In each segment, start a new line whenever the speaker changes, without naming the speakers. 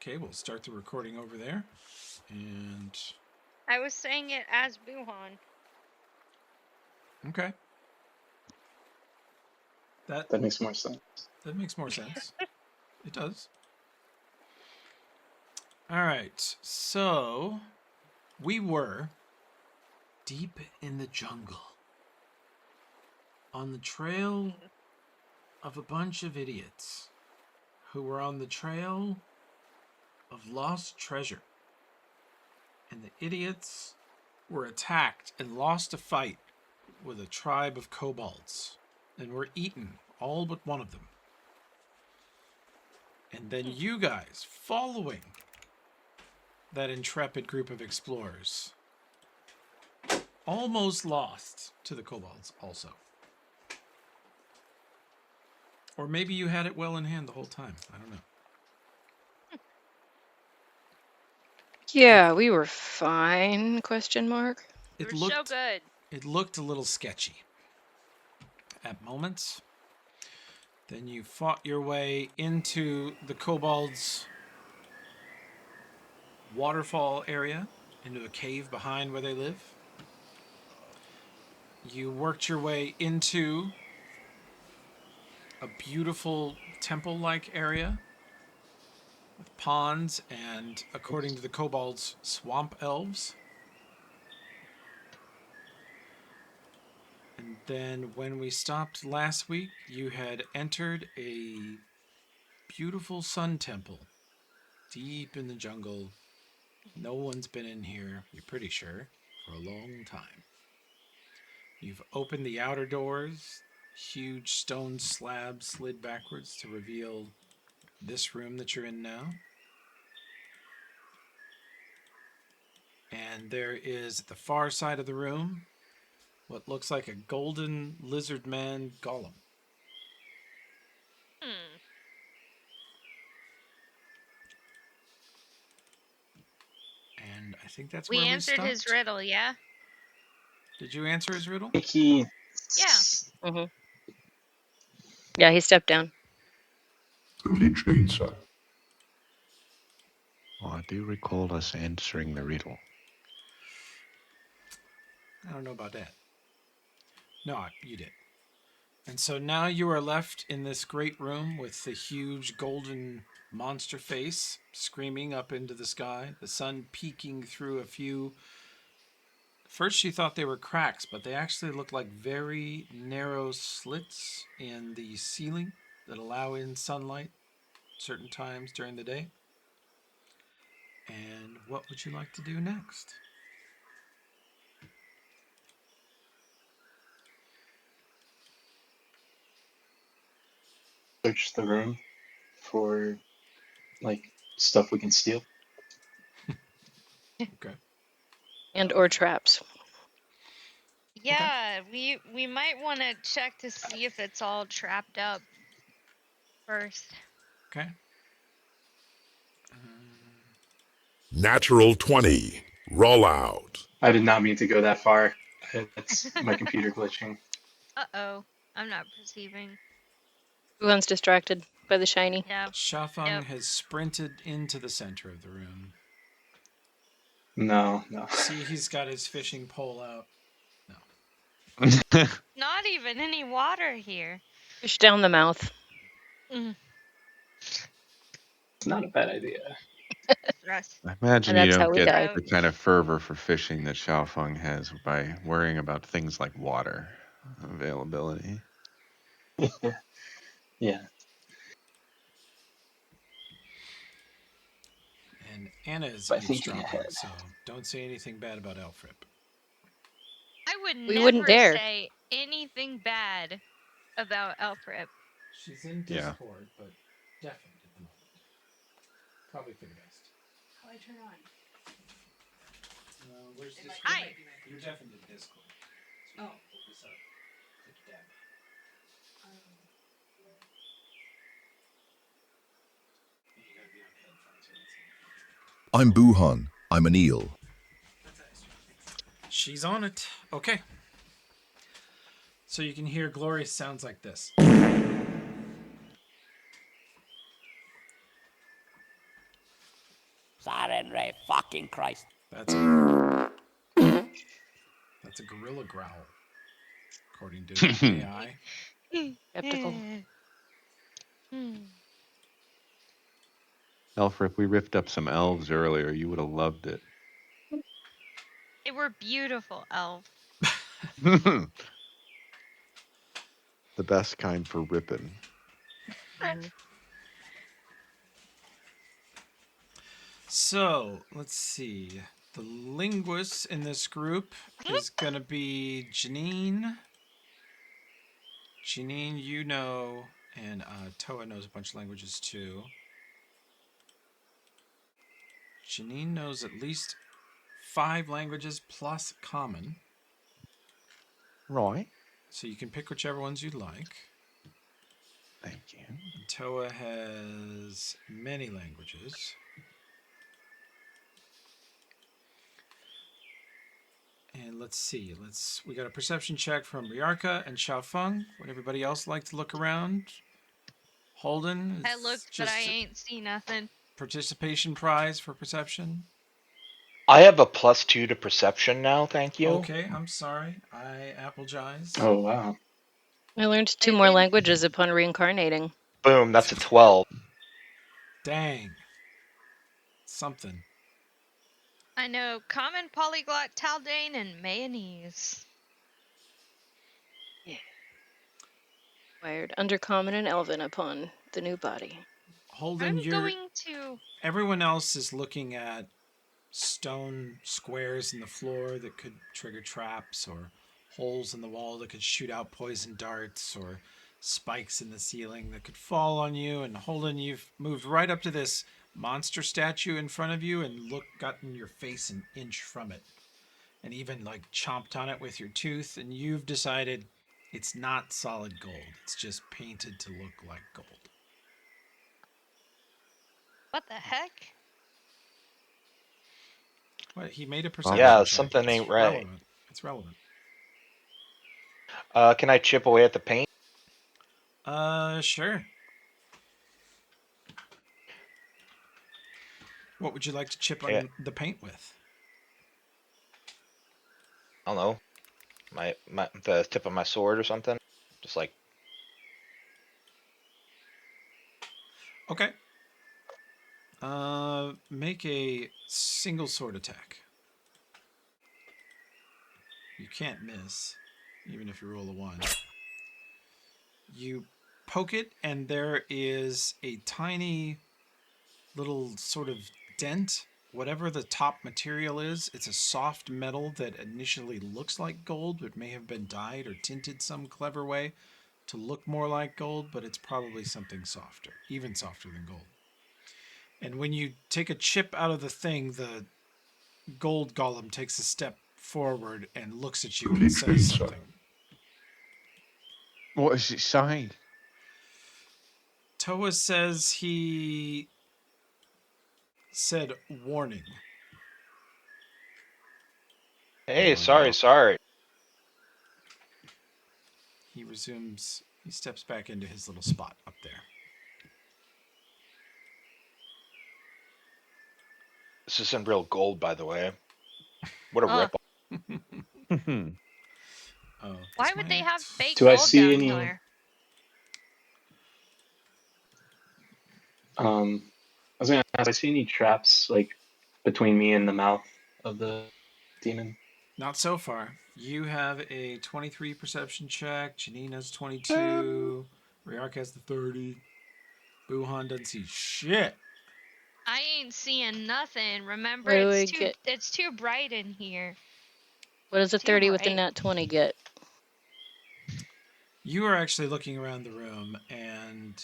Okay, we'll start the recording over there. And
I was saying it as Buhan.
okay.
That makes more sense.
That makes more sense. It does. All right. So we were deep in the jungle on the trail of a bunch of idiots who were on the trail of lost treasure. And the idiots were attacked and lost a fight with a tribe of kobolds and were eaten, all but one of them. And then you guys, following that intrepid group of explorers, almost lost to the kobolds also. Or maybe you had it well in hand the whole time. I don't know.
Yeah, we were fine, question mark.
It was so good.
It looked a little sketchy at moments. Then you fought your way into the kobolds' waterfall area, into a cave behind where they live. You worked your way into a beautiful temple-like area with ponds and, according to the kobolds, swamp elves. And then when we stopped last week, you had entered a beautiful sun temple deep in the jungle. No one's been in here, you're pretty sure, for a long time. You've opened the outer doors. Huge stone slabs slid backwards to reveal this room that you're in now. And there is, at the far side of the room, what looks like a golden lizard man golem. And I think that's where we
answered
stopped.
his riddle, yeah?
Did you answer his riddle?
He...
Yeah.
Yeah, he stepped down.
Well,
I do recall us answering the riddle.
I don't know about that. No, you did. And so now you are left in this great room with the huge golden monster face screaming up into the sky, the sun peeking through a few. First you thought they were cracks, but they actually look like very narrow slits in the ceiling that allow in sunlight certain times during the day. And what would you like to do next?
Search the room for, like, stuff we can steal.
Okay.
And or traps.
Yeah, we might want to check to see if it's all trapped up first.
Okay.
Natural 20. Roll out.
I did not mean to go that far. That's my computer glitching.
Uh-oh. I'm not perceiving.
Buhan's distracted by the shiny.
Yeah.
Shafang has sprinted into the center of the room.
No.
See, he's got his fishing pole out.
Not even any water here.
Fish down the mouth.
It's not a bad idea.
I imagine
And
you
that's how
don't
we
get
died.
the kind of fervor for fishing that Xiaofeng has by worrying about things like water availability.
Yeah.
And Anna is
By thinking
eavesdropping,
ahead.
so don't say anything bad about Elfrip.
I would
We
never
wouldn't dare.
say anything bad about Elfrip.
She's in
Yeah.
Discord, but deafened at the moment. Probably for the best.
How do I turn on?
Where's Discord?
Hi.
You're deafened in Discord. So
Oh.
Click this up. Click dab. You gotta be on headphones or
I'm Buhan. I'm an eel.
She's on it. Okay. So you can hear glorious sounds like this.
Siren Ray, fucking Christ.
That's a gorilla growl, according to AI.
Skeptical.
Elfric, we ripped up some elves earlier. You would have loved it.
They were beautiful, Elf.
The best kind for ripping.
Mhm.
So let's see. The linguist in this group is gonna be Janine. Janine, you know, and Toa knows a bunch of languages too. Janine knows at least 5 languages plus common.
Right.
So you can pick whichever ones you'd like.
Thank you.
And Toa has many languages. And let's see. We got a perception check from Ryarka and Xiaofeng. Would everybody else like to look around? Holden,
I
it's
looked, but I
just
ain't see nothing.
participation prize for perception.
I have a +2 to perception now, thank you.
Okay, I'm sorry. I apologize.
Oh wow.
I learned 2
I
more
did.
languages upon reincarnating.
Boom, that's a 12.
Dang. Something.
I know common, polyglot, Taldane, and mayonnaise.
Wired undercommon and elven upon the new body.
Holden,
I'm going to.
everyone else is looking at stone squares in the floor that could trigger traps, or holes in the wall that could shoot out poison darts, or spikes in the ceiling that could fall on you. And Holden, you've moved right up to this monster statue in front of you and gotten your face an inch from it, and even like chomped on it with your tooth. And you've decided it's not solid gold; it's just painted to look like gold.
What the heck?
What, he made a
Bummer.
perception
Yeah,
check.
something
It's
ain't right.
relevant. It's relevant.
Can I chip away at the paint?
Sure. What would you like to chip
Yeah,
on the paint with?
I don't know. The tip of my sword or something. Just like
Okay. Make a single sword attack. You can't miss, even if you roll a 1. You poke it, and there is a tiny little sort of dent. Whatever the top material is, it's a soft metal that initially looks like gold, but may have been dyed or tinted some clever way to look more like gold, but it's probably something softer, even softer than gold. And when you take a chip out of the thing, the gold golem takes a step forward and looks at you and says something.
What does it say?
Toa says he said warning.
hey,
Oh,
sorry,
no.
sorry.
He steps back into his little spot up there.
This isn't real gold, by the way. What a
Ugh.
rip.
Oh,
Why would they have fake
Do I
gold
see
down
any
here?
I was gonna ask, do I see any traps like between me and the mouth of the demon?
Not so far. You have a 23 perception check. Janine has 22. Ryark has the 30. Buhan doesn't see shit.
I ain't seeing nothing. Remember,
What do we get?
it's too bright in here.
What does a
Too
30 with the
bright.
nat 20 get?
You are actually looking around the room, and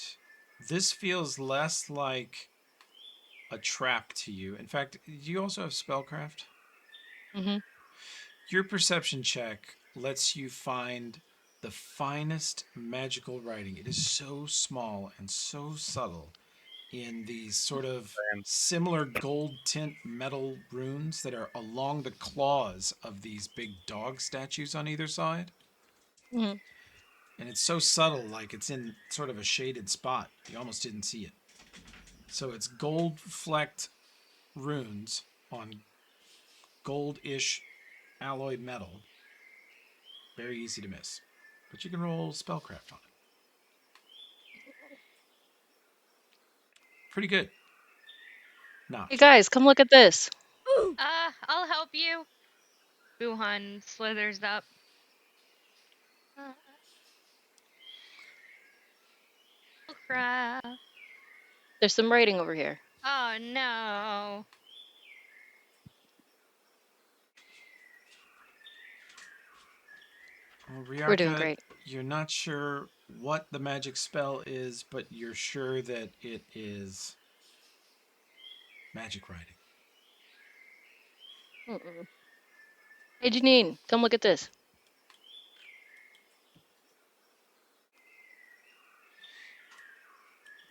this feels less like a trap to you. In fact, do you also have spellcraft?
Mm-hmm.
Your perception check lets you find the finest magical writing. It is so small and so subtle in these sort of similar gold tint metal runes that are along the claws of these big dog statues on either side.
Mm-hmm.
And it's so subtle, like it's in sort of a shaded spot. You almost didn't see it. So it's gold flecked runes on gold-ish alloy metal. Very easy to miss. But you can roll spellcraft on it. Pretty good. Not.
Hey guys, come look at this.
I'll help you. Buhan slithers up. Crap.
There's some writing over here.
Oh no.
Well,
We're doing
Riarka,
great.
you're not sure what the magic spell is, but you're sure that it is magic writing.
Mm-mm. Hey Janine, come look at this.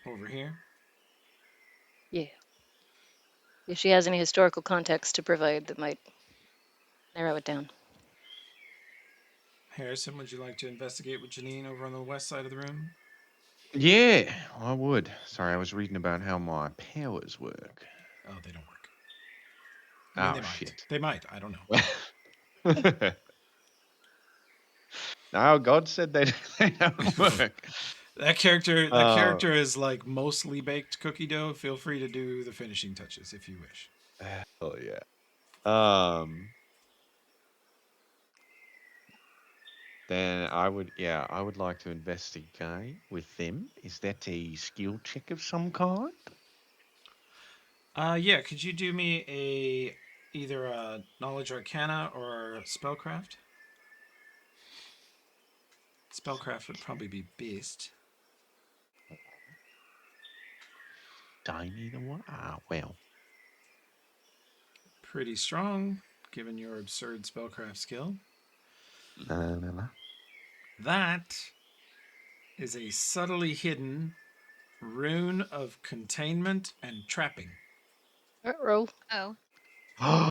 Over here.
Yeah. If she has any historical context to provide that might narrow it down.
Harrison, would you like to investigate with Janine over on the west side of the room?
Yeah, I would. Sorry, I was reading about how my powers work.
Oh, they don't work. I mean,
Oh,
they might.
shit.
They might. I don't know.
No, God said they, they don't work.
That character
Uh,
is like mostly baked cookie dough. Feel free to do the finishing touches if you wish.
hell yeah. Um, then I would like to investigate with them. Is that a skill check of some kind?
Yeah, could you do me either a knowledge arcana or spellcraft? Spellcraft would probably be best.
Don't either one. Ah, well.
Pretty strong, given your absurd spellcraft skill.
La, la, la.
That is a subtly hidden rune of containment and trapping.
Uh-oh.
Oh.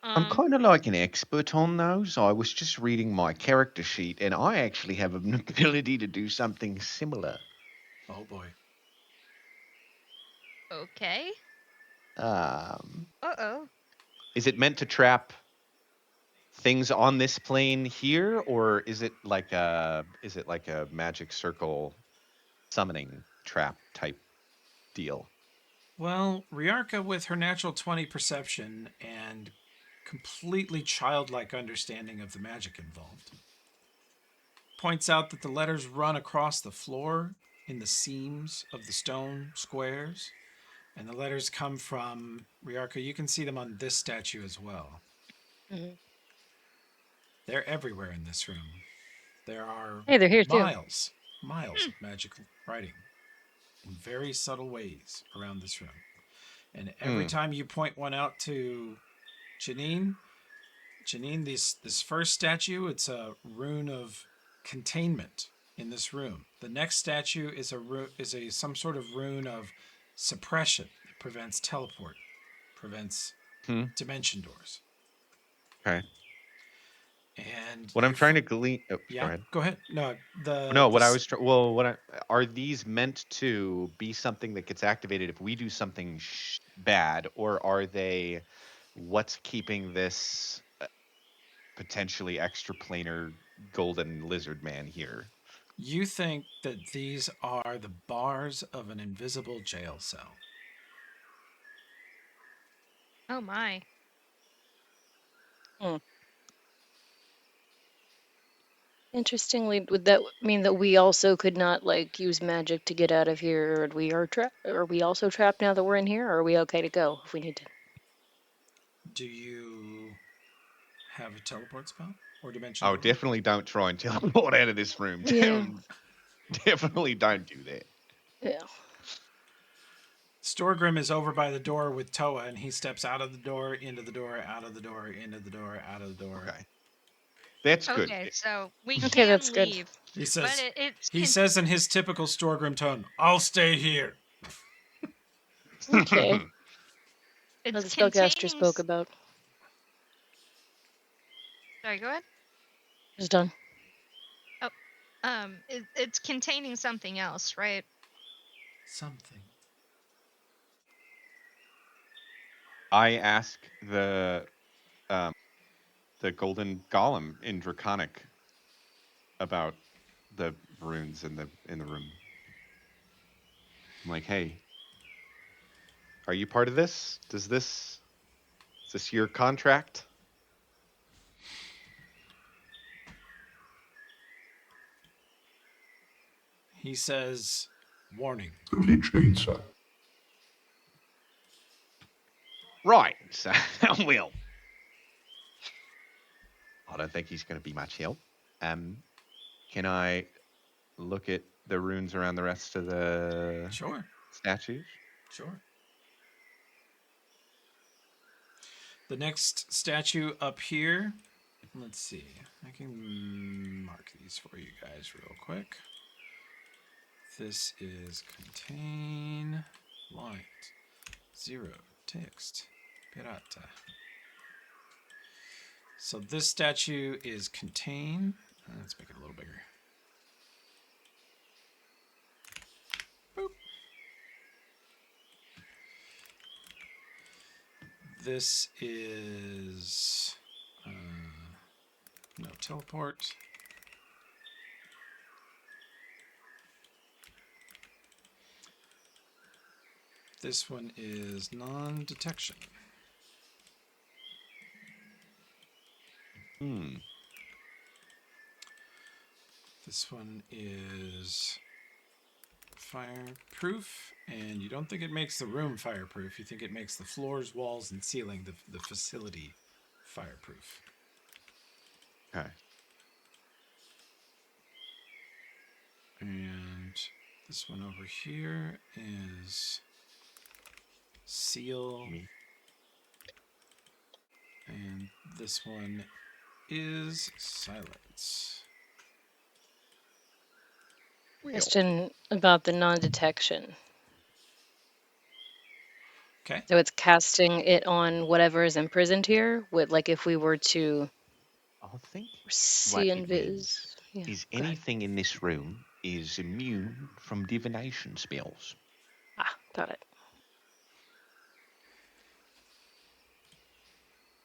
I'm kind of like an expert on those. I was just reading my character sheet, and I actually have an ability to do something similar.
Oh boy.
Okay.
Um,
Uh-oh.
is it meant to trap things on this plane here, or is it like a magic circle summoning trap type deal?
Well, Riarka, with her natural 20 perception and completely childlike understanding of the magic involved, points out that the letters run across the floor in the seams of the stone squares, and the letters come from Riarka. You can see them on this statue as well.
Mm-hmm.
They're everywhere in this room. There are
Hey, they're here too.
miles of magic writing in very subtle ways around this room. And every
Hmm.
time you point one out to Janine, this first statue, it's a rune of containment in this room. The next statue is a some sort of rune of suppression that prevents teleport, prevents
Hmm.
dimension doors.
Okay.
And
What I'm trying to glean. Oh, go
yeah,
ahead.
go ahead. No,
No, what I was well, are these meant to be something that gets activated if we do something bad, or are they what's keeping this potentially extraplanar golden lizard man here?
you think that these are the bars of an invisible jail cell.
Oh my.
Interestingly, would that mean that we also could not like use magic to get out of here, and we are trapped? Are we also trapped now that we're in here, or are we okay to go if we need to?
Do you have a teleport spell or dimension
Oh,
door?
definitely don't try and teleport out of this room.
Yeah.
Definitely don't do that.
Yeah.
Storgrim is over by the door with Toa, and he steps out of the door, into the door, out of the door, into the door, out of the door.
Okay, that's good.
Okay, so we
Okay, that's
can
good.
leave.
He
But
says,
it's
he says in his typical Storgrim tone, "I'll stay here."
Okay.
it's
As the spellcaster
containing
spoke about.
Sorry, go ahead.
Is done.
Oh. It's containing something else, right?
Something.
I ask the golden golem in Draconic about the runes in the room. I'm like, hey, are you part of this? Is this your contract?
He says, "Warning."
Right. So well, I don't think he's going to be much help. Can I look at the runes around the rest of the
Sure,
statues?
sure. The next statue up here. Let's see. I can mark these for you guys real quick. This is contain light 0 text pirata. So this statue is contain. Let's make it a little bigger. Boop. This is no teleport. This one is non-detection. This one is fireproof, and you don't think it makes the room fireproof. You think it makes the floors, walls, and ceiling, the facility, fireproof.
Okay.
And this one over here is seal,
Me.
and this one is silence.
Question about the non-detection.
Okay.
So it's casting it on whatever is imprisoned here. With like if we were to
I think
see
what
and
it means
viz. Yeah.
is
Go ahead.
anything in this room is immune from divination spells.
Ah, got it.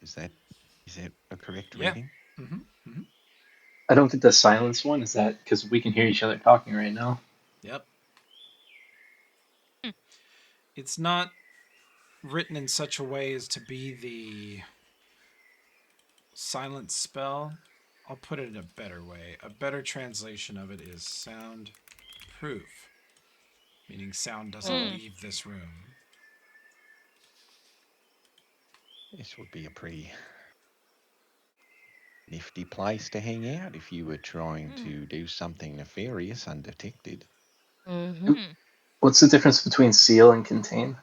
Is that a correct
Yeah.
reading?
Mm-hmm. Mm-hmm.
I don't think the silence one is that because we can hear each other talking right now.
Yep.
Hmm.
It's not written in such a way as to be the silent spell. I'll put it in a better way. A better translation of it is sound proof, meaning sound doesn't
Mm.
leave this room.
This would be a pretty nifty place to hang out if you were trying to do something nefarious undetected.
Mm-hmm.
What's the difference between seal and contain?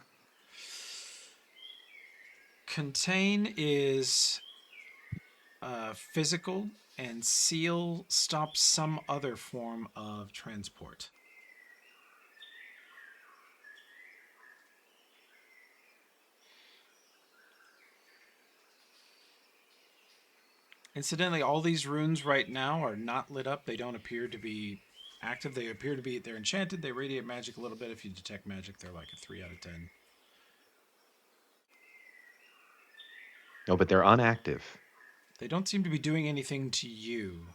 Contain is physical, and seal stops some other form of transport. Incidentally, all these runes right now are not lit up. They don't appear to be active. They appear to be, they're enchanted. They radiate magic a little bit. If you detect magic, they're like a 3 out of 10.
No, but they're unactive.
They don't seem to be doing anything to you.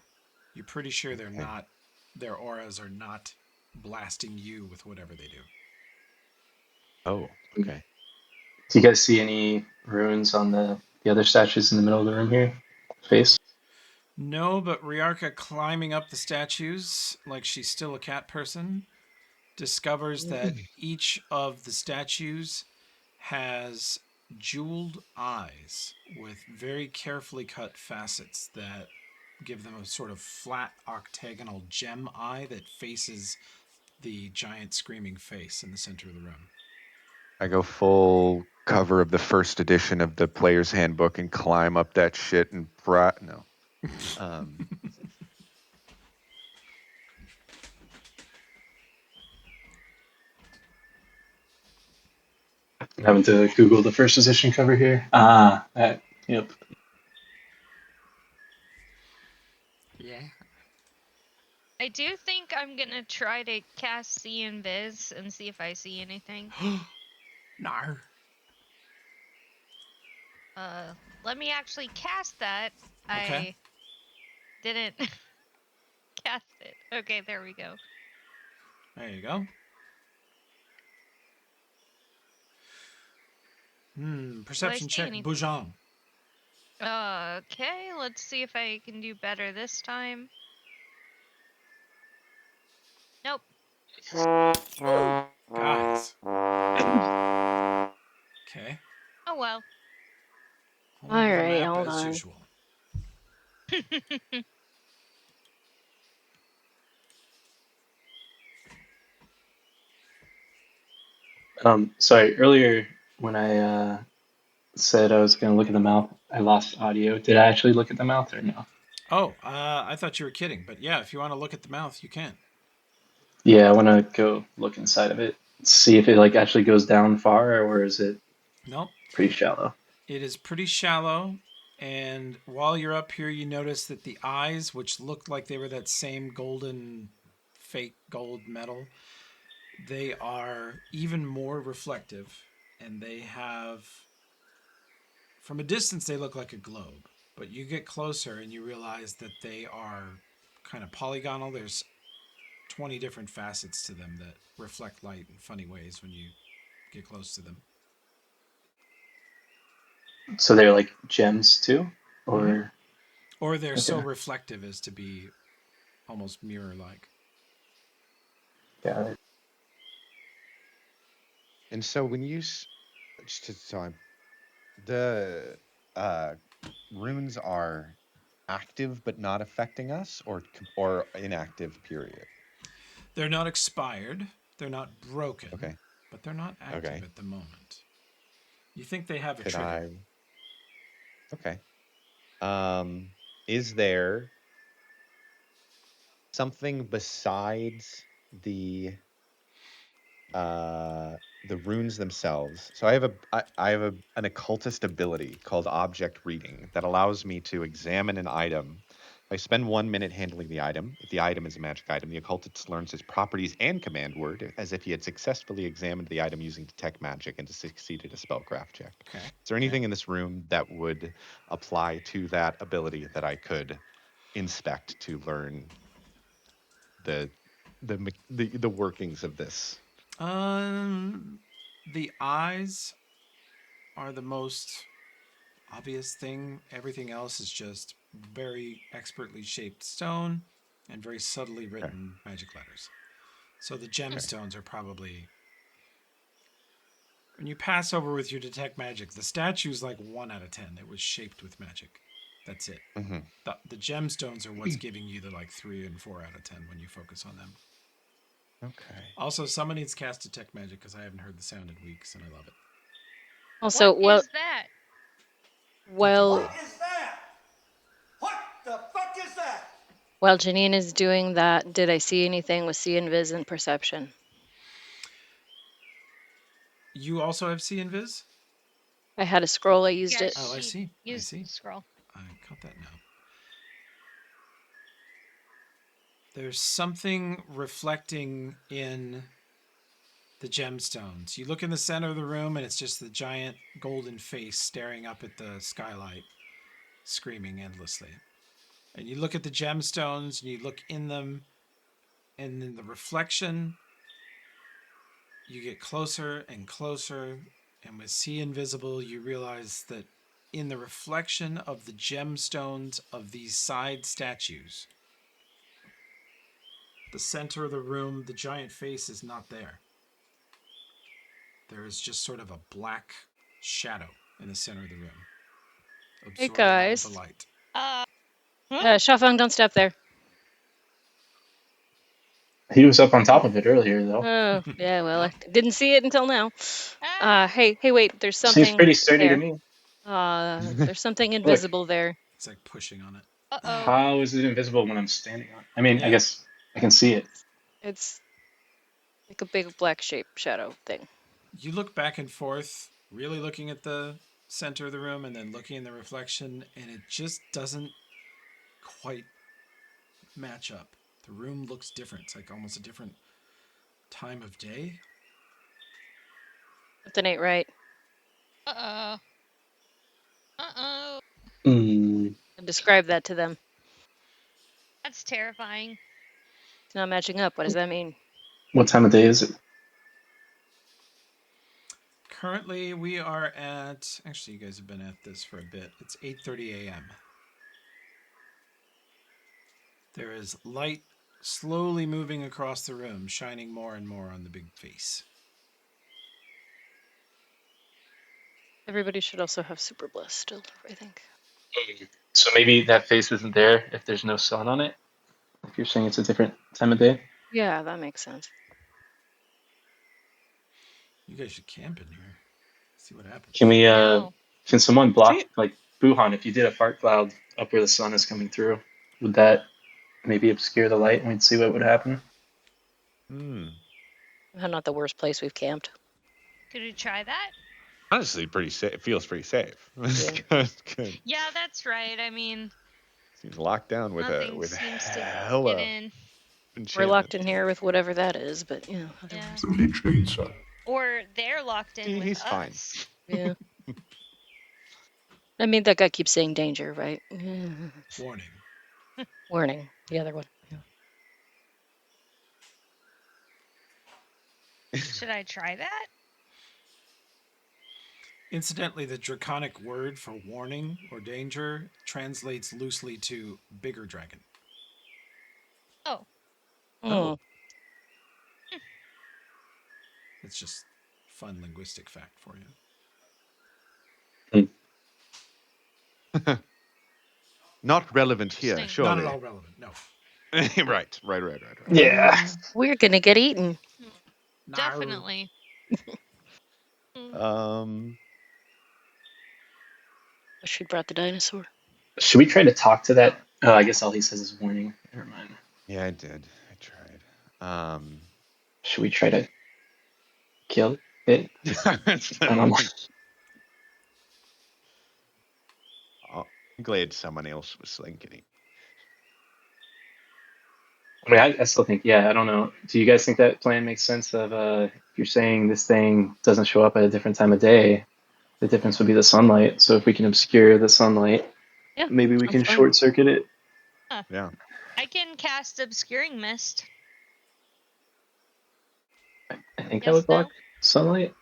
You're pretty sure they're
Okay.
not, their auras are not blasting you with whatever they do.
Oh, okay.
Do you guys see any runes on the other statues in the middle of the room here? Face?
No, but Riarka climbing up the statues like she's still a cat person discovers that each of the statues has jeweled eyes with very carefully cut facets that give them a sort of flat octagonal gem eye that faces the giant screaming face in the center of the room.
I go full cover of the first edition of the player's handbook and climb up that shit and no. Um,
I'm having to Google the first edition cover here. Ah, that. Yep.
Yeah.
I do think I'm gonna try to cast See and Viz and see if I see anything.
No.
Let me actually cast that.
Okay.
I didn't cast it. Okay, there we go.
There you go. Perception
see
check,
anything?
Boujon.
Okay, let's see if I can do better this time. Nope.
Guys. Okay.
Oh well.
All
All
over the
right,
map
hold
as
on.
usual.
Sorry, earlier when I said I was gonna look at the mouth, I lost audio. Did I actually look at the mouth or no?
Oh, I thought you were kidding, but yeah, if you want to look at the mouth, you can.
Yeah, I want to go look inside of it, see if it like actually goes down far, or is it
Nope.
pretty shallow?
It is pretty shallow, and while you're up here, you notice that the eyes, which looked like they were that same golden, fake gold metal, they are even more reflective, and they have, from a distance, they look like a globe. But you get closer and you realize that they are kind of polygonal. There's 20 different facets to them that reflect light in funny ways when you get close to them.
So they're like gems too,
Mm-hmm.
or
Or they're so
okay,
reflective as to be almost mirror like.
got it.
And so when the uh, runes are active but not affecting us, or inactive. Period.
They're not expired, they're not broken,
Okay.
but they're not active
Okay.
at the moment. You think they have a
Could
trigger.
I? Okay. Um, is there something besides the runes themselves? So I have an occultist ability called object reading that allows me to examine an item. If I spend 1 minute handling the item, if the item is a magic item, the occultist learns its properties and command word as if he had successfully examined the item using detect magic and succeeded a spellcraft check.
Okay.
Is there
Yeah.
anything in this room that would apply to that ability that I could inspect to learn the the workings of this?
Um, the eyes are the most obvious thing. Everything else is just very expertly shaped stone and very subtly
Okay.
written magic letters. So the
Okay.
gemstones are probably, when you pass over with your detect magic, the statue's like 1 out of 10. It was shaped with magic. That's it.
Hmm.
The gemstones are what's giving you the like 3 and 4 out of 10 when you focus on them.
Okay.
Also, someone needs cast detect magic because I haven't heard the sound in weeks and I love it.
Also,
What is that?
Thank you.
well,
Is that? What the fuck is that?
while Janine is doing that, did I see anything with see invis and perception?
You also have see invis?
I had a scroll. I used
Yeah,
it.
Oh, I
she
see. I
used
see.
the scroll.
I caught that now. There's something reflecting in the gemstones. You look in the center of the room and it's just the giant golden face staring up at the skylight, screaming endlessly. And you look at the gemstones and you look in them, and in the reflection, you get closer and closer. And with See Invisible, you realize that in the reflection of the gemstones of these side statues, the center of the room, the giant face is not there. There is just sort of a black shadow in the center of the room,
Hey
absorbing all the
guys,
light.
Uh,
Shafang, don't step there.
He was up on top of it earlier though.
Oh, yeah. Well,
Yeah.
I didn't see it until now.
ah,
Hey, wait. There's
Seems
something
pretty sturdy to
there.
me.
There's something
Look,
invisible there.
It's like pushing on it.
uh-oh.
how is it invisible when I'm standing on it? I mean, I
Yeah.
guess I can see it.
It's like a big black shape shadow thing.
You look back and forth, really looking at the center of the room and then looking in the reflection, and it just doesn't quite match up. The room looks different. It's like almost a different time of day.
Something ain't right.
Uh-oh.
Describe that to them.
That's terrifying.
It's not matching up. What does that mean?
What time of day is it?
Currently, we are at. Actually, you guys have been at this for a bit. It's 8:30 a.m. There is light slowly moving across the room, shining more and more on the big face.
Everybody should also have super blessed still, I think.
So maybe that face isn't there if there's no sun on it. If you're saying it's a different time of day.
Yeah, that makes sense.
You guys should camp in here. See what happens.
Can we?
No.
Can someone block
See?
like Buhan? If you did a fart cloud up where the sun is coming through, would that maybe obscure the light and we'd see what would happen?
Hmm.
Not the worst place we've camped.
Could we try that?
Honestly, pretty safe. It feels pretty safe.
Yeah.
Good.
Yeah, that's right. I mean,
Seems locked down with
nothing seems to get
hella
in.
We're locked in
enchantment.
here with whatever that is, but
Yeah.
otherwise.
Or they're locked in with
He's fine.
us.
Yeah. I mean, that guy keeps saying danger, right?
Warning.
Warning. The other one. Yeah.
Should I try that?
Incidentally, the draconic word for warning or danger translates loosely to bigger dragon.
Oh.
Oh.
It's just fun linguistic fact for you.
Not relevant here,
Interesting.
surely.
Not at all relevant. No.
right.
Yeah.
We're gonna get eaten.
No.
Definitely.
She brought the dinosaur.
Should we try to talk to that? Oh, I guess all he says is warning. Never mind.
Yeah, I did. I tried.
Should we try to kill it? I don't know.
I'm glad someone else was thinking it.
I mean, I still think, yeah, I don't know. Do you guys think that plan makes sense? Of if you're saying this thing doesn't show up at a different time of day, the difference would be the sunlight. So if we can obscure the sunlight,
Yeah,
maybe we
I'm
can
fine.
short circuit it.
Yeah.
I can cast Obscuring Mist.
I think that
Yes,
would block
no?
sunlight.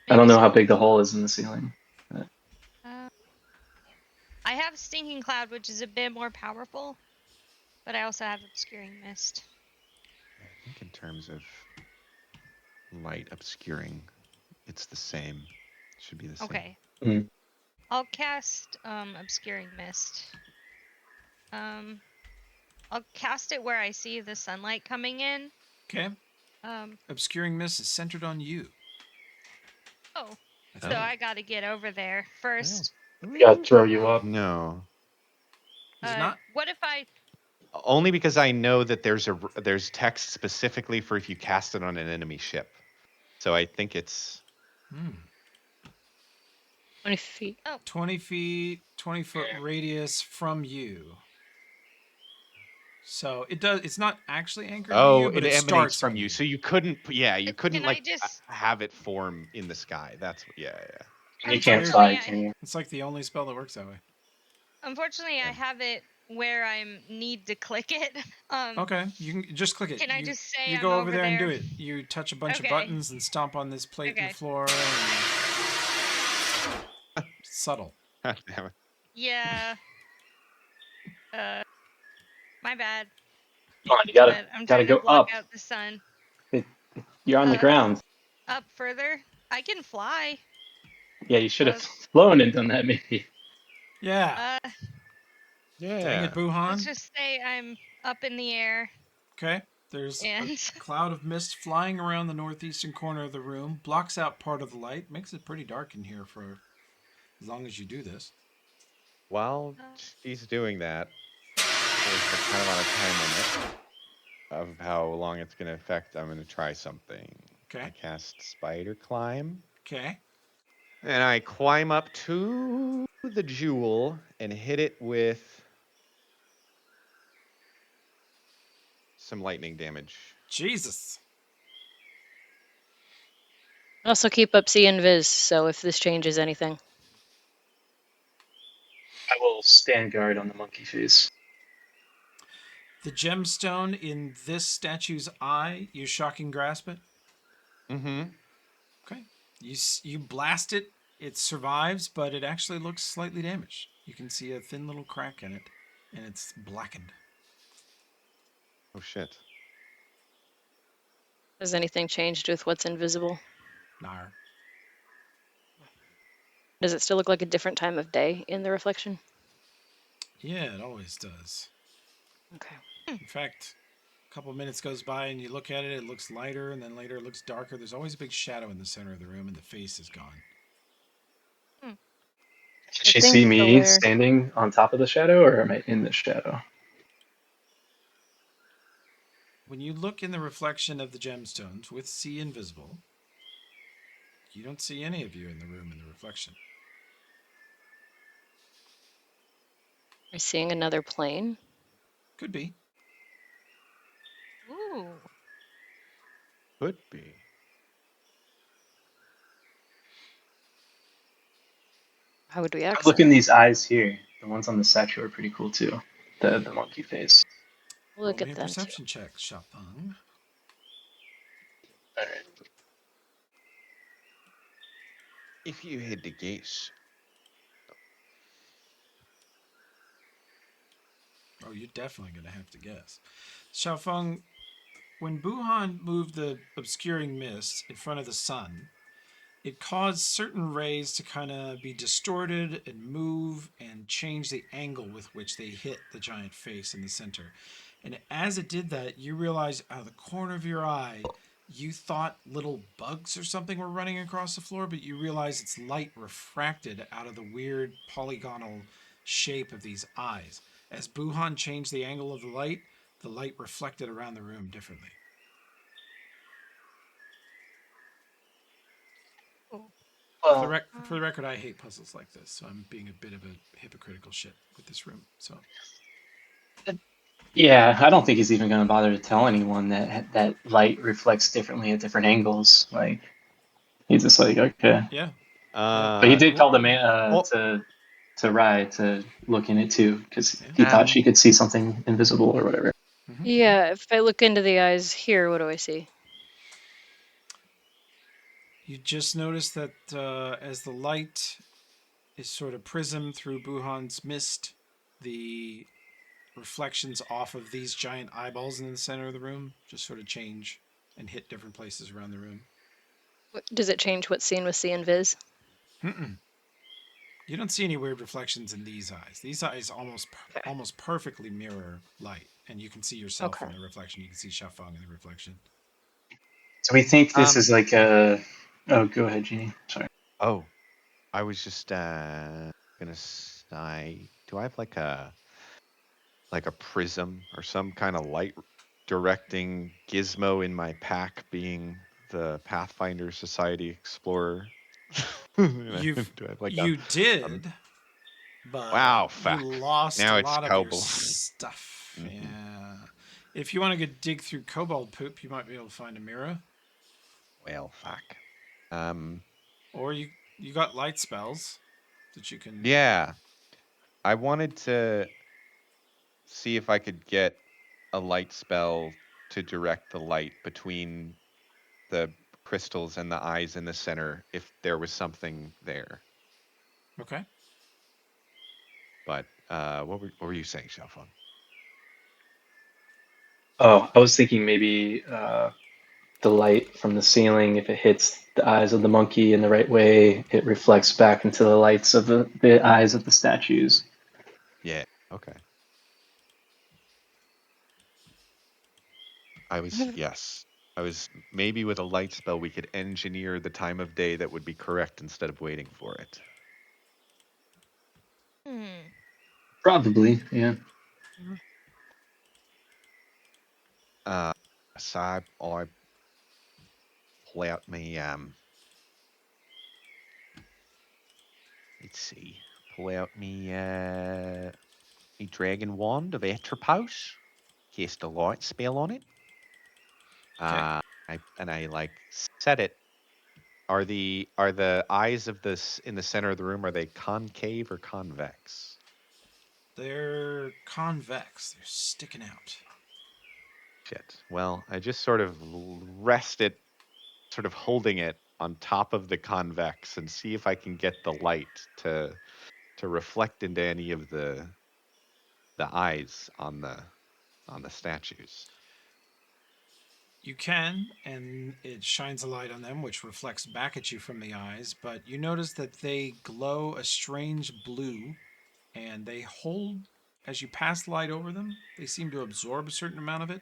I
Maybe
don't know
so.
how big the hole is in the ceiling.
I have Stinking Cloud, which is a bit more powerful, but I also have Obscuring Mist.
I think in terms of light obscuring, it's the same. Should be the same.
Okay.
Mm.
I'll cast Obscuring Mist. I'll cast it where I see the sunlight coming in.
Okay.
Um.
Obscuring mist is centered on you.
Oh. So I gotta get over there first.
We gotta throw you up.
No.
Is it not?
What if I?
Only because I know that there's text specifically for if you cast it on an enemy ship. So I think it's
20 feet.
Oh.
20 feet, 20-foot radius from you. So it does. It's not actually anchored to you, but
it
it
emanates
starts
from
on
you. So you couldn't you couldn't
Can I just?
have it form in the sky. That's yeah.
And you
It's
can't
weird.
fly, can you?
It's like the only spell that works that way.
Unfortunately, I have it where I need to click it.
Okay, you can just click it.
Can I just say
you
I'm
go over
over
there and do
there?
it. You touch a bunch of
Okay.
buttons and stomp on this plate in the
Okay.
floor. And... subtle.
Damn it.
Yeah. My bad.
Come on, you
But I'm
gotta
trying to
go
block
up.
out the sun.
You're on the ground.
Up further. I can fly.
Yeah, you should have flown and done that maybe.
Yeah.
Yeah.
Dang it, Buhan.
Let's just say I'm up in the air.
Okay. There's
And
a cloud of mist flying around the northeastern corner of the room, blocks out part of the light, makes it pretty dark in here for as long as you do this.
While she's doing that, there's kind of on a time limit of how long it's going to affect. I'm going to try something.
Okay.
I cast Spider Climb.
Okay.
And I climb up to the jewel and hit it with some lightning damage.
Jesus.
Also keep up C and Viz, so if this changes anything.
I will stand guard on the monkey face.
The gemstone in this statue's eye, you shocking grasp it.
Mm-hmm.
Okay. You blast it. It survives, but it actually looks slightly damaged. You can see a thin little crack in it, and it's blackened.
Oh shit.
Has anything changed with what's invisible?
Nar.
Does it still look like a different time of day in the reflection?
Yeah, it always does.
Okay.
In fact, a couple of minutes goes by and you look at it, it looks lighter, and then later it looks darker. There's always a big shadow in the center of the room, and the face is gone.
Can
I
she
think
see me
Hilaire.
standing on top of the shadow, or am I in the shadow?
When you look in the reflection of the gemstones with See Invisible, you don't see any of you in the room in the reflection.
Are seeing another plane?
Could be.
Ooh.
Could be.
How would we
Look
access
in
it?
these eyes here. The ones on the statue are pretty cool too. The monkey face.
Roll
Look
me
at
a
them too.
perception check, Shapang.
All right.
If you had to guess.
Oh, you're definitely going to have to guess. Xiaofeng, when Buhan moved the obscuring mist in front of the sun, it caused certain rays to kind of be distorted and move and change the angle with which they hit the giant face in the center. And as it did that, you realized out of the corner of your eye, you thought little bugs or something were running across the floor, but you realize it's light refracted out of the weird polygonal shape of these eyes. As Buhan changed the angle of the light reflected around the room differently.
Ooh.
Well,
For the record, I hate puzzles like this, so I'm being a bit of a hypocritical shit with this room. So
yeah, I don't think he's even going to bother to tell anyone that that light reflects differently at different angles. Like he's just like, okay.
yeah, yeah,
But he did call the man
Oh,
to Rye to look in it too because
yeah.
he thought she could see something invisible or whatever.
Mm-hmm.
Yeah, if I look into the eyes here, what do I see?
You just notice that as the light is sort of prism through Buhan's mist, the reflections off of these giant eyeballs in the center of the room just sort of change and hit different places around the room.
Does it change what's seen with see and viz?
Mm-mm. You don't see any weird reflections in these eyes. These eyes
Okay.
almost perfectly mirror light, and you can see yourself
Okay.
in the reflection. You can see Shafang in the reflection.
So we think this
um,
is like a. Oh, go ahead, Jeannie. Sorry.
oh, I was just gonna say, do I have like a prism or some kind of light directing gizmo in my pack, being the Pathfinder Society Explorer? Do I have like
You
a
did, but
wow,
you
fuck.
lost a
Now it's
lot of your
Cobble.
stuff.
Hmm.
Yeah. If you want to go dig through kobold poop, you might be able to find a mirror.
Well, fuck. Um,
Or you got light spells that you can.
yeah, I wanted to see if I could get a light spell to direct the light between the crystals and the eyes in the center if there was something there.
Okay.
But what were you saying, Xiaofeng?
Oh, I was thinking maybe the light from the ceiling, if it hits the eyes of the monkey in the right way, it reflects back into the lights of the eyes of the statues.
Yeah. Okay.
I've-
Yes. I was maybe with a light spell we could engineer the time of day that would be correct instead of waiting for it.
Hmm.
Probably, yeah.
Uh, so I pull out me let's see, pull out me dragon wand of Atropos, cast a light spell on it.
Okay.
I like set it. Are the eyes of this in the center of the room, are they concave or convex?
They're convex. They're sticking out.
Shit. Well, I just sort of rest it, sort of holding it on top of the convex and see if I can get the light to reflect into any of the eyes on the statues.
You can, and it shines a light on them, which reflects back at you from the eyes, but you notice that they glow a strange blue, and they hold, as you pass light over them, they seem to absorb a certain amount of it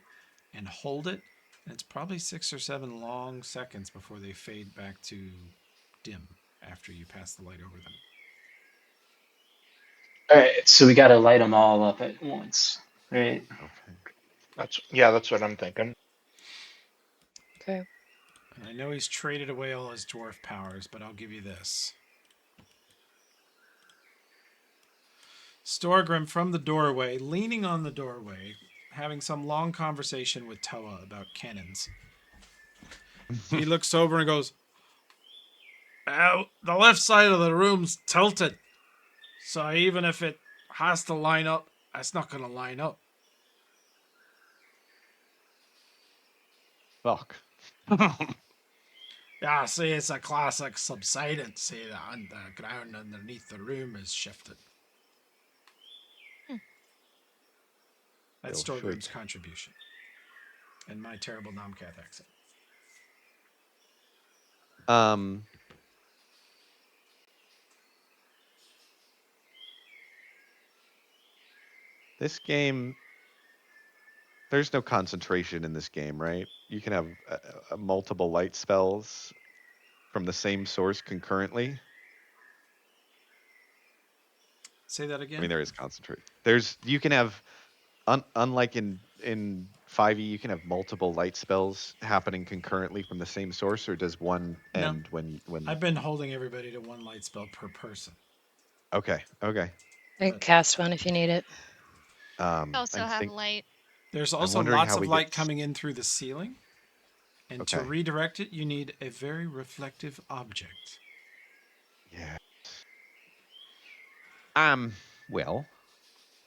and hold it. And it's probably 6 or 7 long seconds before they fade back to dim after you pass the light over them.
All right, so we got to light them all up at once, right?
Okay.
That's what I'm thinking.
Okay.
And I know he's traded away all his dwarf powers, but I'll give you this. Storgrim from the doorway, leaning on the doorway, having some long conversation with Toa about cannons. He looks over and goes, the left side of the room's tilted. So even if it has to line up, it's not going to line up.
Fuck.
Yeah, see, it's a classic subsidence. See, the underground underneath the room is shifted. That's
Still
Storgrim's
should.
contribution. And my terrible Nomcath accent.
Um, this game, there's no concentration in this game, right? You can have multiple light spells from the same source concurrently.
Say that
I mean,
again?
there is concentration. You can have unlike in 5e, you can have multiple light spells happening concurrently from the same source, or does one
No.
end when?
I've been holding everybody to one light spell per person.
Okay, okay.
I can
But
cast one if you need it.
I also
I'm
have
think
light.
there's
I'm
also
wondering
lots
how
of
we get.
light coming in through the ceiling. And to
Okay.
redirect it, you need a very reflective object.
Yeah. Well,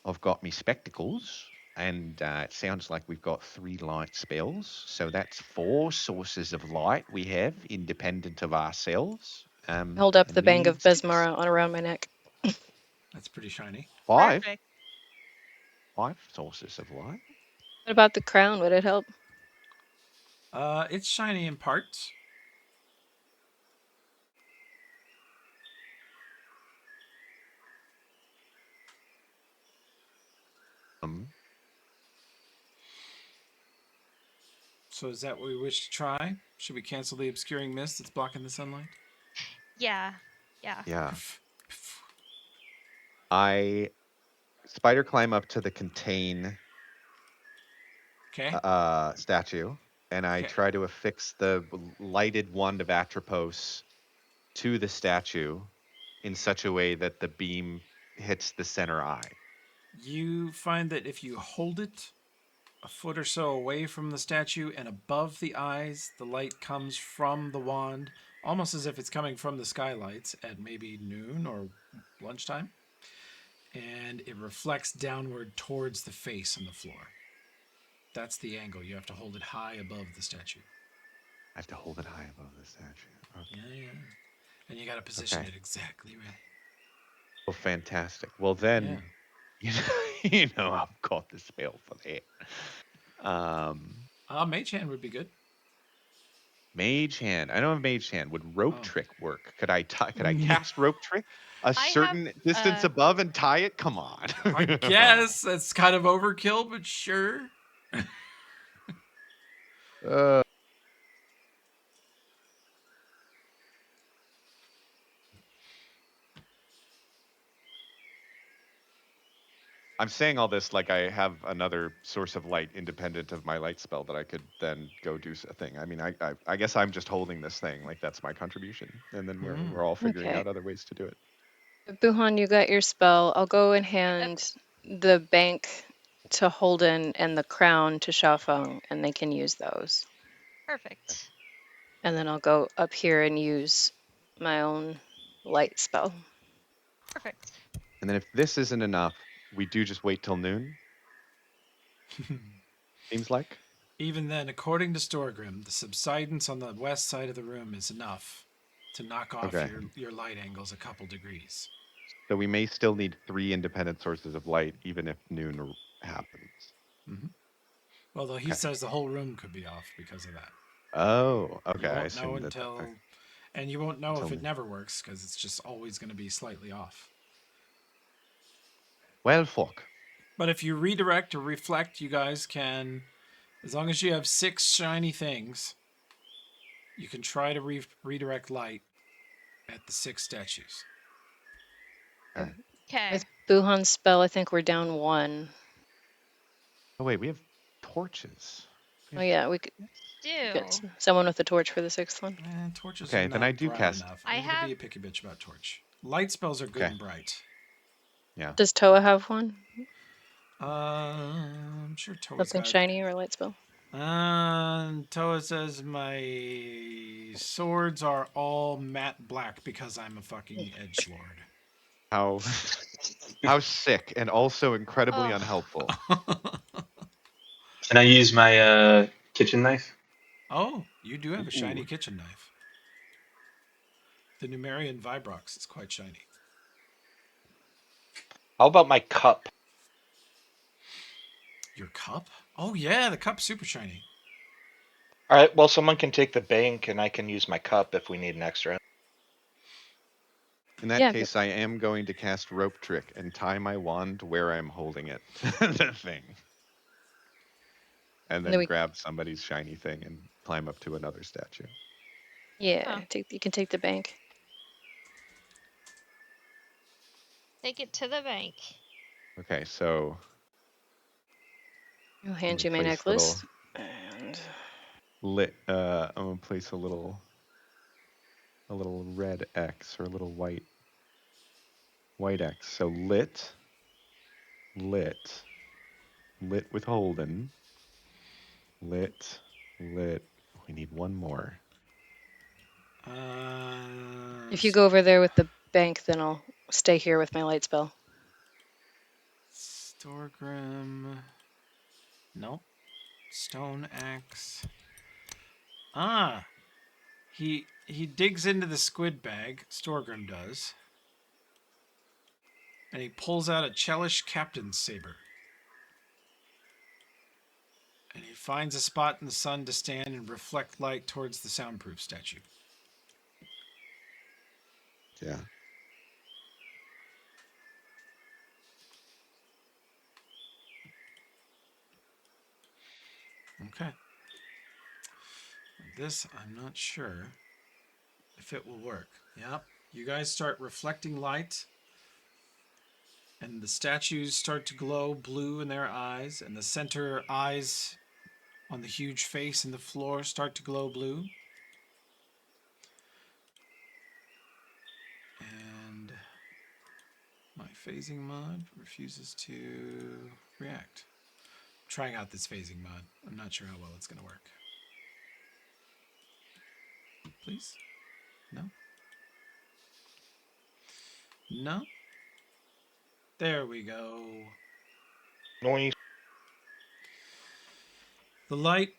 I've got me spectacles, and it sounds like we've got 3 light spells. So that's 4 sources of light we have, independent of ourselves.
Hold up
And
the
we
bang of
need 6.
Besmara on around my neck.
That's pretty shiny.
5?
Perfect.
5 sources of light.
What about the crown? Would it help?
It's shiny in parts.
Um,
So is that what we wish to try? Should we cancel the obscuring mist that's blocking the sunlight?
Yeah. Yeah.
yeah. I spider climb up to the contain
Okay.
statue, and I
Okay.
try to affix the lighted wand of Atropos to the statue in such a way that the beam hits the center eye.
You find that if you hold it a foot or so away from the statue and above the eyes, the light comes from the wand, almost as if it's coming from the skylights at maybe noon or lunchtime. And it reflects downward towards the face on the floor. That's the angle. You have to hold it high above the statue.
I have to hold it high above the statue. Okay.
Yeah. And you got to position
Okay.
it exactly right.
Well, fantastic. Well,
Yeah.
then, I've got the spell for that.
Mage hand would be good.
Mage hand. I don't have mage hand. Would rope
Oh.
trick work? Could I cast rope trick a
I have
certain distance above and tie it? Come on.
I guess that's kind of overkill, but sure.
Uh, I'm saying all this like I have another source of light independent of my light spell that I could then go do a thing. I mean, I guess I'm just holding this thing like that's my contribution, and then we're all figuring
Okay.
out other ways to do it.
Buhan, you got your spell. I'll go and hand the bank to Holden and the crown to Shafeng, and they can use those.
Perfect.
And then I'll go up here and use my own light spell.
Perfect.
And then if this isn't enough, we do just wait till noon, seems like.
Even then, according to Storgrim, the subsidence on the west side of the room is enough to knock off
Okay.
your light angles a couple degrees.
So we may still need 3 independent sources of light, even if noon happens.
Mm-hmm. Well, though he
Okay.
says the whole room could be off because of that.
Oh, okay.
You
I
won't know
assumed that.
until, and you won't know
Until
if it
noon.
never works because it's just always going to be slightly off.
Well, fuck.
But if you redirect or reflect, you guys can, as long as you have 6 shiny things, you can try to redirect light at the 6 statues.
Okay.
Okay.
With Buhan's spell, I think we're down 1.
Oh wait, we have torches. We
Oh
have-
yeah, we could get
Do
someone with a torch for the 6th one.
And torches are
Okay, then I
not
do
bright
cast.
enough.
I
I'm going to
have
be a picky bitch about torch. Light spells are good
Okay.
and bright.
Yeah.
Does Toa have one?
I'm sure Toa's
Something
got.
shiny or light spell?
Toa says my swords are all matte black because I'm a fucking edge lord.
How sick and also incredibly
Ugh.
unhelpful.
Can I use my kitchen knife?
Oh, you do have a shiny
Ooh.
kitchen knife. The Numerian Vibrox is quite shiny.
How about my cup?
Your cup? Oh yeah, the cup's super shiny.
All right. Well, someone can take the bank, and I can use my cup if we need an extra.
In that
Yeah,
case, I am going to cast rope trick and tie my wand where I'm holding it, the thing, and
and then
then
we
grab somebody's shiny thing and climb up to another statue.
yeah, you can take the bank.
Take it to the bank.
Okay, so
I'll
I'm
hand
gonna
you my
place little
necklace. And
lit. I'm gonna place a little red X or a little white X. So lit, lit, lit with Holden, lit, lit. We need one more.
if you go over there with the bank, then I'll stay here with my light spell.
Storgrim. Nope. Stone axe. Ah, he digs into the squid bag. Storgrim does, and he pulls out a Chelish captain's saber. And he finds a spot in the sun to stand and reflect light towards the soundproof statue.
Yeah.
Okay. This, I'm not sure if it will work. Yep. You guys start reflecting light, and the statues start to glow blue in their eyes, and the center eyes on the huge face and the floor start to glow blue. And my phasing mod refuses to react. I'm trying out this phasing mod. I'm not sure how well it's going to work. Please? No? No? There we go.
Noise.
The light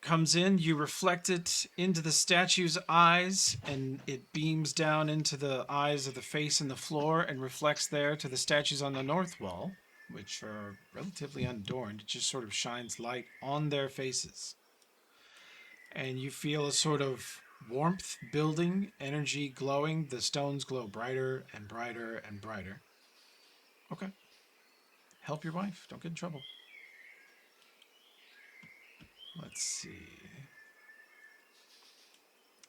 comes in, you reflect it into the statue's eyes, and it beams down into the eyes of the face and the floor and reflects there to the statues on the north wall, which are relatively unadorned. It just sort of shines light on their faces. And you feel a sort of warmth building, energy glowing. The stones glow brighter and brighter and brighter. Okay. Help your wife. Don't get in trouble. Let's see.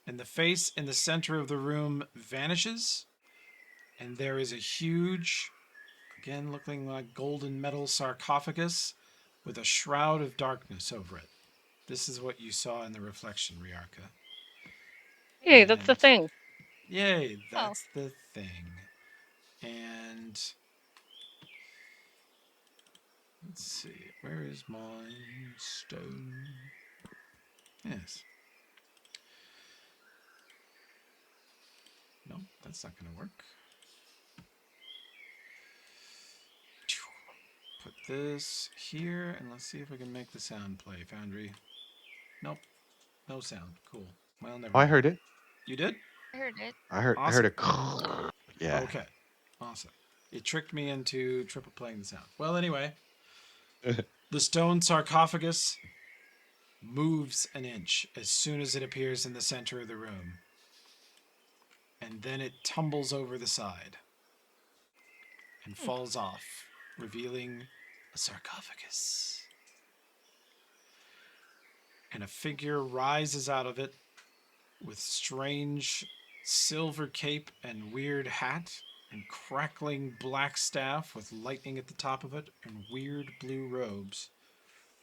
And the face in the center of the room vanishes, and there is a huge, again looking like golden metal sarcophagus with a shroud of darkness over it. This is what you saw in the reflection, Riarka.
Hey, that's the
And
thing.
yay,
Oh.
that's the thing. And let's see, where is my stone? Yes. No, that's not going to work. this here, and let's see if I can make the sound play, Foundry. Nope, no sound. Cool. Well, never
Oh, I
mind.
heard it.
You did?
I heard it.
I heard
Awesome.
a yeah.
Okay, awesome. It tricked me into triple playing the sound. Well, anyway, the stone sarcophagus moves an inch as soon as it appears in the center of the room, and then it tumbles over the side and falls off, revealing a sarcophagus. And a figure rises out of it with strange silver cape and weird hat and crackling black staff with lightning at the top of it and weird blue robes.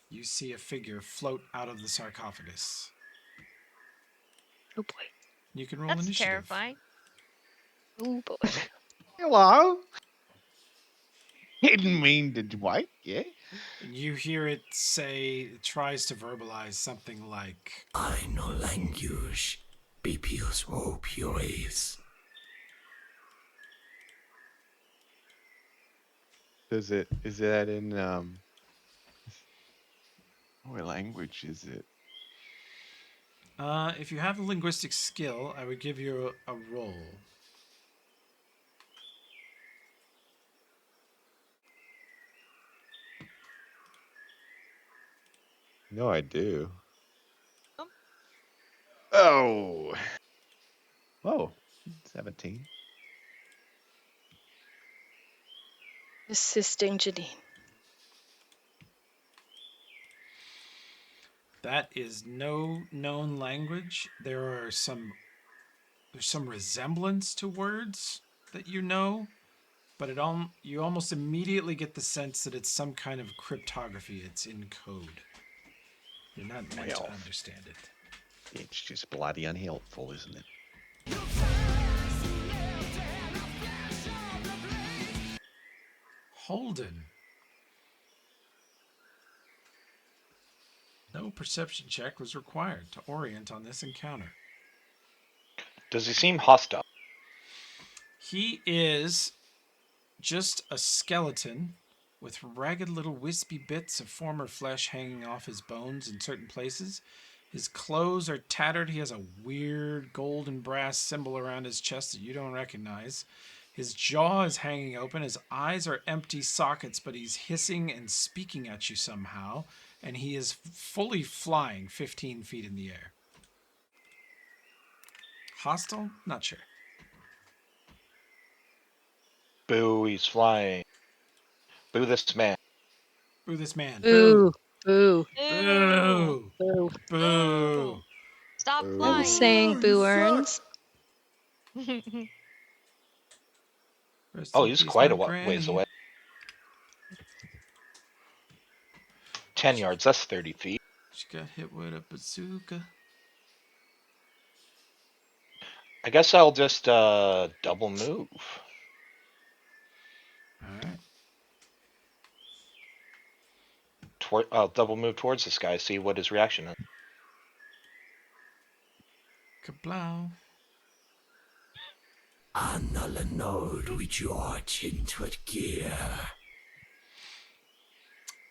You see a figure float out of the sarcophagus.
Oh boy.
You can roll
That's
initiative.
terrifying.
Oh boy.
Hello. Didn't mean to what? Yeah.
And you hear it say, it tries to verbalize something like,
I know language. BPU's woe purees.
Is that in what language is it?
if you have a linguistic skill, I would give you a roll.
No, I do.
Um.
Oh. Oh, 17.
Assisting Janine.
That is no known language. There's some resemblance to words that you know, but you almost immediately get the sense that it's some kind of cryptography. It's in code. You're not meant to
Well.
understand it.
It's just bloody unhelpful, isn't it?
Holden. No perception check was required to orient on this encounter.
Does he seem hostile?
He is just a skeleton with ragged little wispy bits of former flesh hanging off his bones in certain places. His clothes are tattered. He has a weird gold and brass symbol around his chest that you don't recognize. His jaw is hanging open. His eyes are empty sockets, but he's hissing and speaking at you somehow. And he is fully flying 15 feet in the air. Hostile? Not sure.
Boo, he's flying. Boo this man.
Boo this man.
Boo.
Boo.
Boo.
Boo!
Boo.
Boo.
Boo.
Stop
I'm
Oh.
saying boo earns.
flying.
Rest
Oh,
in
he's
peace,
quite
my
a ways
granny.
away. 10 yards, that's 30 feet.
She got hit with a bazooka.
I guess I'll just double move.
Alright.
I'll double move towards this guy, see what his reaction is.
Kablow.
Annala node with your into gear.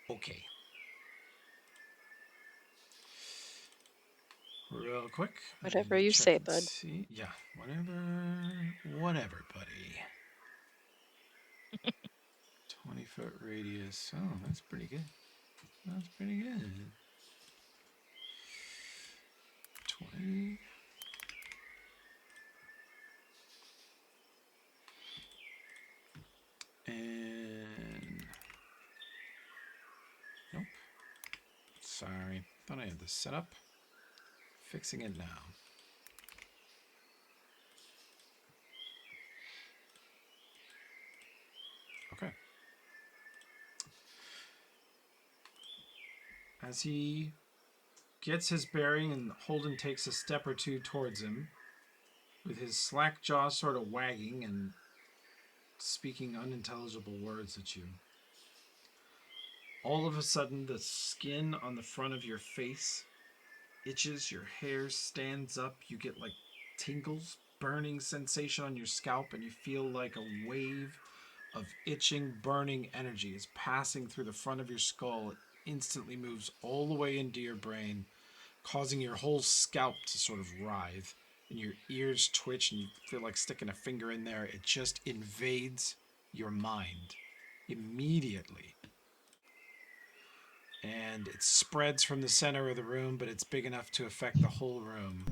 Okay. Real quick. I
Whatever
need to
you
check
say,
and
bud.
See. Yeah, whatever, buddy. 20-foot radius. Oh, that's pretty good. That's pretty good. 20. And nope. Sorry. Thought I had this set up. Fixing it now. Okay. As he gets his bearing and Holden takes a step or two towards him, with his slack jaw sort of wagging and speaking unintelligible words at you. All of a sudden, the skin on the front of your face itches, your hair stands up, you get like tingles, burning sensation on your scalp, and you feel like a wave of itching, burning energy is passing through the front of your skull. It instantly moves all the way into your brain, causing your whole scalp to sort of writhe, and your ears twitch, and you feel like sticking a finger in there. It just invades your mind immediately. And it spreads from the center of the room, but it's big enough to affect the whole room.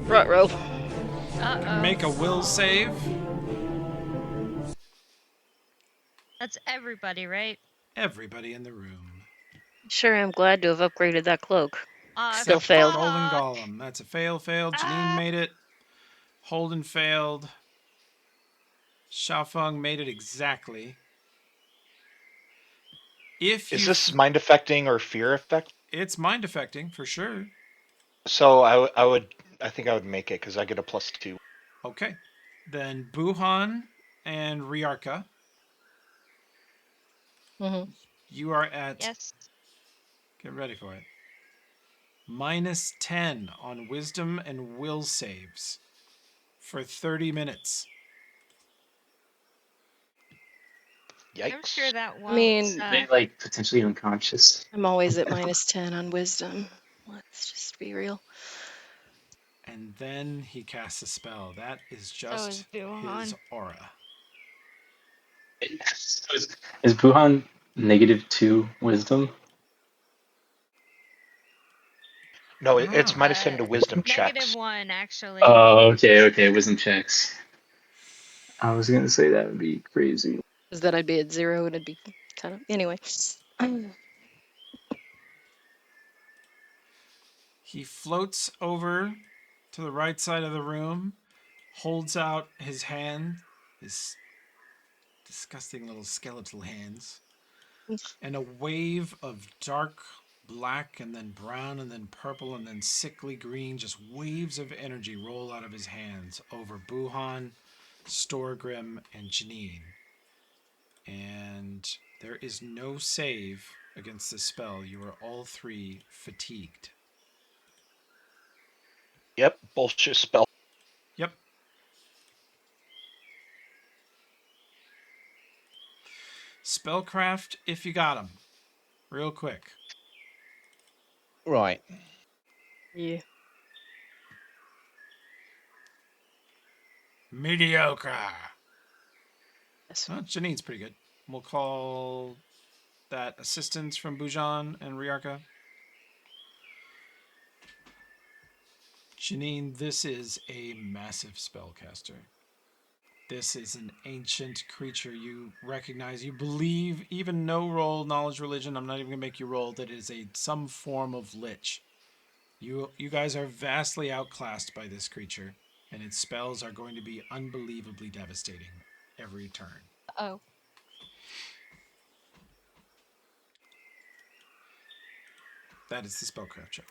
Ruh-roh.
Make a will save.
That's everybody, right?
Everybody in the room.
Sure, I'm glad to have upgraded that cloak. Still
Except for
failed.
Golden
fuck.
Golem. That's a fail. Janine
Ah.
made it. Holden failed. Xiaofeng made it exactly. If
Is
you
this mind affecting or fear affect?
it's mind affecting for sure.
So I think I would make it because I get a +2.
Okay. Then Buhan and Ryarka,
Mm-hmm.
you are at,
Yes.
get ready for it, -10 on wisdom and will saves for 30 minutes.
Yikes.
I'm sure that won't.
mean,
Are they like potentially unconscious?
I'm always at -10 on wisdom. Let's just be real.
And then he casts a spell. That is
So
just
is Buhan.
his aura.
So is Buhan -2 wisdom?
No,
I don't
it's
know.
-10 to wisdom checks.
-1, actually.
Oh, okay, wisdom checks. I was gonna say that would be crazy.
Is that I'd be at 0 and it'd be kind of anyway.
He floats over to the right side of the room, holds out his hand, his disgusting little skeletal hands, and a wave of dark black and then brown and then purple and then sickly green, just waves of energy roll out of his hands over Buhan, Storgrim, and Janine. And there is no save against this spell. You are all three fatigued.
Yep, bullshit spell.
Yep. Spellcraft if you got them. Real quick.
Right.
Yeah.
Mediocre.
Yes.
Oh, Janine's pretty good. We'll call that assistance from Bujan and Ryarka. Janine, this is a massive spellcaster. This is an ancient creature you recognize. You believe, even no roll, knowledge, religion. I'm not even going to make you roll. That is some form of lich. You guys are vastly outclassed by this creature, and its spells are going to be unbelievably devastating every turn.
Oh.
That is the spellcraft check.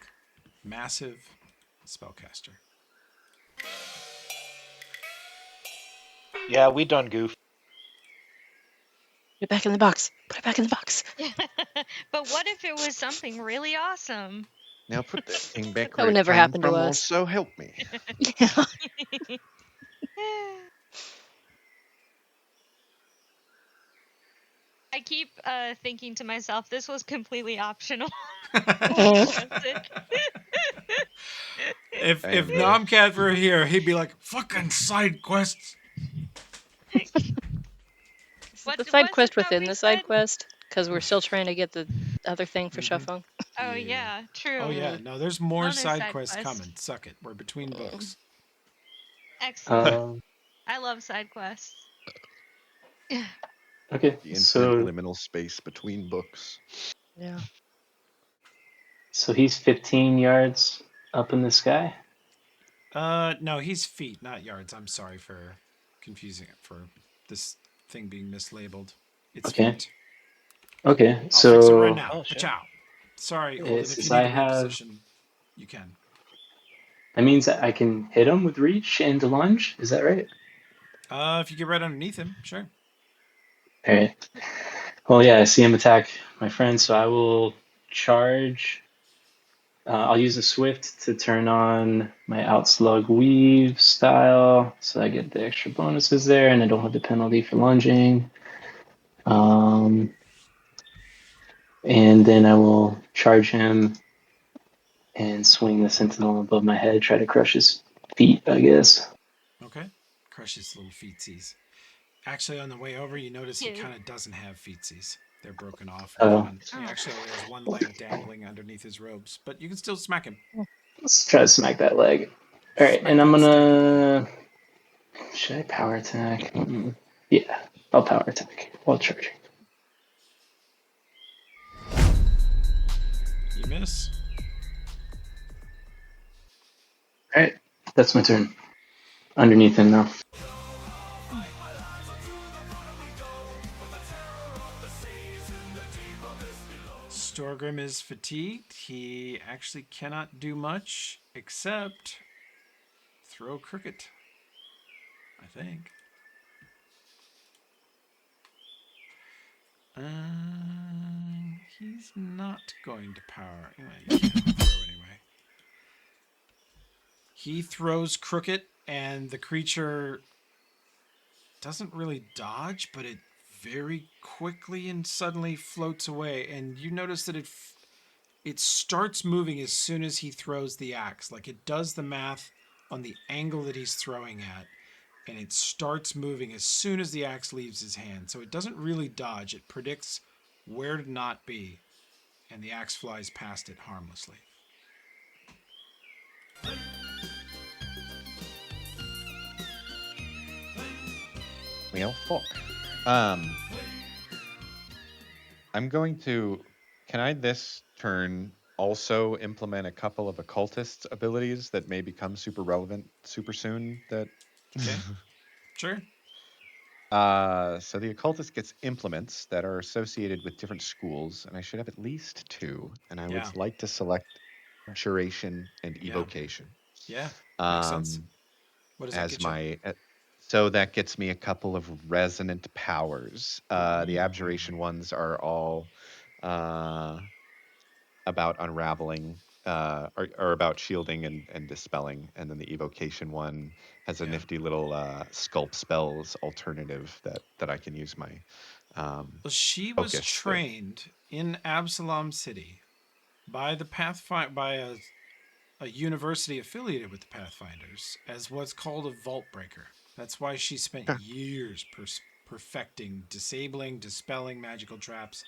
Massive spellcaster.
Yeah, we done goof.
Put it back in the box. Put it back in the box.
But what if it was something really awesome?
Now put that thing back
That
where
would
it
never
came
happen to
from.
us.
Also, help me.
Yeah.
I keep thinking to myself, this was completely optional.
If
And,
Nomcat were here, he'd be like, "Fucking side quests."
What
The
was
side
it
quest
that
within
we
the side
said?
quest, because we're still trying to get the other thing for
Mhm.
Xiaofeng.
Oh yeah, true.
Oh yeah, no, there's more
Bonus
side
side
quests
quest.
coming. Suck it. We're between books.
Excellent. I love side quests.
Okay,
the infinite
so
liminal space between books.
Yeah.
he's 15 yards up in the sky.
No, he's feet, not yards. I'm sorry for confusing it, for this thing being mislabeled. It's
Okay.
feet.
Okay,
I'll fix it right
so
now.
Oh, shit.
Ciao. Sorry,
it
Holden. If you
says
need
I
to
have.
reposition, you can.
That means that I can hit him with reach and lunge. Is that right?
If you get right underneath him, sure.
All right. Well, yeah, I see him attack my friend, so I will charge I'll use a swift to turn on my outslug weave style, so I get the extra bonuses there, and I don't have the penalty for lunging. And then I will charge him and swing the sentinel above my head, try to crush his feet, I guess.
Okay. Crush his little feetsies. Actually, on the way over, you notice he
Cute.
kind of doesn't have feetsies. They're broken off and
Oh,
gone. He
Oh.
actually only has one leg dangling underneath his robes, but you can still smack him.
let's try to smack that leg. All right,
Smack
and I'm
that stick.
gonna. Should I power attack? Yeah, I'll power attack while charging.
You miss.
All right, that's my turn. Underneath him now.
Storgrim is fatigued. He actually cannot do much except throw cricket. I think. He's not going to power. He's going to throw anyway. He throws crooked, and the creature doesn't really dodge, but it very quickly and suddenly floats away. And you notice that it starts moving as soon as he throws the axe. Like it does the math on the angle that he's throwing at, and it starts moving as soon as the axe leaves his hand. So it doesn't really dodge. It predicts where to not be, and the axe flies past it harmlessly.
Well, fuck. I'm going to. Can I this turn also implement a couple of occultist abilities that may become super relevant super soon? That.
Okay, sure.
So the occultist gets implements that are associated with different schools, and I should have at least two. And I
Yeah,
would like to select abjuration and
yeah,
evocation.
yeah. Makes sense.
Um,
What does that
as
get you?
my so that gets me a couple of resonant powers. The abjuration ones are all uh, about unraveling, or about shielding and dispelling, and then the evocation one has a
Yeah.
nifty little sculpt spells alternative that I can use my
Well, she was
focus to.
trained in Absalom City by the Pathfinder by a university affiliated with the Pathfinders as what's called a Vault Breaker. That's why she spent
Huh.
years perfecting disabling, dispelling magical traps,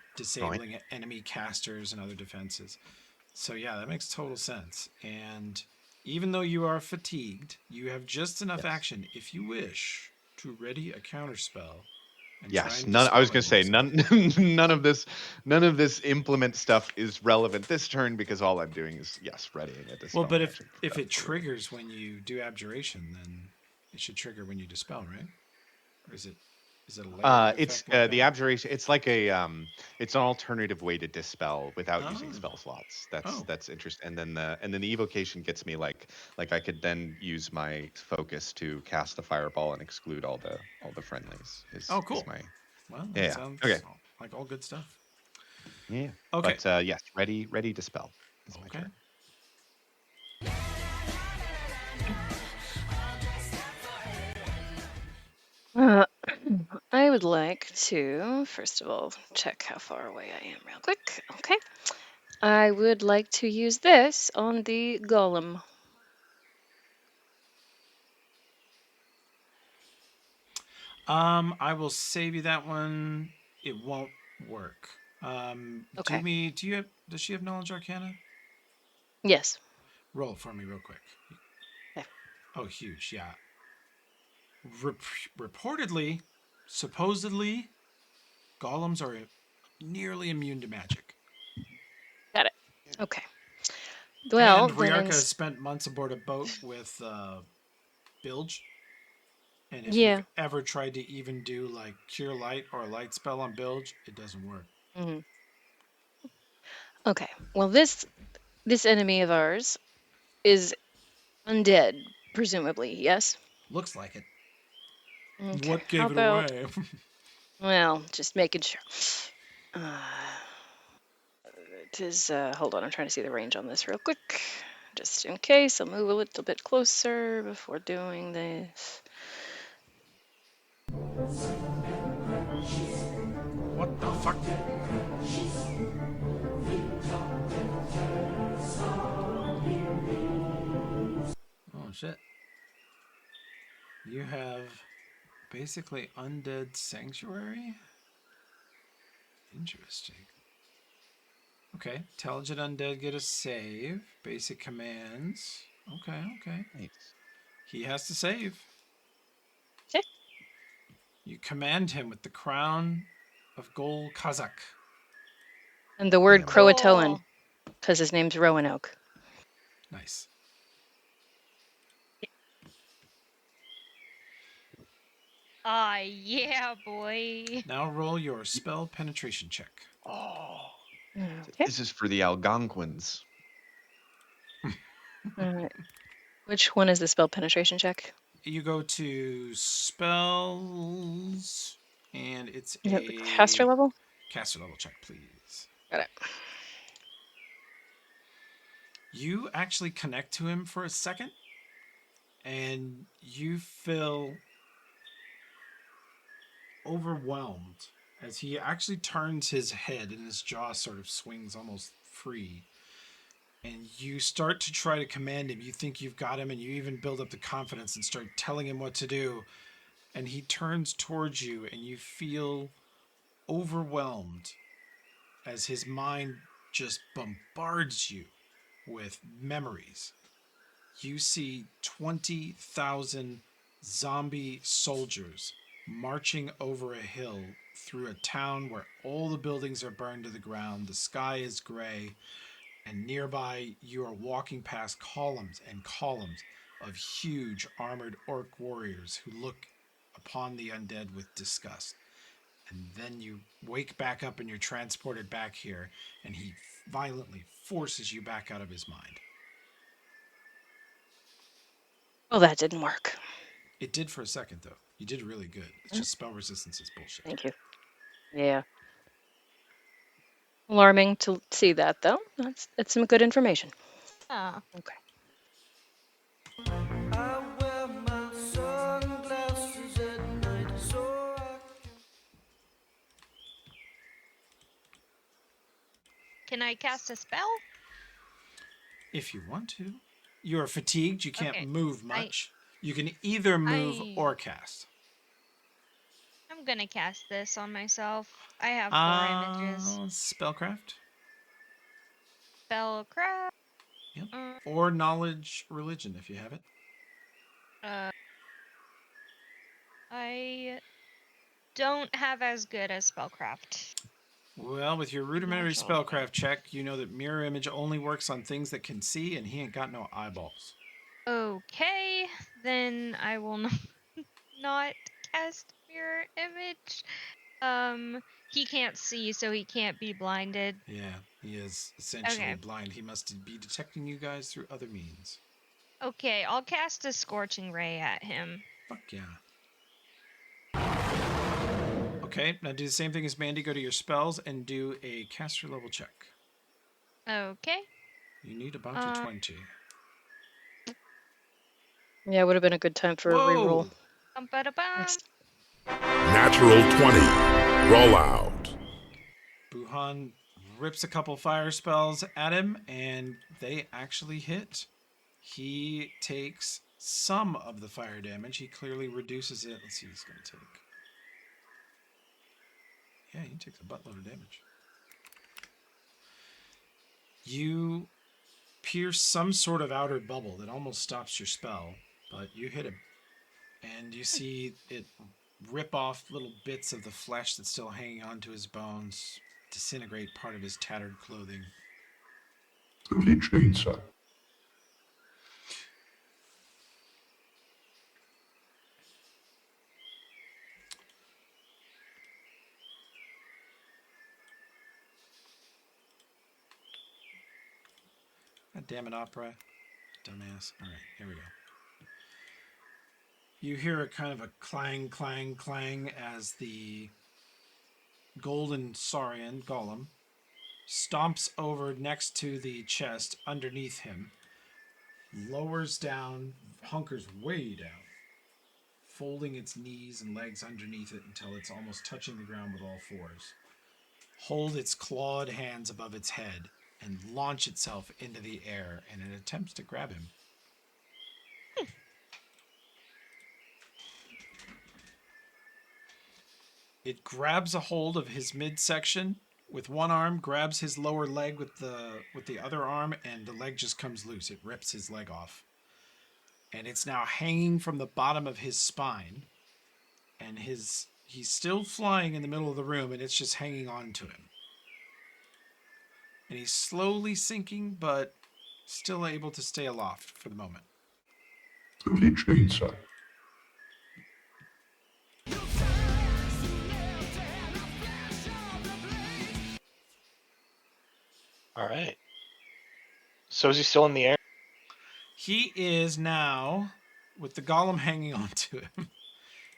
Right.
disabling enemy casters and other defenses. So yeah, that makes total sense. And even though you are fatigued, you have just enough
Yes.
action, if you wish, to ready a counterspell and try
Yes,
and
none. I
dispel
was
it
gonna say
alongside.
none. None of this implement stuff is relevant this turn because all I'm doing is readying a
Well,
dispel
but
magic.
if
That's
it
what we're doing.
triggers when you do abjuration, then it should trigger when you dispel, right? Or is it a layering
It's
effect like
the
that?
abjuration. It's like it's an alternative way to dispel without using
Oh,
spell slots.
oh,
That's interesting. And then the evocation gets me like I could then use my focus to cast the fireball and exclude all the friendlies.
oh,
Is
cool.
my
Well,
yeah,
that
yeah. Okay.
sounds like all good stuff.
Yeah.
Okay,
But yes, ready to spell is my
okay.
turn.
Uh, I would like to, first of all, check how far away I am real quick. Okay. I would like to use this on the golem.
I will save you that one. It won't work.
Okay.
Do you have? Does she have knowledge arcana?
Yes.
Roll it for me real quick.
Okay.
Oh, huge. Yeah. Rep- Reportedly, supposedly, golems are nearly immune to magic.
Got it. Okay.
And
Well, then,
Ryarka has spent months aboard a boat with Bilge. And if you've
yeah.
ever tried to even do like Cure Light or a light spell on Bilge, it doesn't work.
Mhm. Okay. Well, this enemy of ours is undead, presumably. Yes.
Looks like it.
Okay.
What
How
gave it
about?
away?
Well, just making sure. Uh, It is, hold on, I'm trying to see the range on this real quick. Just in case, I'll move a little bit closer before doing this.
What the fuck? Oh shit. You have basically undead sanctuary? Interesting. Okay, intelligent undead get a save. Basic commands. Okay, okay.
Nice.
He has to save.
Okay.
You command him with the crown of Gol Kazak.
And the word
Damn.
Croatoan,
Cool.
because his name's Roanoke.
Nice.
Ah, yeah, boy.
Now roll your spell penetration check.
Oh,
Okay.
this is for the Algonquins.
All right. Which one is the spell penetration check?
You go to spells, and it's
Yep, the caster
a
level.
caster level check, please.
Got it.
You actually connect to him for a second, and you feel overwhelmed as he actually turns his head and his jaw sort of swings almost free. And you start to try to command him. You think you've got him, and you even build up the confidence and start telling him what to do. And he turns towards you, and you feel overwhelmed as his mind just bombards you with memories. You see 20,000 zombie soldiers marching over a hill through a town where all the buildings are burned to the ground, the sky is gray, and nearby you are walking past columns and columns of huge armored orc warriors who look upon the undead with disgust. And then you wake back up and you're transported back here, and he violently forces you back out of his mind.
Well, that didn't work.
It did for a second, though. You did really good. It's just spell resistance is bullshit.
Thank you. Yeah. Alarming to see that, though. That's some good information.
Ah.
Okay.
I wear my sunglasses at night so I
Can I cast a spell?
If you want to. You are fatigued. You can't
Okay.
move
I
much. You can either move
I
or cast.
I'm gonna cast this on myself. I have 4 images.
Spellcraft.
Spellcraft.
Yep.
Uh,
Or knowledge religion if you have it.
uh, I don't have as good as spellcraft,
Well, with your rudimentary
unfortunately.
spellcraft check, you know that mirror image only works on things that can see, and he ain't got no eyeballs.
Okay, then I will not cast mirror image. He can't see, so he can't be blinded.
Yeah, he is essentially
Okay.
blind. He must be detecting you guys through other means.
Okay, I'll cast a scorching ray at him.
Fuck yeah. Okay, now do the same thing as Mandy. Go to your spells and do a caster level check.
Okay.
You need about a 20.
Yeah, it would have been a good time for a reroll.
Whoa!
Bum-ba-da-bum.
Nice.
Natural 20. Roll out.
Buhan rips a couple fire spells at him, and they actually hit. He takes some of the fire damage. He clearly reduces it. Let's see, he's going to take. Yeah, he takes a buttload of damage. You pierce some sort of outer bubble that almost stops your spell, but you hit him. And you see it rip off little bits of the flesh that's still hanging onto his bones, disintegrate part of his tattered clothing.
Chainsaw.
God damn it, Opera. Dumbass. All right, here we go. You hear a kind of a clang, clang, clang as the golden saurian golem stomps over next to the chest underneath him, lowers down, hunkers way down, folding its knees and legs underneath it until it's almost touching the ground with all fours. Hold its clawed hands above its head and launch itself into the air in an attempt to grab him. It grabs a hold of his midsection with one arm, grabs his lower leg with the other arm, and the leg just comes loose. It rips his leg off. And it's now hanging from the bottom of his spine. And he's still flying in the middle of the room, and it's just hanging on to him. And he's slowly sinking, but still able to stay aloft for the moment.
Village inside.
All right. So is he still in the air?
He is now, with the golem hanging on to him,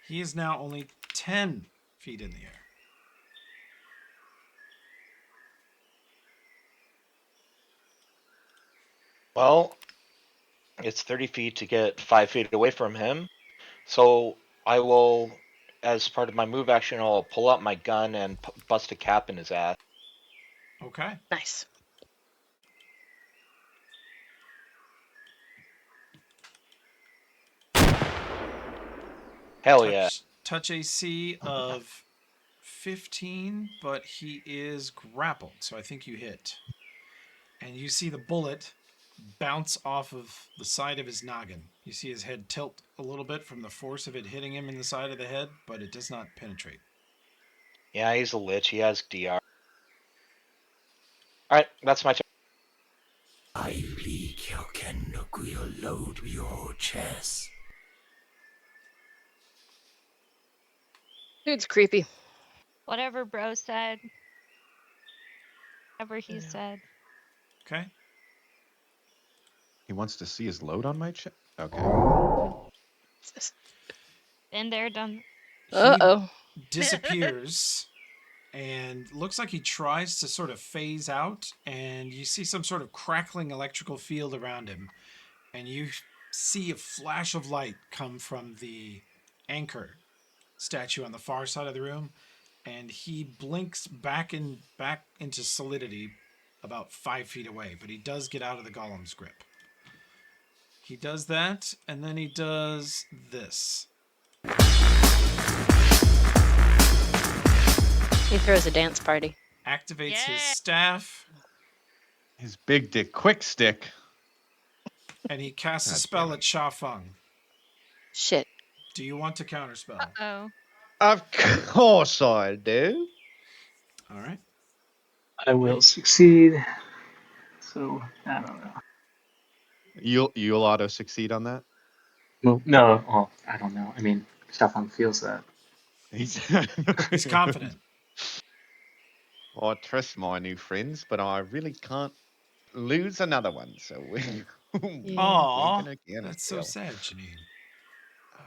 he is now only 10 feet in the air.
Well, it's 30 feet to get 5 feet away from him. So I will, as part of my move action, I'll pull out my gun and bust a cap in his ass.
Okay.
Nice.
Hell yeah.
Touch AC of 15, but he is grappled, so I think you hit. And you see the bullet bounce off of the side of his noggin. You see his head tilt a little bit from the force of it hitting him in the side of the head, but it does not penetrate.
Yeah, he's a lich. He has DR. Alright, that's my turn.
I leak your can load your chest.
Dude's creepy.
Whatever bro said. Whatever he said.
Okay.
He wants to see his load on my chest. Okay.
Been there, done.
Uh-oh.
He disappears and looks like he tries to sort of phase out, and you see some sort of crackling electrical field around him, and you see a flash of light come from the anchor statue on the far side of the room, and he blinks back into solidity about 5 feet away, but he does get out of the golem's grip. He does that, and then he does this.
He throws a dance party.
Activates his
Yeah.
staff,
His big dick quick stick.
and he casts a
God
spell
damn
at
it.
Sha Feng.
Shit.
Do you want to counterspell?
Uh-oh.
Of course I do.
All right.
I will succeed. So I don't know.
You'll auto succeed on that?
Well, no, well, I don't know. I mean, Stefan feels that.
He's
confident.
I trust my new friends, but I really can't lose another one, so we're
Aw,
gonna get
that's so sad, Janine.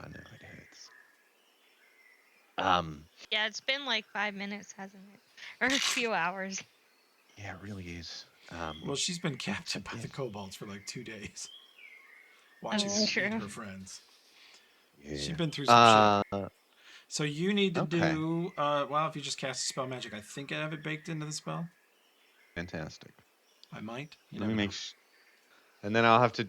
I know it hurts.
Yeah, it's been like 5 minutes, hasn't it? Or a few hours.
Yeah, it really is.
Well, she's been captured by the kobolds for like 2 days. Watching
That's
them eat
true.
her friends.
Yeah.
She's been through some shit.
shit.
So you need to
Okay.
do, well, if you just cast a spell magic, I think I have it baked into the spell.
Fantastic.
I might. You
Let me
never
make
know.
and then I'll have to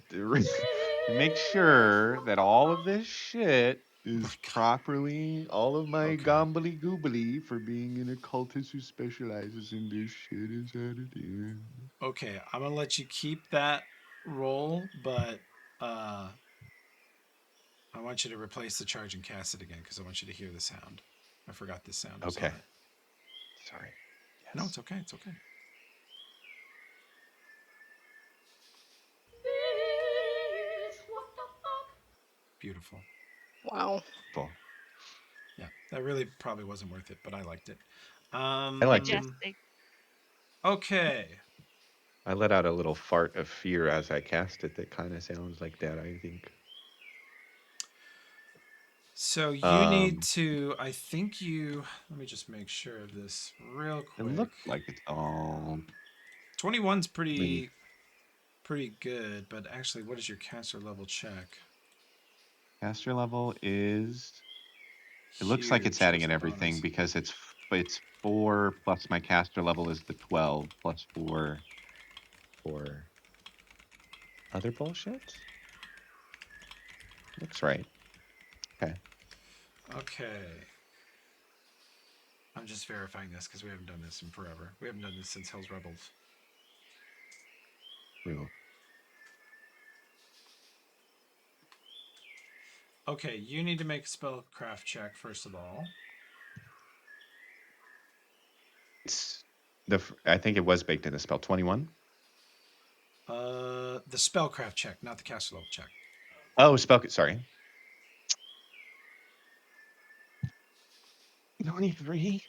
make sure that all of this shit is
my God.
properly, all of my
Okay.
gombly goobly for being an occultist who specializes in this shit is out of there.
Okay, I'm gonna let you keep that roll, but I want you to replace the charge and cast it again because I want you to hear the sound. I forgot this sound was
Okay.
on it.
Sorry. Yes.
No, it's okay. It's okay. Beautiful.
Wow.
Cool.
Yeah, that really probably wasn't worth it, but I liked it.
I liked it.
Majestic.
Okay.
I let out a little fart of fear as I cast it that kind of sounds like that, I think.
So you need to, I think you, let me just make sure of this real
It
quick.
looked like it's all
21's
mean-
pretty good, but actually, what is your caster level check?
Caster level is. It looks like it's
Huge
adding
as
in
a
everything
bonus.
because it's 4 plus my caster level is the 12 plus 4 for other bullshit. Looks right. Okay.
Okay. I'm just verifying this because we haven't done this in forever. We haven't done this since Hell's Rebels.
Real.
Okay, you need to make a spellcraft check first of all.
It's I think it was baked in a spell. 21.
The spellcraft check, not the caster level check.
Oh, sorry. 23.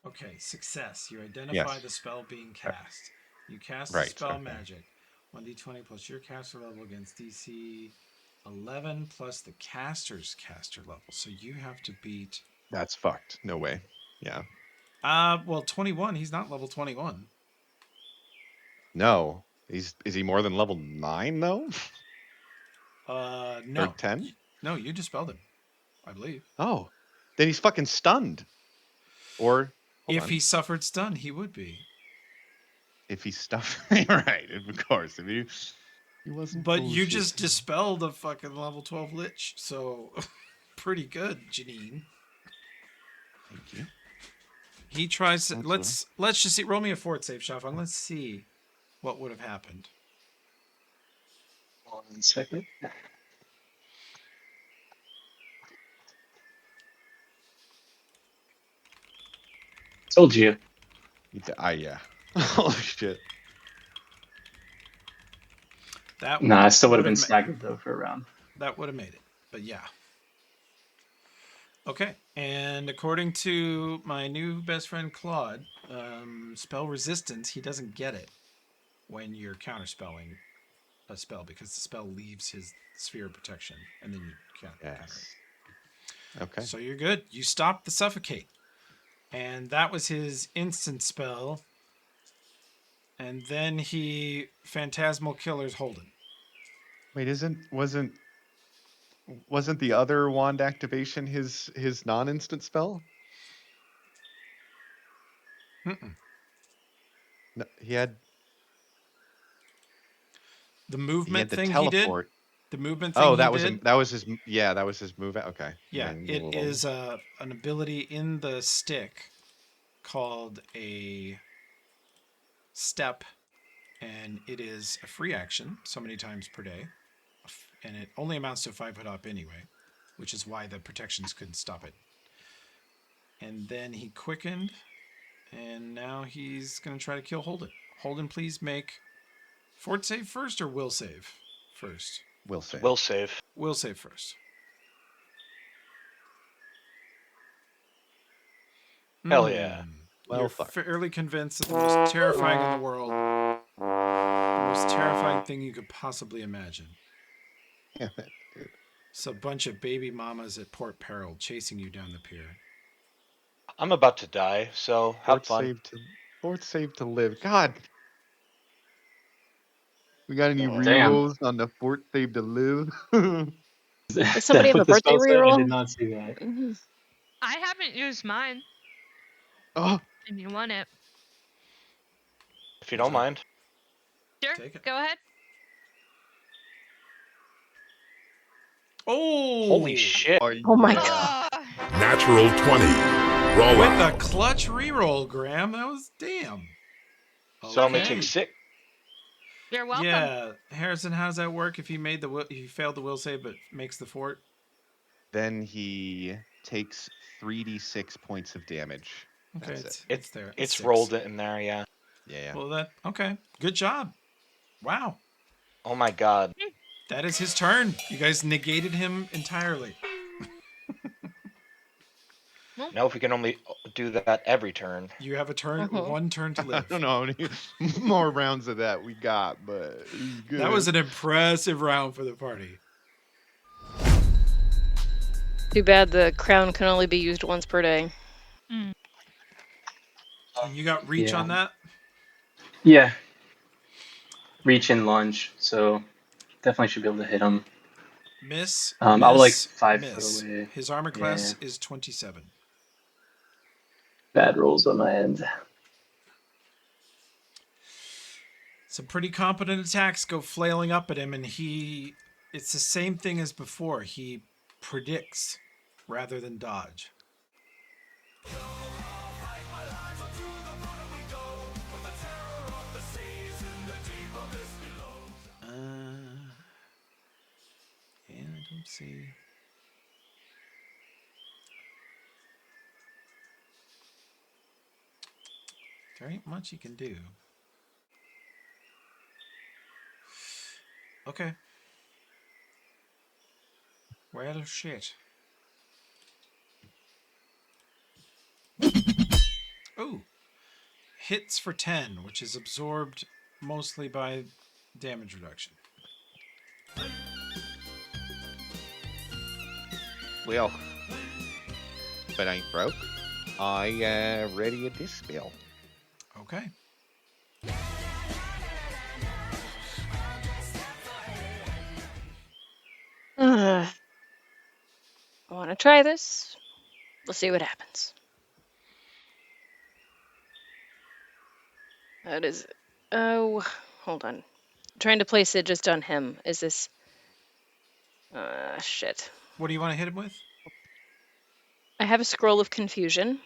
Okay, success. You identify
Yes.
the spell being cast. You cast the
Right.
spell
Okay.
magic. 1d20 plus your caster level against DC 11 plus the caster's caster level. So you have to beat.
That's fucked. No way. Yeah.
Well, 21. He's not level 21.
No. Is he more than level 9 though? Or
No.
10?
No, you dispelled him, I believe.
Oh. Then he's fucking stunned. Or hold
If
on.
he suffered stun, he would be.
If he's stuffed, right? Of course. If he wasn't.
But you
bullshit.
just dispelled a fucking level 12 lich, so pretty good, Janine.
Thank you.
He tries to,
That's
let's just see. Roll me a fort save, Shafang. Let's see what would have happened.
1 second. Told you.
Yeah. Holy shit.
That
Nah, I still would have
would
been staggered though for a round.
that would have made it. But yeah. Okay, and according to my new best friend Claude, spell resistance, he doesn't get it when you're counterspelling a spell because the spell leaves his sphere of protection, and then you can't counter
Yes.
it.
Okay.
So you're good. You stopped the suffocate, and that was his instant spell. And then he phantasmal killers Holden.
Wait, wasn't the other wand activation his non-instant spell?
Mm-mm.
No, he had
The
he
movement
had the
thing he did.
teleport.
The movement thing
Oh,
he
that was
did.
that was his move. Okay.
Yeah, it is an ability in the stick called a step, and it is a free action so many times per day, and it only amounts to a 5-foot hop anyway, which is why the protections couldn't stop it. And then he quickened, and now he's going to try to kill Holden. Holden, please make fort save first or will save first?
Will save.
Will save.
Will save first.
Hell yeah.
Well,
You're
fuck.
fairly convinced that the most terrifying in the world, the most terrifying thing you could possibly imagine.
Yeah, dude.
It's a bunch of baby mamas at Port Peril chasing you down the pier.
I'm about to die, so have fun.
Fort save to live. God. We got any
Damn.
rerolls on the fort save to live?
Does somebody have a
With the
birthday
spell set, I did
reroll?
not see that.
Mhm.
I haven't used mine,
Oh,
and you want it.
If you don't mind.
Sure,
Take it.
go ahead.
Oh!
Holy shit.
Oh my
yeah.
god.
Natural 20. Roll
With a
out.
clutch reroll, Graham. That was damn.
So I'm gonna
Okay.
take 6.
You're welcome.
Yeah, Harrison, how does that work if he failed the will save but makes the fort?
Then he takes 3d6 points of damage.
Okay,
That's it.
it's there.
It's
6.
rolled in there, yeah.
Yeah.
Well, okay. Good job. Wow.
Oh my god.
That is his turn. You guys negated him entirely.
Now if we can only do that every turn.
You have a turn,
Mhm.
one turn to
I
live.
don't know how many more rounds of that we got, but it was good.
That was an impressive round for the party.
Too bad the crown can only be used once per day.
And you got reach
Yeah.
on that?
Yeah. Reach and lunge, so definitely should be able to hit him.
Miss,
I would like
miss,
5 foot
miss.
away.
His armor
Yeah.
class is 27.
Bad rolls on my end.
Some pretty competent attacks go flailing up at him, and it's the same thing as before. He predicts rather than dodge. And I don't see. There ain't much he can do. Okay. Well, shit. Ooh. Hits for 10, which is absorbed mostly by damage reduction.
Well, but I ain't broke. I ready a dispel.
Okay.
I want to try this. We'll see what happens. That is. Oh, hold on. I'm trying to place it just on him. Is this. Shit.
What do you want to hit him with?
I have a scroll of confusion.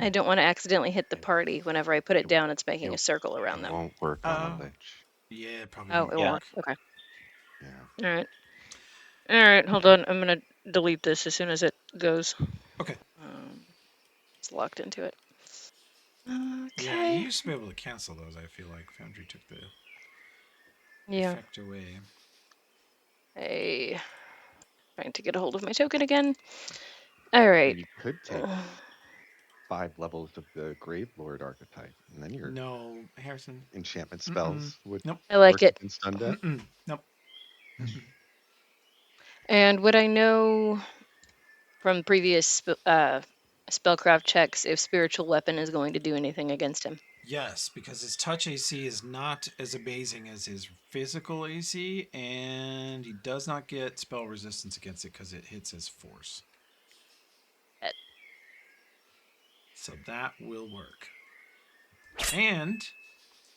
I don't want to accidentally hit the party. Whenever I put it down, it's making a circle around
It
them.
won't work on a lich.
Yeah, it probably
Oh,
won't
it won't
work.
work. Okay.
Yeah.
All right. All right. Hold on. I'm gonna delete this as soon as it goes.
Okay.
It's locked into it.
Yeah, you
Okay.
used to be able to cancel those, I feel like. Foundry took the
Yeah.
effect away.
Hey. Trying to get a hold of my token again. All right.
You could take 5 levels of the Grave Lord archetype, and then your
No, Harrison.
enchantment
Mm-mm.
spells would
Nope.
I like
work
it.
against undead.
Mm-mm. Nope. Mm-mm.
And would I know from previous spellcraft checks if spiritual weapon is going to do anything against him?
Yes, because his touch AC is not as amazing as his physical AC, and he does not get spell resistance against it because it hits as force.
Bet.
So that will work. And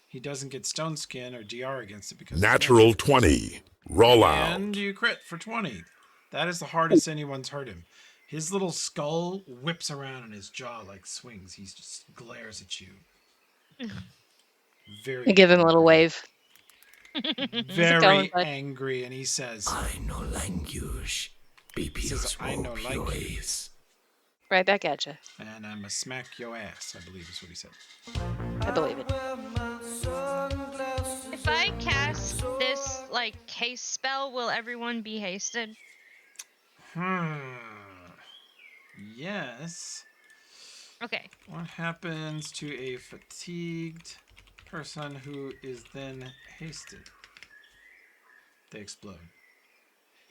he doesn't get stone skin or DR against it because
Natural
it's magic.
20. Roll
And
out.
you crit for 20. That is the hardest anyone's hurt him. His little skull whips around and his jaw like swings. He just glares at you. Very
I give him a little
angry.
wave. How's it going,
Very
bud?
angry, and he says,
I no language.
he says, I no like you.
Right back at you.
And I'm a smack your ass, I believe is what he said.
I believe it.
If I cast this like haste spell, will everyone be hasted?
Yes.
Okay.
What happens to a fatigued person who is then hasted? They explode.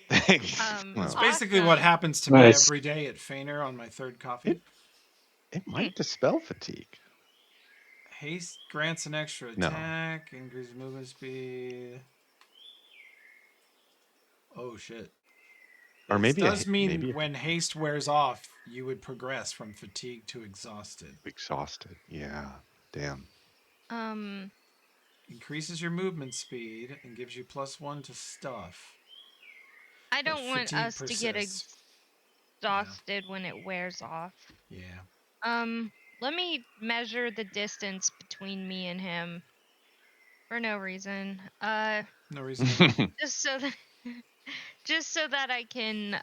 That's basically what happens to me every day at Feiner on my third coffee.
It might dispel fatigue.
Haste grants an extra
No.
attack, increases movement speed. Oh shit.
Or
This
maybe
does mean
maybe
when haste wears off, you would progress from fatigue to exhausted.
exhausted. Yeah. Damn.
Increases your movement speed and gives you +1 to stuff.
I don't want
fatigue
us to get
persists.
exhausted when it wears off.
Yeah.
Let me measure the distance between me and him. For no reason.
No reason at all.
Just so that I can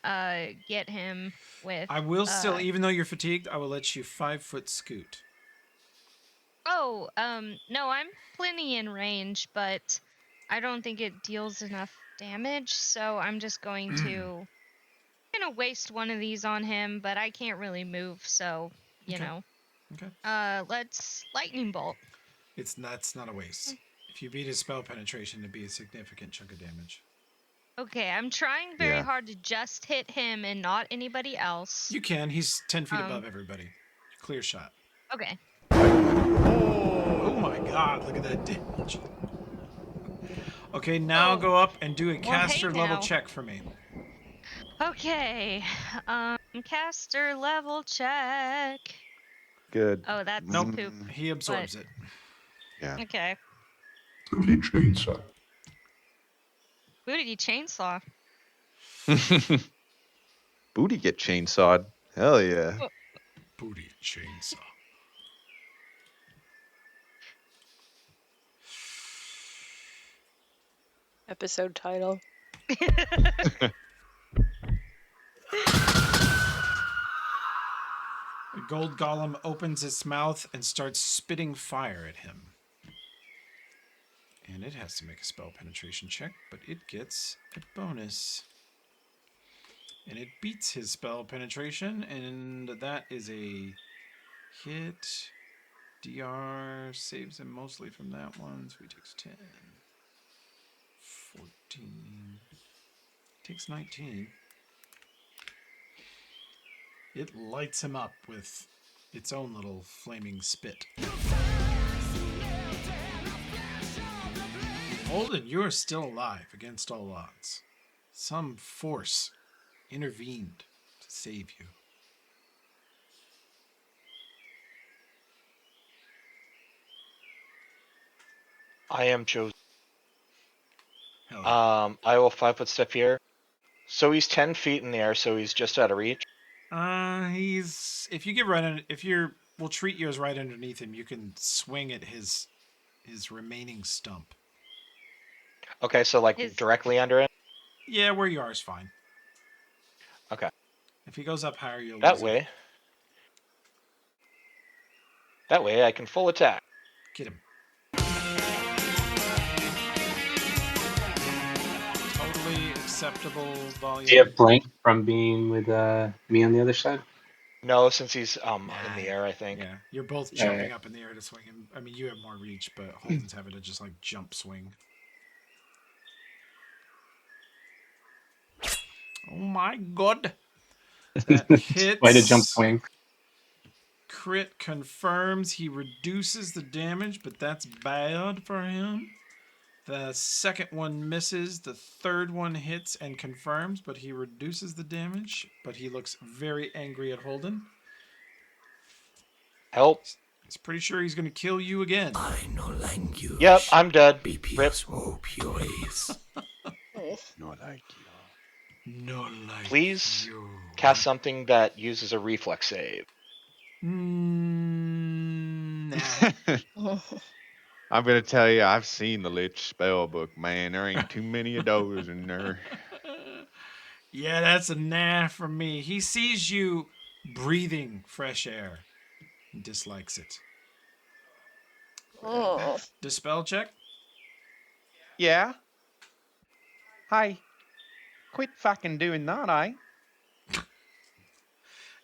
get him with.
I will still, even though you're fatigued, I will let you 5-foot scoot.
Oh, no, I'm plenty in range, but I don't think it deals enough damage, so I'm just going to waste one of these on him, but I can't really move, so you know.
Okay.
Let's lightning bolt.
That's not a waste. If you beat his spell penetration, it'd be a significant chunk of damage.
Okay, I'm trying very hard to just hit him and not anybody else.
You can. He's 10 feet above everybody. Clear shot.
Okay.
God, look at that damage. Okay, now
Oh,
go up and do a
well,
caster
hey
level
now.
check for me.
Okay. Caster level check.
Good.
Oh, that's
Nope,
poop.
he absorbs it.
Yeah.
Okay.
Booty chainsaw.
Who did he chainsaw?
Booty get chainsawed. Hell yeah.
Oh.
Booty chainsaw.
Episode title.
The gold golem opens its mouth and starts spitting fire at him. And it has to make a spell penetration check, but it gets a bonus. And it beats his spell penetration, and that is a hit. DR saves him mostly from that one, so he takes 10. 14. Takes 19. It lights him up with its own little flaming spit. Holden, you are still alive against all odds. Some force intervened to save you.
I am chosen.
Hell yeah.
I will 5-foot step here. So he's 10 feet in the air, so he's just out of reach.
He's if you get right on if you're we'll treat you as right underneath him, you can swing at his remaining stump.
Okay, so like
His
directly under it.
Yeah, where you are is fine.
Okay.
If he goes up higher, you'll
That
lose him.
way. That way I can full attack.
Get him. Totally acceptable volume.
Do you have blank from being with me on the other side?
No, since he's
Nah,
in the air, I think.
Yeah, you're both
All
jumping
right.
up in the air to swing him. I mean, you have more reach, but Holden's having to just like jump swing. Oh my god. That
Way to jump
hits.
swing.
Crit confirms. He reduces the damage, but that's bad for him. The second one misses. The third one hits and confirms, but he reduces the damage. But he looks very angry at Holden.
Help.
He's pretty sure he's going to kill you again.
I no language.
Yep, I'm dead. Rip.
BPS will purées.
No, like
No like
Please
you.
cast something that uses a reflex save.
Nah.
you. I'm gonna tell you, I've seen the Lich spell book, man. There ain't too many of those in there.
Yeah, that's a nah from me. He sees you breathing fresh air. He dislikes it.
Oh.
Dispel check?
Yeah. Hi. Quit fucking doing that, eh?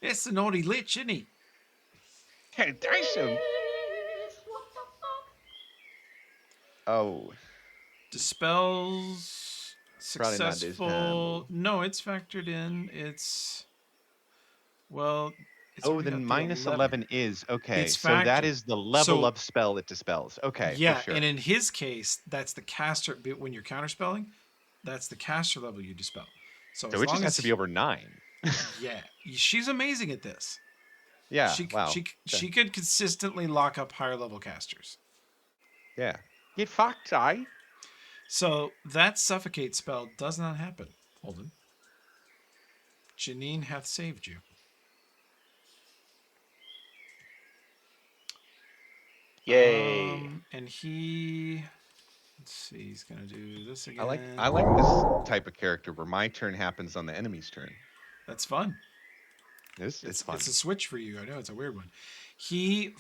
It's the naughty lich, isn't he?
Hey, Dyson. Oh,
Dispels
probably not this time.
successful. No, it's factored in. It's well, it's
Oh,
already
then
got the
minus 11 is okay.
It's
So that
factored.
is the level
So
of spell it dispels. Okay, for
yeah,
sure.
and in his case, that's the caster. When you're counterspelling, that's the caster level you dispel. So
So
as
it just
long
has
as
to be over 9.
yeah, she's amazing at this.
Yeah. Wow.
She could consistently lock up higher level casters.
Yeah. Get fucked, I.
So that suffocate spell does not happen, Holden. Janine hath saved you.
Yay.
And he, let's see, he's gonna do this again.
I like this type of character where my turn happens on the enemy's turn.
That's fun.
It's fun.
It's a switch for you. I know it's a weird one. He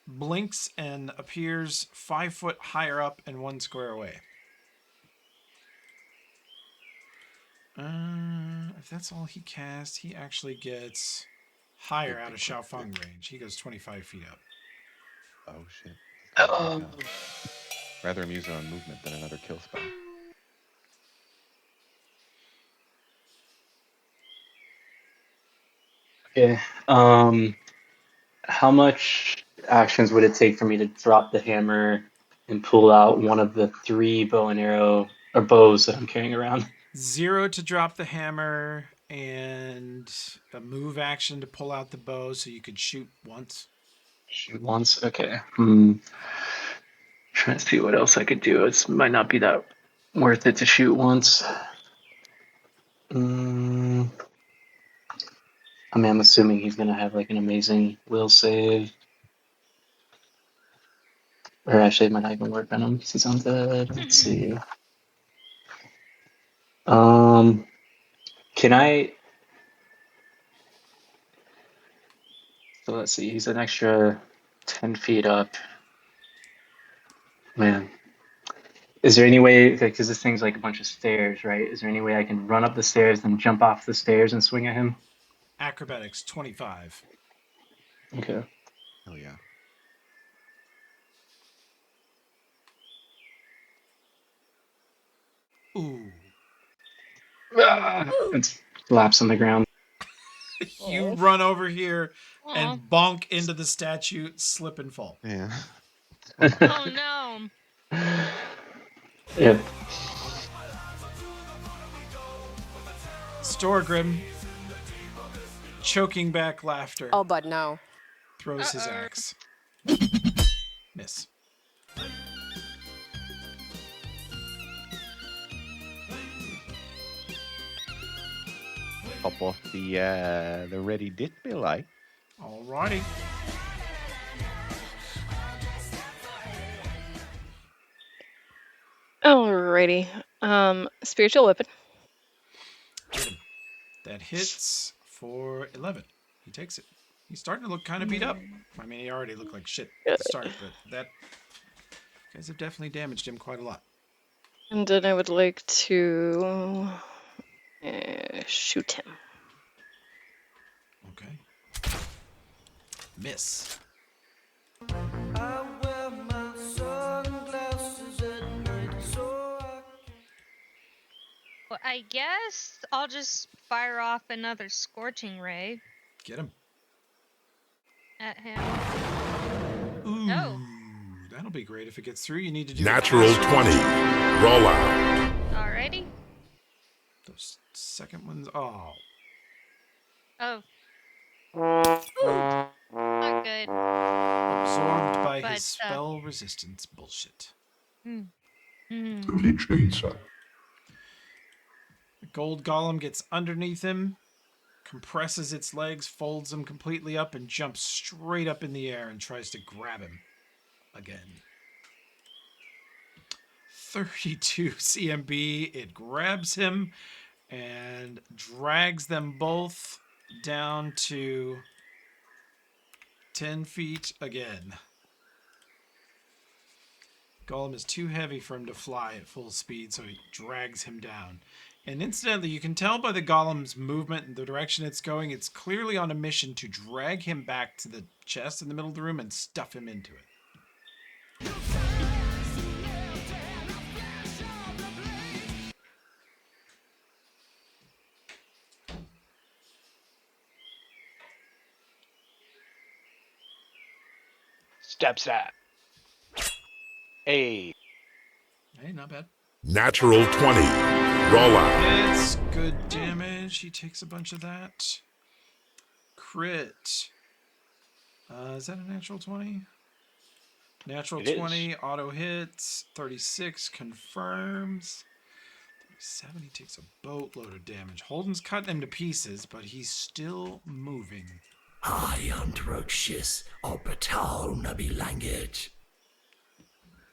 blinks and appears 5 foot higher up and 1 square away. If that's all he casts, he actually gets higher out of Xiaofeng range. He goes 25 feet up.
Oh shit.
Oh.
Rather I'm using on movement than another kill spell.
Okay. How much actions would it take for me to drop the hammer and pull out one of the 3 bow and arrow or bows that I'm carrying around.
0 to drop the hammer and a move action to pull out the bow so you could shoot once.
Shoot once. Okay. Trying to see what else I could do. It might not be that worth it to shoot once. I mean, I'm assuming he's gonna have like an amazing will save. Or actually, it might not even work on him because he's on dead. Let's see. Can I? So let's see. He's an extra 10 feet up. Man, is there any way? Because this thing's like a bunch of stairs, right? Is there any way I can run up the stairs, then jump off the stairs and swing at him?
Acrobatics 25.
Okay.
Oh yeah.
Ooh.
It slaps on the ground.
You
Oh.
run over here
Aw.
and bonk into the statue, slip and fall.
Yeah.
Oh no.
Yep.
Storgrim, choking back laughter,
Oh, but no.
throws his
Uh-oh.
axe. Miss.
Pop off the ready dit be like.
Alrighty.
Alrighty. Spiritual weapon.
Get him. That hits for 11. He takes it. He's starting to look kind of beat up. I mean, he already looked like shit at the start, but that you guys have definitely damaged him quite a lot.
And then I would like to shoot him.
Okay. Miss.
I wear my sunglasses at night so I
Well, I guess I'll just fire off another scorching ray
Get him.
at him.
Ooh.
Oh.
That'll be great if it gets through. You need to do
Natural
a
20. Roll out.
Alrighty.
Those second ones. Oh.
Oh. Ooh. Not good.
Absorbed by
But,
his spell resistance bullshit.
Hmm. Hmm.
Fully trained, sir.
The gold golem gets underneath him, compresses its legs, folds them completely up, and jumps straight up in the air and tries to grab him again. 32 CMB. It grabs him and drags them both down to 10 feet again. Golem is too heavy for him to fly at full speed, so he drags him down. And incidentally, you can tell by the golem's movement and the direction it's going, it's clearly on a mission to drag him back to the chest in the middle of the room and stuff him into it.
Steps that. Hey,
Hey, not bad.
Natural 20. Roll out.
It's good damage. He takes a bunch of that. Crit. Is that a natural 20? Natural
It is.
20, auto hits. 36 confirms. 37, he takes a boatload of damage. Holden's cutting him to pieces, but he's still moving.
I Androxus Orbital Nabi language.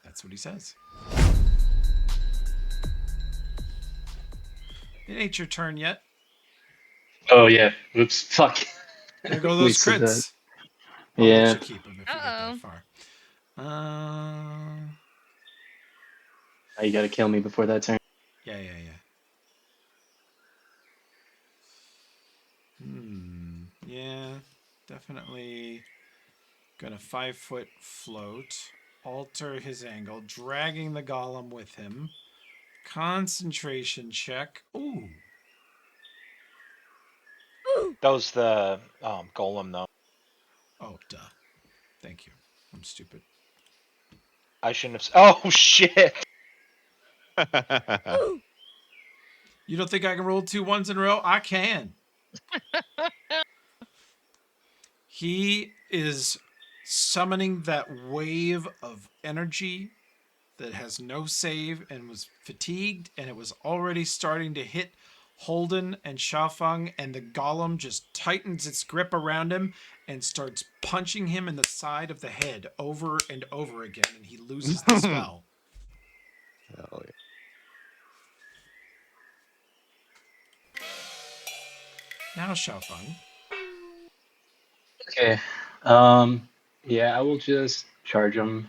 That's what he says. It ain't your turn yet.
Oh yeah. Oops. Fuck.
There go
We
those
said that.
crits. I'll
Yeah.
let you keep them if you get
Uh-oh.
that far.
Oh, you gotta kill me before that turn.
Yeah. Yeah, definitely gonna 5-foot float, alter his angle, dragging the golem with him. Concentration check. Ooh.
that was the golem though.
Oh, duh. Thank you. I'm stupid.
I shouldn't have. Oh shit!
You don't think I can roll 2 ones in a row? I can. He is summoning that wave of energy that has no save and was fatigued, and it was already starting to hit Holden and Shafang, and the golem just tightens its grip around him and starts punching him in the side of the head over and over again, and he loses the spell.
Hell yeah.
Now, Shafang.
Okay. Yeah, I will just charge him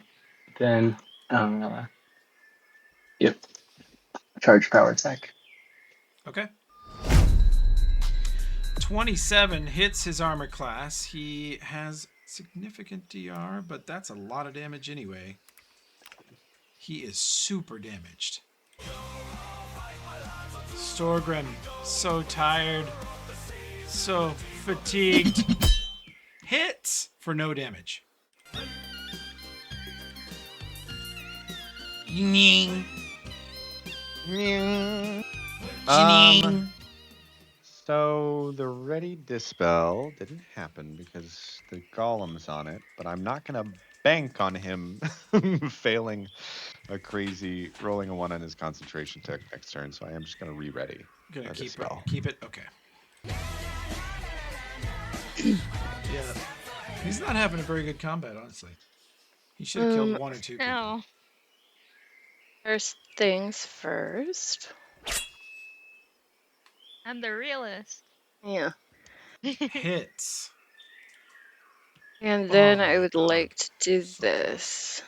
then. Yep. Charge power attack.
Okay. 27 hits his armor class. He has significant DR, but that's a lot of damage anyway. He is super damaged. Storgrim, so tired, so fatigued. Hits for no damage. Ying.
Um, so the ready dispel didn't happen because the golem's on it, but I'm not gonna bank on him failing a crazy rolling a 1 on his concentration check next turn, so I am just gonna re-ready
Gonna
a
keep
dispel.
keep it. Okay. Yeah, he's not having a very good combat, honestly. He should have killed 1 or 2 people.
No.
First things first.
I'm the realist.
Yeah.
Hits.
And then I
Oh,
would
God.
like to do
So
this.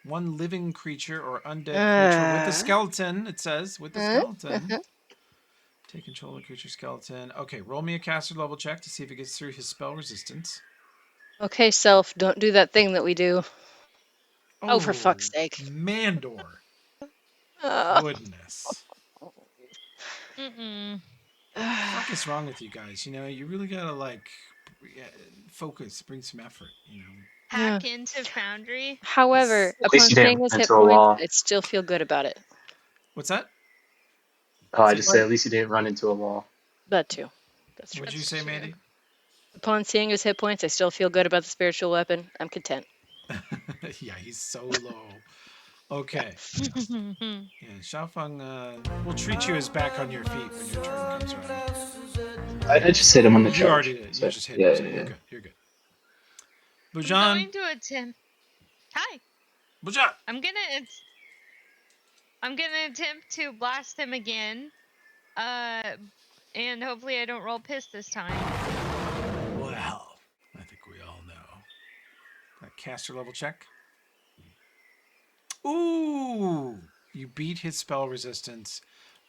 One living creature or undead creature with a skeleton, it says, with the skeleton. Take control of the creature's skeleton. Okay, roll me a caster level check to see if it gets through his spell resistance.
Okay, self, don't do that thing that we do. Oh, for fuck's sake.
Mandor.
Oh.
Goodness.
Mm-mm.
Fuck is wrong with you guys? You know, you really gotta, like, focus, bring some effort, you know.
Hack into Foundry.
However,
At least
upon
you didn't
seeing
run
his hit
into a
points,
wall.
I'd still feel good about it.
What's that?
Oh, I
So
just
upon-
said at least you didn't run into a wall.
That too. That's true.
What'd you
That's
say,
true.
Mandy?
Upon seeing his hit points, I still feel good about the spiritual weapon. I'm content.
Yeah, he's so low. Okay. Yeah, Xiaofeng, we'll treat you as back on your feet when your turn comes around.
I just hit him on the
You
charge.
already did. You
So,
just hit
yeah,
him, so
yeah,
you're
yeah.
good. You're good.
I'm
Bujan.
going to attempt. Hi.
Bujan.
I'm gonna attempt to blast him again. And hopefully I don't roll piss this time.
Well, I think we all know. That caster level check. Ooh! You beat his spell resistance.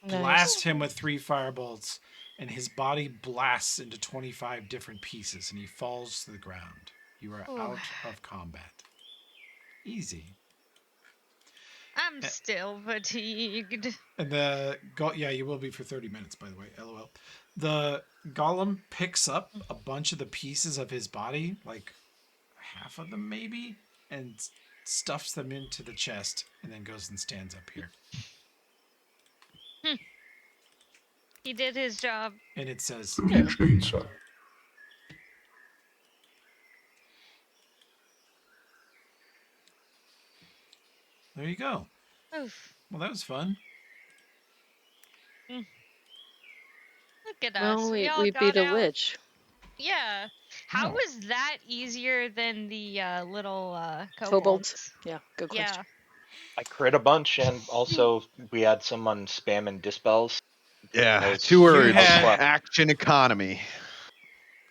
Blast him with 3 firebolts, and his body blasts into 25 different pieces, and he falls to the ground. You are out of combat. Easy.
I'm still fatigued.
And you will be for 30 minutes, by the way. LOL. The golem picks up a bunch of the pieces of his body, like half of them maybe, and stuffs them into the chest, and then goes and stands up here.
He did his job.
And it says,
Pizza.
there you go.
Oof.
Well, that was fun.
Look at us.
Well,
We all
we
got
beat a
out.
witch.
Yeah. How was that easier than the little kobolds?
Yeah, good question.
Yeah.
I crit a bunch, and also we had someone spamming dispels.
Yeah,
was-
2
You
words.
had-
Action economy.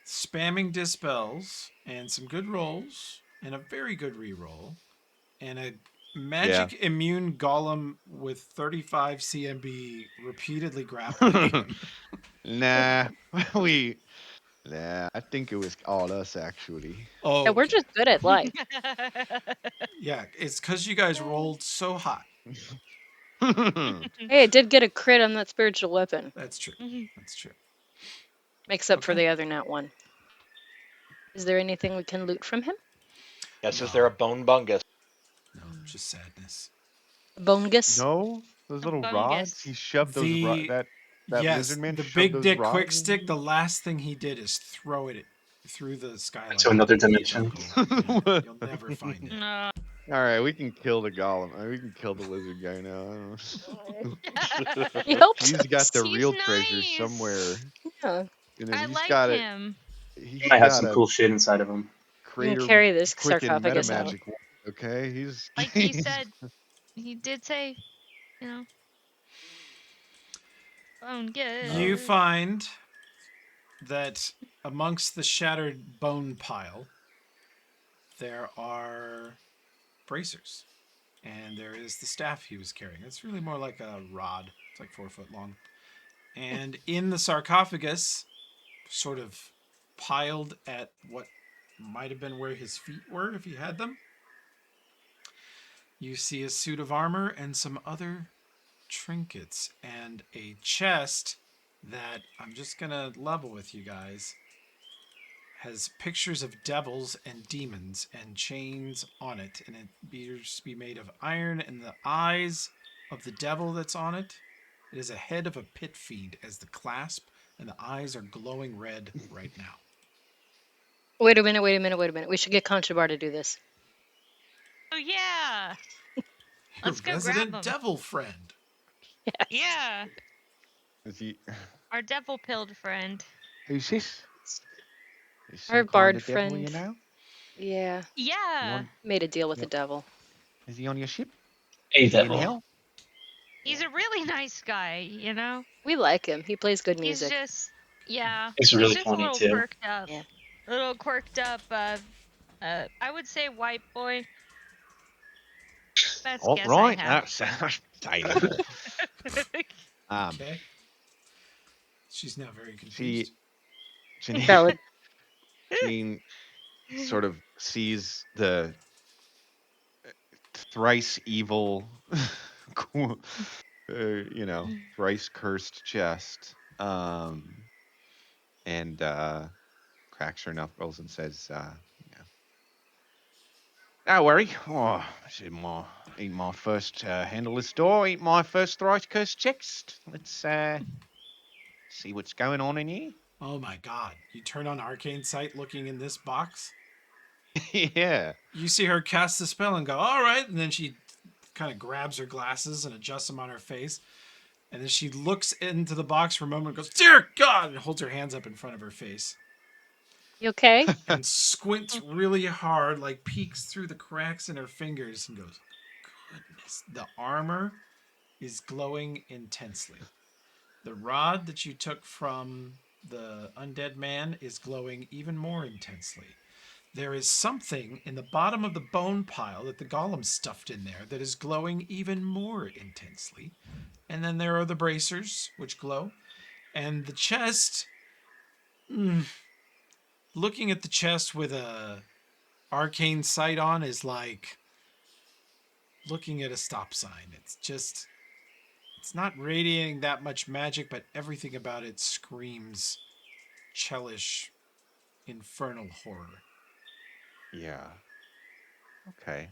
Spamming dispels and some good rolls and a very good reroll and a magic immune golem with 35 CMB repeatedly grappling him.
Nah, I think it was all us actually.
Oh,
Yeah, we're just good at life.
yeah, it's because you guys rolled so hot.
Hey, I did get a crit on that spiritual weapon.
That's true. That's true.
Makes up for
Okay.
the other nat one. Is there anything we can loot from him?
Yes,
No.
is there a bone bungus?
No, just sadness.
Bongus?
No, those little rods. He
Fungus.
shoved those
The
that
yes,
lizard man
the
shoved
big
those
dick quick
rods
stick. The
in.
last thing he did is throw it through the
Into
skylight
another
into the
dimension.
jungle. Yeah, you'll never find it.
No.
All right, we can kill the golem. We can kill the lizard guy now. I don't
He helped
He's got the
us.
He's
real treasure
nice.
somewhere,
Yeah.
and then
I
he's
like
got it.
him.
He
He's
might have
got
some
a
cool shit inside of him.
You can
crater
carry this
quicken meta
sarcophagus out.
magic. Okay, he's,
Like he said, he did say, you know,
You
fungus.
find that amongst the shattered bone pile, there are bracers, and there is the staff he was carrying. It's really more like a rod. It's like 4 foot long. And in the sarcophagus, sort of piled at what might have been where his feet were if he had them, you see a suit of armor and some other trinkets and a chest that I'm just going to level with you guys. Has pictures of devils and demons and chains on it, and it appears to be made of iron, and the eyes of the devil that's on it, it is a head of a pit fiend as the clasp, and the eyes are glowing red right now.
Wait a minute, wait a minute, wait a minute. We should get Conchabar to do this.
Oh yeah,
Your
let's go grab
resident
him.
devil friend.
Yeah,
is he?
our devil pilled friend.
Who's this? Is
Our
some kind
bard
of devil,
friend.
you know?
Yeah.
Yeah,
Made a deal with
Yeah.
the devil.
Is he on your ship?
A
Is he in
devil.
hell?
he's a really nice guy. You know,
We like him. He plays good
he's
music.
just yeah,
He's
he's
really
just a
funny
little
too.
quirked up.
Yeah.
A little quirked up. I would say white boy. Best
Oh,
guess I
right.
have.
That's debatable.
Okay. She's now very confused.
Janine,
Valid.
Janine sort of sees the thrice evil, thrice cursed chest, and cracks her knuckles and says, "Yeah, don't worry. Oh, this is ain't my first handleless door. Ain't my first thrice cursed chest. Let's see what's going on in here."
Oh my god. You turn on Arcane Sight looking in this box.
Yeah.
You see her cast the spell and go, all right. And then she kind of grabs her glasses and adjusts them on her face. And then she looks into the box for a moment and goes, dear God, and holds her hands up in front of her face.
You okay?
And squints really hard, like peeks through the cracks in her fingers and goes, goodness. The armor is glowing intensely. The rod that you took from the undead man is glowing even more intensely. There is something in the bottom of the bone pile that the golem stuffed in there that is glowing even more intensely. And then there are the bracers, which glow. And the chest, looking at the chest with a arcane sight on is like looking at a stop sign. It's not radiating that much magic, but everything about it screams chellish, infernal horror.
Yeah. Okay.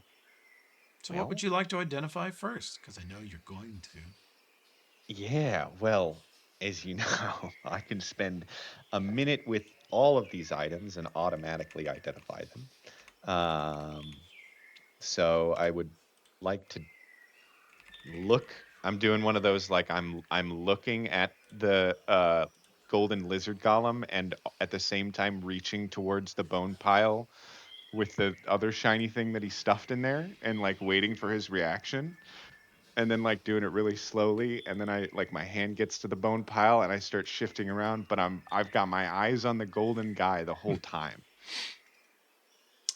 So
Well,
what would you like to identify first? Because I know you're going to.
yeah, well, as you know, I can spend a minute with all of these items and automatically identify them. So I would like to look. I'm doing one of those like I'm looking at the golden lizard golem and at the same time reaching towards the bone pile with the other shiny thing that he stuffed in there and like waiting for his reaction. And then like doing it really slowly, and then I like my hand gets to the bone pile and I start shifting around, but I've got my eyes on the golden guy the whole time.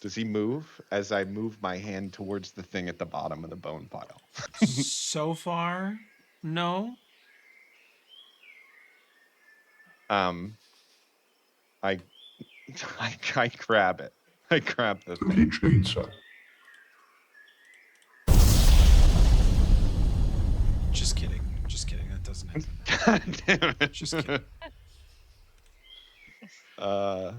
Does he move as I move my hand towards the thing at the bottom of the bone pile?
So far, no.
um I I grab it. I grab the
Pretty
thing.
chainsaw.
Just kidding. Just kidding. That doesn't happen.
God damn it.
Just kidding.
Uh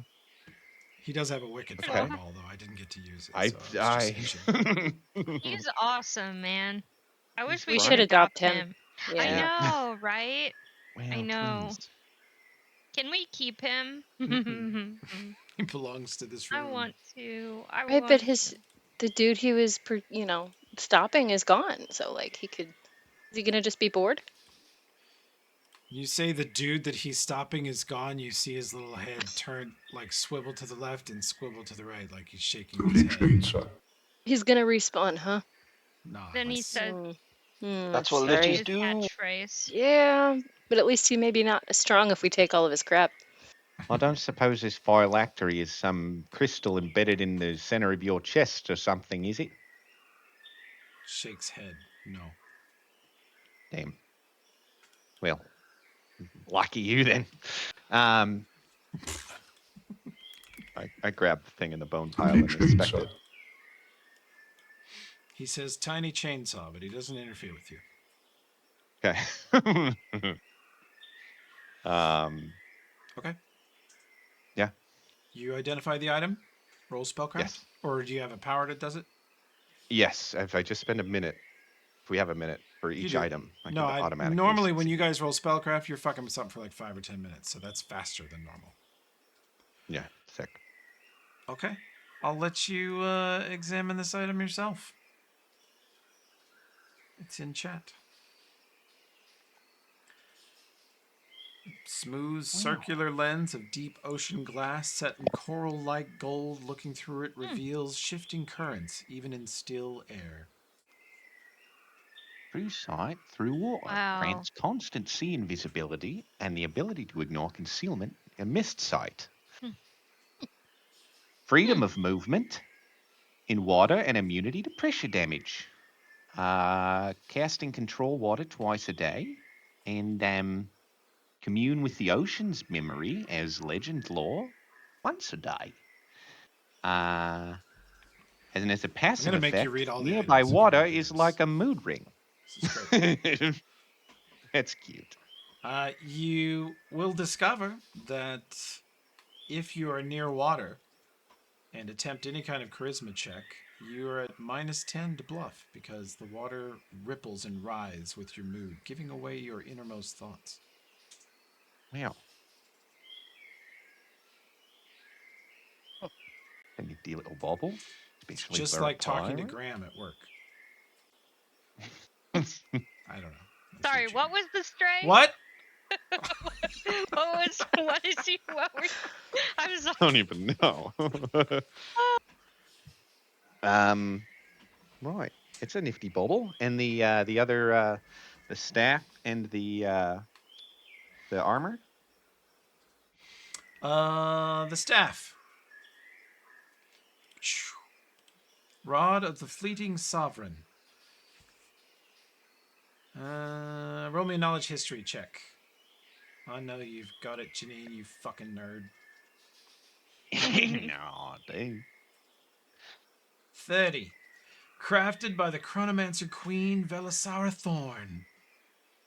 He does have a wicked
Okay.
fireball, though. I didn't get to use it, so I was just itching.
He's awesome, man. I wish we
We
could
should
great.
adopt
adopt
him.
him. I
Yeah.
know, right?
Wow,
I know.
twins.
Can we keep him?
Mm-mm. He belongs to this
I
room.
want to. I
Right, but
want to.
the dude he was stopping is gone. So like is he gonna just be bored?
You say the dude that he's stopping is gone. You see his little head turn, like swivel to the left and swivel to the right, like he's shaking his
Big
head.
pizza.
He's gonna respawn, huh?
Then he
Nice.
said
That's what
Sorry.
liches
his
do.
catchphrase.
Yeah, but at least he may be not as strong if we take all of his crap.
I don't suppose this phylactery is some crystal embedded in the center of your chest or something, is it?
Shakes head. No.
Damn. Well, lucky you then. Um, I grab the thing in the bone pile
Big
and inspect
pizza.
it.
He says tiny chainsaw, but he doesn't interfere with you.
Okay.
Okay.
Yeah.
You identify the item. Roll spellcraft,
Yes.
or do you have a power that does it?
Yes. If I just spend a minute, if we have a minute for
You
each
do.
item, I
No,
could
I
automatically
normally when
succeed.
you guys roll spellcraft, you're fucking with something for like 5 or 10 minutes, so that's faster than normal.
Yeah, sick.
Okay. I'll let you examine this item yourself. It's in chat. Smooth circular lens of deep ocean glass set in coral-like gold. Looking through it reveals shifting currents, even in still air.
Through sight, through water,
Wow.
grants constant sea invisibility and the ability to ignore concealment and missed sight. Freedom of movement in water and immunity to pressure damage. Casting control water twice a day and commune with the ocean's memory as legend lore once a day. And as a
I'm
passive
gonna make you
effect,
read all the
nearby
items if you're
water
gonna do
is
this.
like a mood ring.
This is great.
That's cute.
You will discover that if you are near water and attempt any kind of charisma check, you are at -10 to bluff because the water ripples and rise with your mood, giving away your innermost thoughts.
Wow. A nifty little bobble,
It's
especially
just
for a
like talking to
pirate.
Graham at work. I don't know. I'm
Sorry,
teaching
what
you.
was the stray?
What?
What is he? What were? I'm
I
sorry.
don't even know. Right. It's a nifty bobble, and the other the staff and the armor.
The staff. Rod of the Fleeting Sovereign. Roll me a knowledge history check. I know you've got it, Janine, you fucking nerd.
No, dude.
30. Crafted by the Chronomancer Queen Velisara Thorn.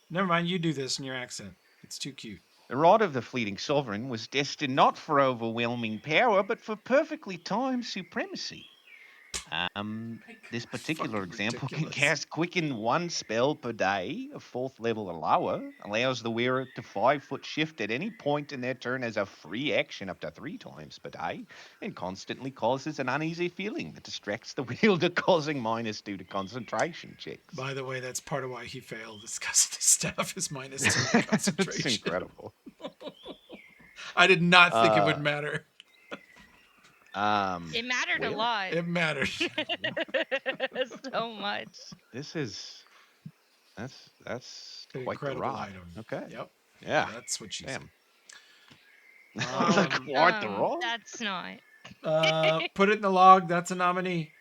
Never mind, you do this in your accent. It's too cute.
The rod of the fleeting sovereign was destined not for overwhelming power, but for perfectly timed supremacy. This particular
Fucking
example can
ridiculous.
cast Quicken one spell per day, a 4th level or lower, allows the wearer to 5-foot shift at any point in their turn as a free action up to 3 times per day, and constantly causes an uneasy feeling that distracts the wielder, causing -2 to concentration checks.
By the way, that's part of why he failed, is because the staff is -2 to concentration.
It's incredible.
I did not think it would matter.
It mattered a
Well,
lot.
It mattered.
So much.
This is that's
An
quite the
incredible
rod.
item.
Okay.
Yep.
Yeah.
That's what she
Damn.
said.
Quite the rod.
That's not.
Put it in the log. That's a nominee.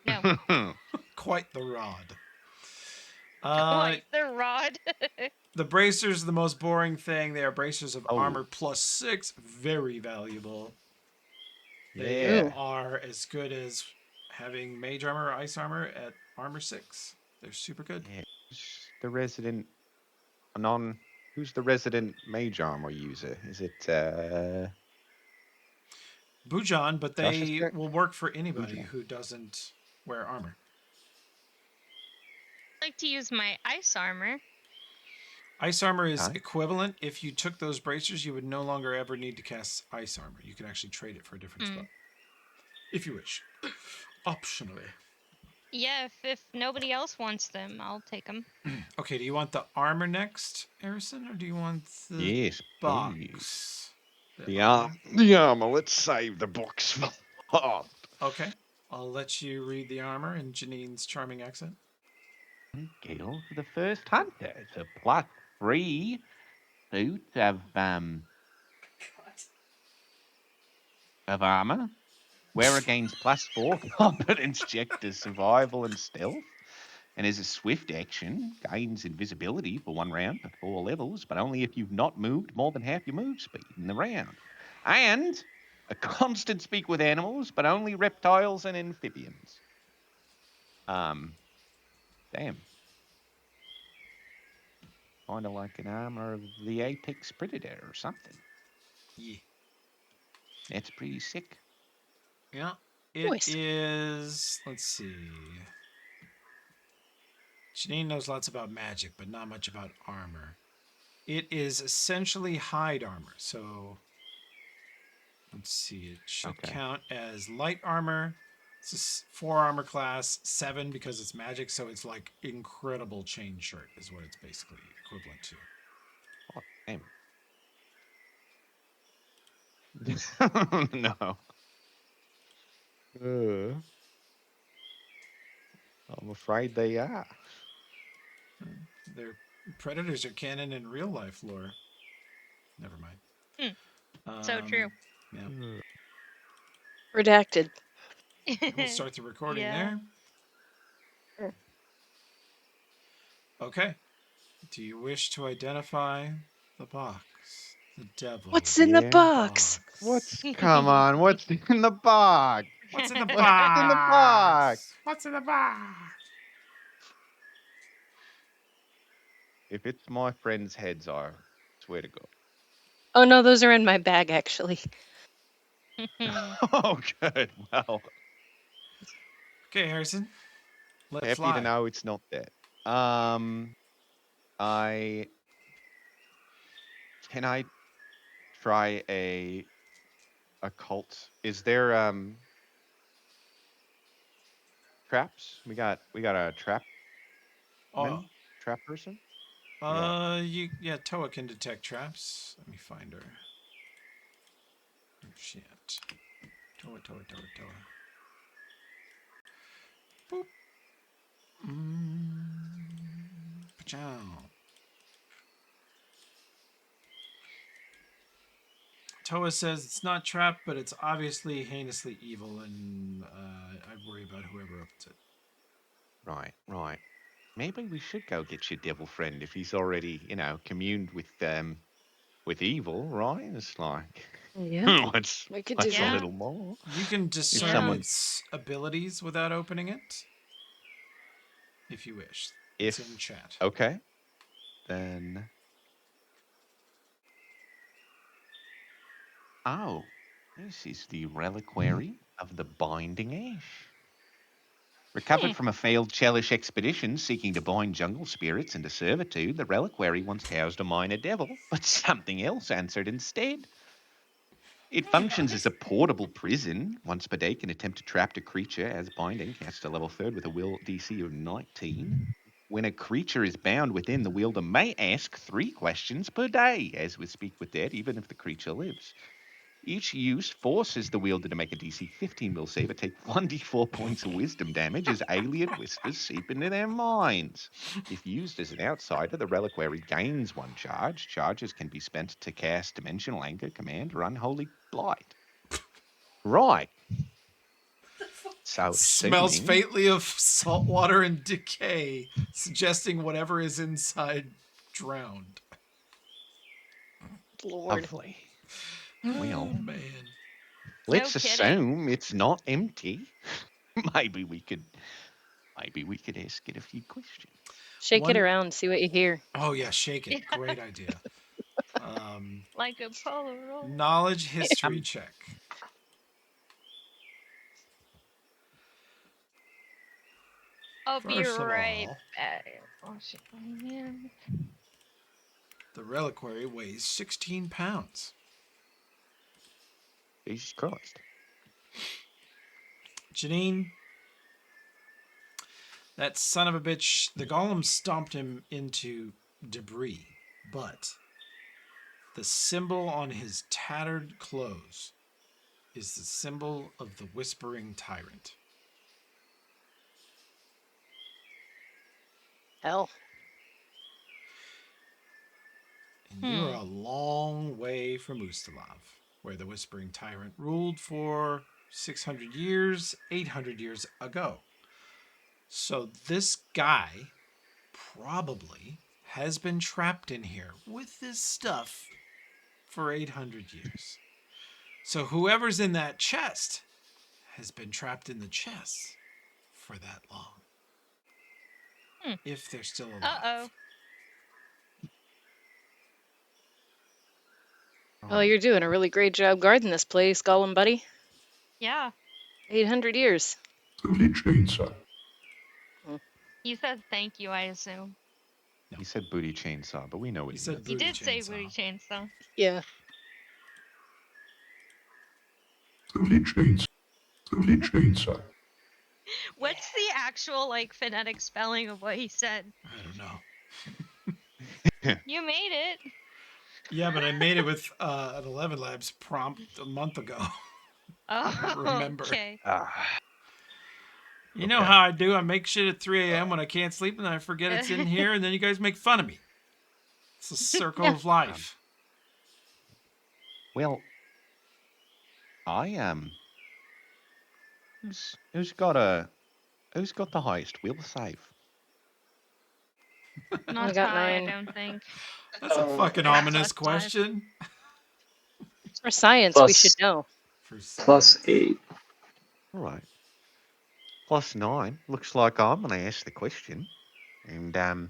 No.
Quite the rod.
Quite the rod.
The bracers are the most boring thing. They are bracers of
Oh.
armor +6. Very valuable. They
Yeah.
are as good as having mage armor or ice armor at armor 6. They're super good.
Yeah. The resident who's the resident mage armor user? Is it
Bujan, but
Josh's
they
turn.
will work for anybody
Bujan.
who doesn't wear armor.
I'd like to use my ice armor.
Ice armor is
Okay.
equivalent. If you took those bracers, you would no longer ever need to cast ice armor. You can actually trade it for a different spell. If you wish. Optionally.
Yeah, if nobody else wants them, I'll take them.
Okay, do you want the armor next, Harrison, or do you want the
Yes, please.
box?
The armor. Let's save the box for last.
Okay, I'll let you read the armor in Janine's charming accent.
Gale for the first hunter. It's a +3 suit of armor. Wearer gains +4 competence check to survival and stealth. And as a swift action, gains invisibility for 1 round for 4 levels, but only if you've not moved more than half your move speed in the round. And a constant speak with animals, but only reptiles and amphibians. Damn. Kind of like an armor of the apex predator or something.
Yeah.
That's pretty sick.
Yeah. It
Nice.
is. Let's see. Janine knows lots about magic, but not much about armor. It is essentially hide armor. So let's see. It should
Okay.
count as light armor. It's a 4 armor class, 7 because it's magic. So it's like incredible chain shirt, is what it's basically equivalent to.
Oh, damn. No. I'm afraid they are.
Their predators are canon in real life lore. Never mind.
So true.
Yeah.
Redacted.
We'll start the recording
Yeah.
there. Okay. Do you wish to identify the box? The devil.
What's in the
Yeah.
box?
Come on, what's in the box?
What's in the
What's in the box?
box? What's in the box?
If it's my friends' heads, I swear to God.
Oh no, those are in my bag actually.
Oh, good. Well,
Okay, Harrison. Let
happy
fly.
to know it's not that. I can I try a occult? Is there traps? We got a trap
Oh,
trap person. Yeah.
yeah, Toa can detect traps. Let me find her. Oh, shit. Toa. Boop. Pachow. Toa says it's not trapped, but it's obviously heinously evil, and I worry about whoever opens it.
Right. Maybe we should go get your devil friend if he's already, communed with evil, right? It's like
Yeah,
what's
we could do
what's a
Yeah.
that.
little more?
You can
If
discern
someone
its abilities without opening it, if you wish. It's in
if
chat.
okay, then oh, this is the reliquary of the binding ash. Recovered from a failed Chelish expedition seeking to bind jungle spirits into servitude, the reliquary once housed a minor devil, but something else answered instead. It functions as a portable prison. Once per day can attempt to trap a creature as binding, cast a level 3rd with a will DC of 19. When a creature is bound within, the wielder may ask 3 questions per day, as with Speak with Dead, even if the creature lives. Each use forces the wielder to make a DC 15 will save or take 1d4 points of wisdom damage as alien whispers seep into their minds. If used as an outsider, the reliquary gains 1 charge. Charges can be spent to cast Dimensional Anger, Command, or Unholy Blight. Right. So
Smells
assuming
faintly of salt water and decay, suggesting whatever is inside drowned.
Lord.
lovely.
Oh,
Well,
man.
let's
No kidding.
assume it's not empty. maybe we could ask it a few questions.
Shake it
One.
around, see what you hear.
Oh, yeah, shake it. Great idea.
Like a Polaroid.
Knowledge history check.
I'll be
First of
right
all,
back. Oh shit! Oh, man.
the reliquary weighs 16 pounds.
Jesus Christ.
Janine, that son of a bitch, the golem stomped him into debris, but the symbol on his tattered clothes is the symbol of the Whispering Tyrant.
Hell.
And you are a long way from Ustalav, where the Whispering Tyrant ruled for 600 years, 800 years ago. So this guy probably has been trapped in here with this stuff for 800 years. So whoever's in that chest has been trapped in the chest for that long. If they're still alive.
Uh-oh.
Oh, you're doing a really great job guarding this place, Gollum buddy.
Yeah.
800 years.
Lovely chainsaw.
He said thank you, I assume.
He said booty chainsaw, but we know what
He
he
said
meant.
He
booty
did say
chainsaw.
booty chainsaw.
Yeah.
Lovely chainsaw. Lovely chainsaw.
What's the actual phonetic spelling of what he said?
I don't know.
You made it.
Yeah, but I made it with an 11 Labs prompt a month ago.
Oh,
Remember.
okay.
You know how I do. I make shit at 3 a.m. when I can't sleep, and I forget it's in here, and then you guys make fun of me. It's a circle
Yeah.
of life.
Well, I who's got the highest will save?
Not
got
high, I
9.
don't think.
That's a fucking
I got
ominous
+5.
question.
For science, we
Plus-
should know.
For
Plus
science.
8.
All right. +9. Looks like I'm going to ask the question. And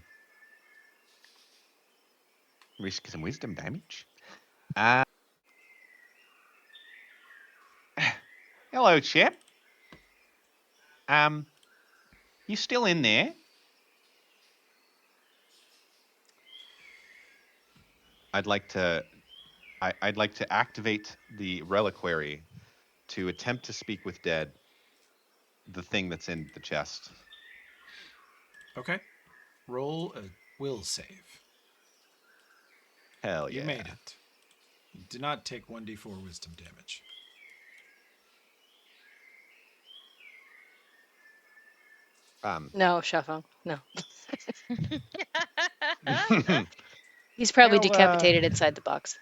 risk some wisdom damage. Hello, chap. You still in there? I'd like to activate the reliquary to attempt to speak with dead, the thing that's in the chest.
Okay. Roll a will save.
Hell yeah.
You made it. You do not take 1d4 wisdom damage.
No, Shafang. No.
How
He's probably decapitated inside the box.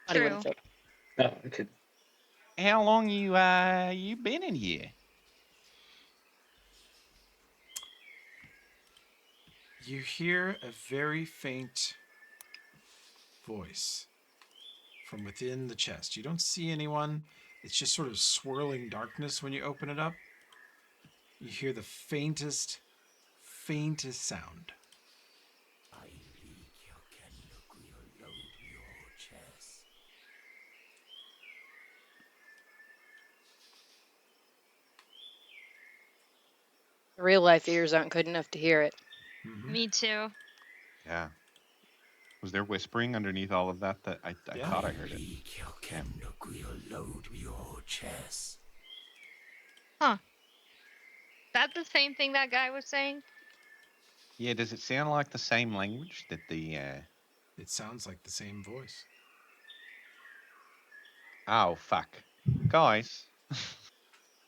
Not even
True.
fake.
Oh, okay.
long you been in here?
You hear a very faint voice from within the chest. You don't see anyone. It's just sort of swirling darkness when you open it up. You hear the faintest sound.
I think you can look your load your chest.
Real life ears aren't good enough to hear it.
Mm-hmm.
Me too.
Yeah. Was there whispering underneath all of that? I
Yeah.
thought I heard it.
Think you can look your load your chest.
That the same thing that guy was saying?
Yeah, does it sound like the same language that the
It sounds like the same voice.
Oh fuck. Guys,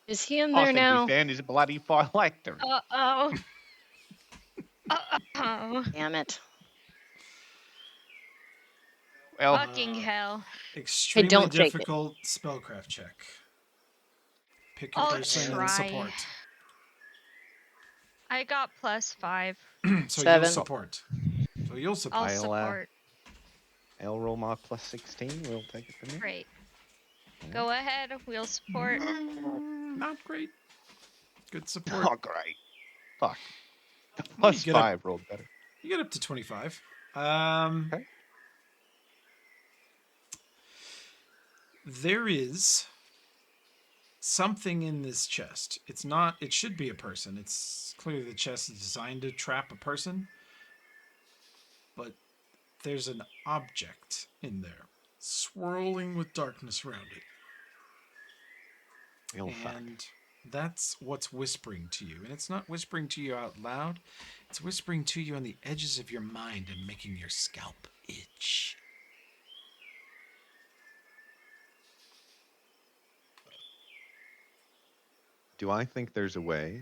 Is he in
I
there
think
now?
we found his bloody phylactery.
Uh-oh. Uh-oh.
Damn it.
Well,
Fucking hell.
Extremely
don't fake it.
difficult spellcraft check. Pick your
I'll
person and
try.
support.
I got +5.
So
7.
you'll support.
I'll
I'll,
support.
I'll roll my +16. We'll take it from there.
Great. Go ahead. We'll support.
Not great. Good support.
Oh, great. Fuck.
Well, you get
+5 rolled better.
You get up to 25.
Okay.
There is something in this chest. It's not, it should be a person. It's clearly the chest is designed to trap a person, but there's an object in there, swirling with darkness around it.
Oh, fuck.
And that's what's whispering to you. And it's not whispering to you out loud, it's whispering to you on the edges of your mind and making your scalp itch.
Do I think there's a way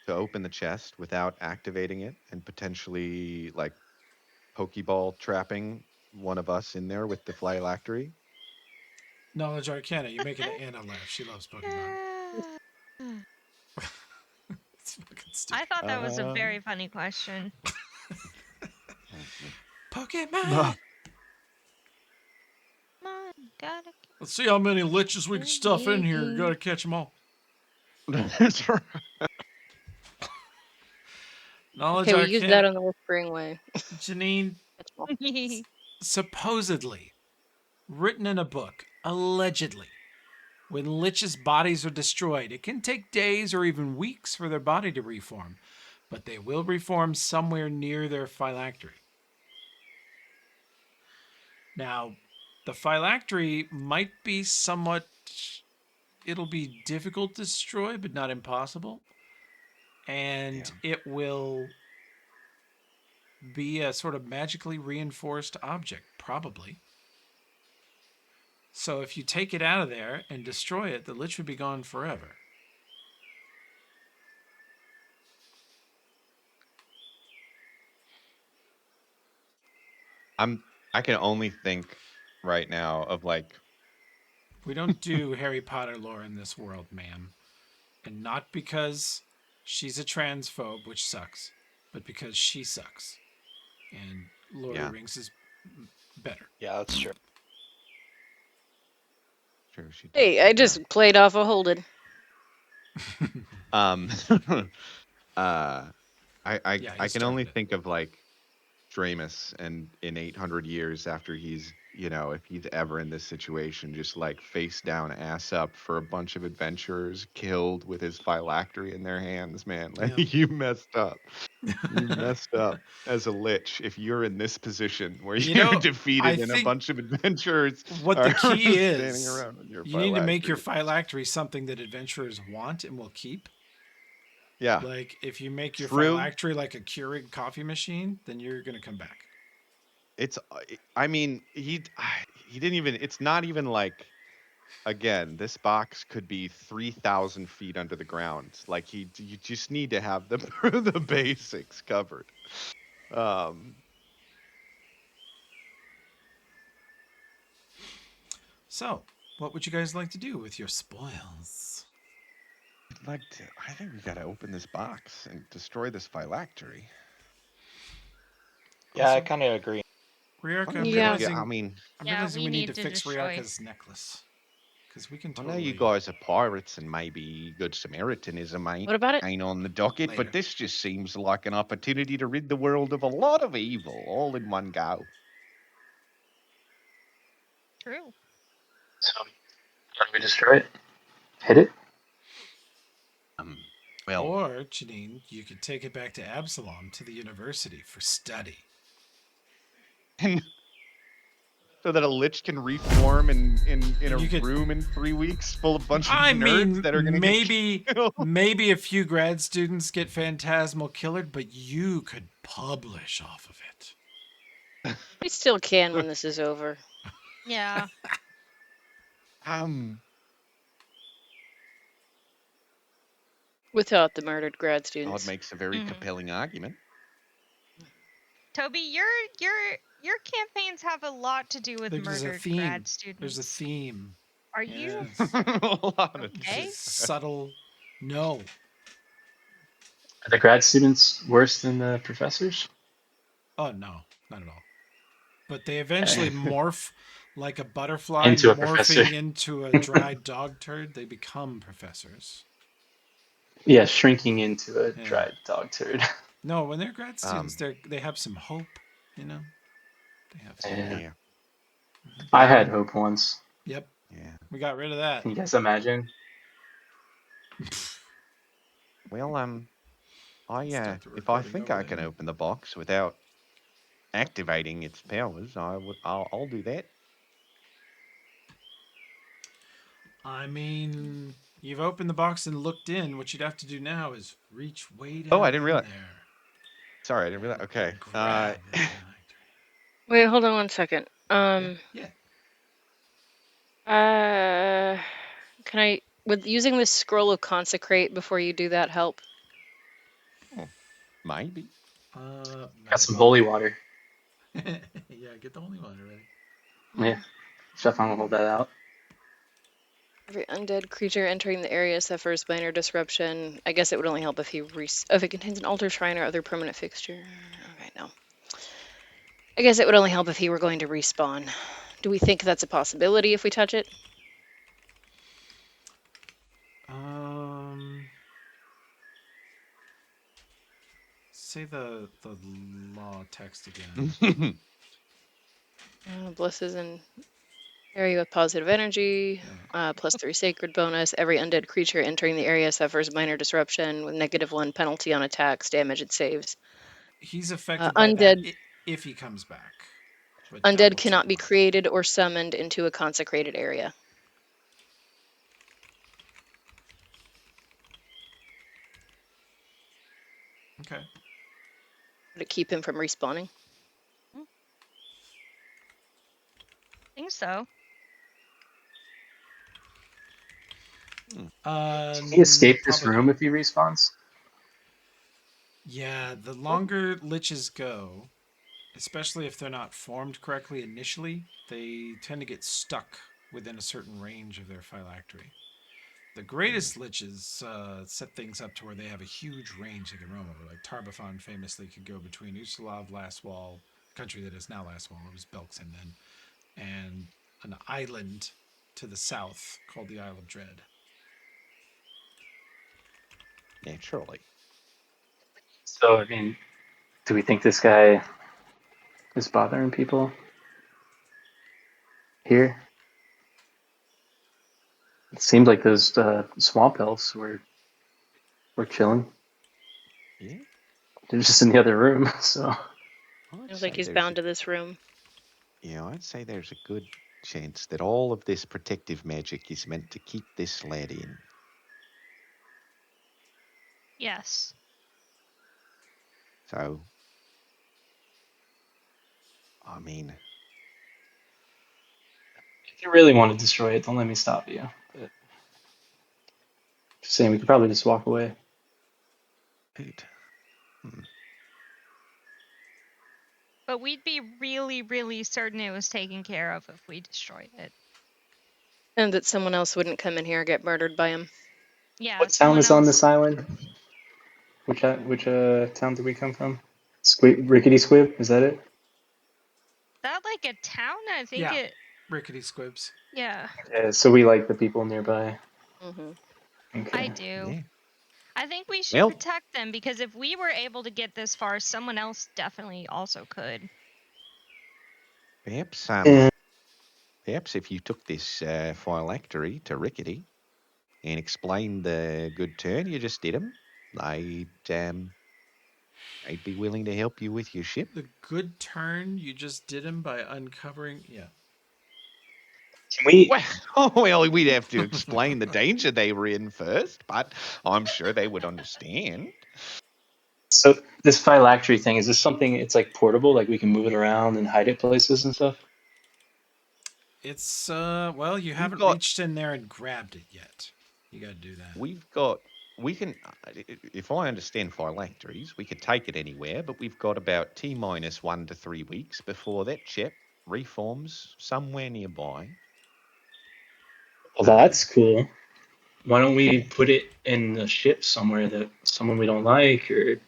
to open the chest without activating it and potentially like Pokeball trapping one of us in there with the phylactery?
Knowledge Arcana, you make it Anna laugh. She loves Pokemon. It's fucking stupid.
I thought that was a
Uh,
very funny question.
Pokemon!
Come on, gotta
Let's see how many liches we can stuff in here. You gotta catch them all.
That's right.
Knowledge
Okay, we use that
Arcana.
on the whispering way.
Janine,
That's all.
supposedly written in a book, allegedly, when liches' bodies are destroyed, it can take days or even weeks for their body to reform, but they will reform somewhere near their phylactery. Now, the phylactery might be somewhat, it'll be difficult to destroy, but not impossible. And it will be a sort of magically reinforced object, probably. So if you take it out of there and destroy it, the lich would be gone forever.
I can only think right now of like
We don't do Harry Potter lore in this world, ma'am. And not because she's a transphobe, which sucks, but because she sucks. And Lord of
yeah,
the Rings is better.
Yeah, that's true.
sure she does.
Hey, I just played off a Holden.
Um, I
Yeah, he
I can only
started it.
think of like Dramus and in 800 years after he's, you know, if he's ever in this situation, just like face down, ass up for a bunch of adventurers killed with his phylactery in their hands, man. Like
Yeah.
you messed up. You messed up as a lich if you're in this position where
You
you're
know, I
defeated and a
think
bunch of adventurers
what the
are
key
standing
is,
around with your
you need to make your
phylactery.
phylactery something that adventurers want and will keep.
Yeah,
Like, if you make your
true.
phylactery like a Keurig coffee machine, then you're going to come back.
It's I mean, he didn't even it's not even like again, this box could be 3,000 feet under the ground. Like you just need to have the the basics covered. Um,
So, what would you guys like to do with your spoils?
I'd like to. I think we got to open this box and destroy this phylactery.
Yeah, I
Also,
kind of agree.
Ryarka, I'm
Okay,
Yeah.
yeah. I
realizing
mean,
I'm
Yeah,
realizing
we
we need to
need to
fix
destroy.
Ryarka's necklace. Because we can
I know you
totally
guys are pirates and maybe good Samaritanism
What about it?
ain't on the docket,
later.
but this just seems like an opportunity to rid the world of a lot of evil all in one go.
True.
So, how do we destroy it? Hit it?
Um, well,
Or, Janine, you could take it back to Absalom to the university for study.
so that a lich can reform in a
And you could,
room in 3 weeks full of bunch of
I
nerds
mean,
that are gonna get killed.
maybe a few grad students get phantasmal killered, but you could publish off of it.
We still can when this is over.
Yeah.
um,
Without the murdered grad
Todd
students.
makes a very
Mhm.
compelling argument.
Toby, your campaigns have a lot to do with
There's a
murdered
theme.
grad students.
There's a theme.
Are you
Yes.
A lot of
okay?
It's a subtle. No.
Are the grad students worse than the professors?
Oh, no. Not at all. But they eventually morph like a butterfly
Into a professor.
morphing into a dried dog turd. They become professors.
Yeah, shrinking into a
Yeah.
dried dog turd.
No, when they're grad students,
Um,
they have some hope, you know? They have some.
Yeah.
yeah.
I had hope once.
Yep.
Yeah.
We got rid of that.
Can you guys imagine?
Well,
Stop the
if I
recording
think
over
I can
there.
open the box without activating its powers, I'll do that.
I mean, you've opened the box and looked in. What you'd have to do now is reach way
Oh, I
down
didn't
in
realize.
there
Sorry, I didn't realize.
and
Okay.
grab the phylactery.
Wait, hold on 1 second.
Yeah, yeah.
Can I, with using this scroll of consecrate before you do that, help?
Maybe.
Got some
Maybe.
holy water.
Yeah, get the holy water ready.
Yeah, Stefan will hold that out.
Every undead creature entering the area suffers minor disruption. I guess it would only help if if it contains an altar, shrine, or other permanent fixture. Okay, no. I guess it would only help if he were going to respawn. Do we think that's a possibility if we touch it?
Um, say the law text again.
Blesses an area with positive energy.
Yeah.
+3 sacred bonus. Every undead creature entering the area suffers minor disruption with -1 penalty on attacks, damage, and saves.
He's affected by that
Undead
if he comes back. But
undead
double
cannot be
check.
created or summoned into a consecrated area.
Okay.
Would it keep him from respawning?
I think so.
Can he escape this
Probably
room
not.
if he respawns?
Yeah, the longer liches go, especially if they're not formed correctly initially, they tend to get stuck within a certain range of their phylactery. The greatest liches set things up to where they have a huge range they can roam over. Like Tarbathon famously could go between Ustalav, Last Wall, the country that is now Last Wall, it was Belkzen then, and an island to the south called the Isle of Dread.
Naturally.
So, I mean, do we think this guy is bothering people here? It seemed like those swamp elves were chilling.
Yeah.
They're just in the other room, so.
I'd
I think
say
he's
there's a
bound to this room.
I'd say there's a good chance that all of this protective magic is meant to keep this lad in.
Yes.
So, I mean,
If you really want to destroy it, don't let me stop you. But just saying, we could probably just walk away.
it, hmm,
But we'd be really, really certain it was taken care of if we destroyed it.
And that someone else wouldn't come in here and get murdered by him.
Yeah,
What town
someone
is on
else.
this island? Which town did we come from? Rickety Squib, is that it?
That like a town? I think
Yeah,
it.
rickety squibs.
Yeah,
Yeah, so we like the people nearby.
Hmm.
I
Okay.
do.
yeah.
I think we should
Well,
protect them because if we were able to get this far, someone else definitely also could.
perhaps,
And
perhaps if you took this phylactery to Rickety and explained the good turn you just did him, they'd be willing to help you with your ship.
The good turn you just did him by uncovering. Yeah.
can we?
Well, well, we'd have to explain the danger they were in first, but I'm sure they would understand.
So this phylactery thing, is this something? It's like portable, like we can move it around and hide it places and stuff.
It's well, you
We've
haven't
got,
reached in there and grabbed it yet. You got to do that.
we've got, we can, if I understand phylacteries, we could take it anywhere, but we've got about T minus 1 to 3 weeks before that chip reforms somewhere nearby.
Well,
Um,
that's cool. Why don't we
yeah,
put it in a ship somewhere that someone we don't like or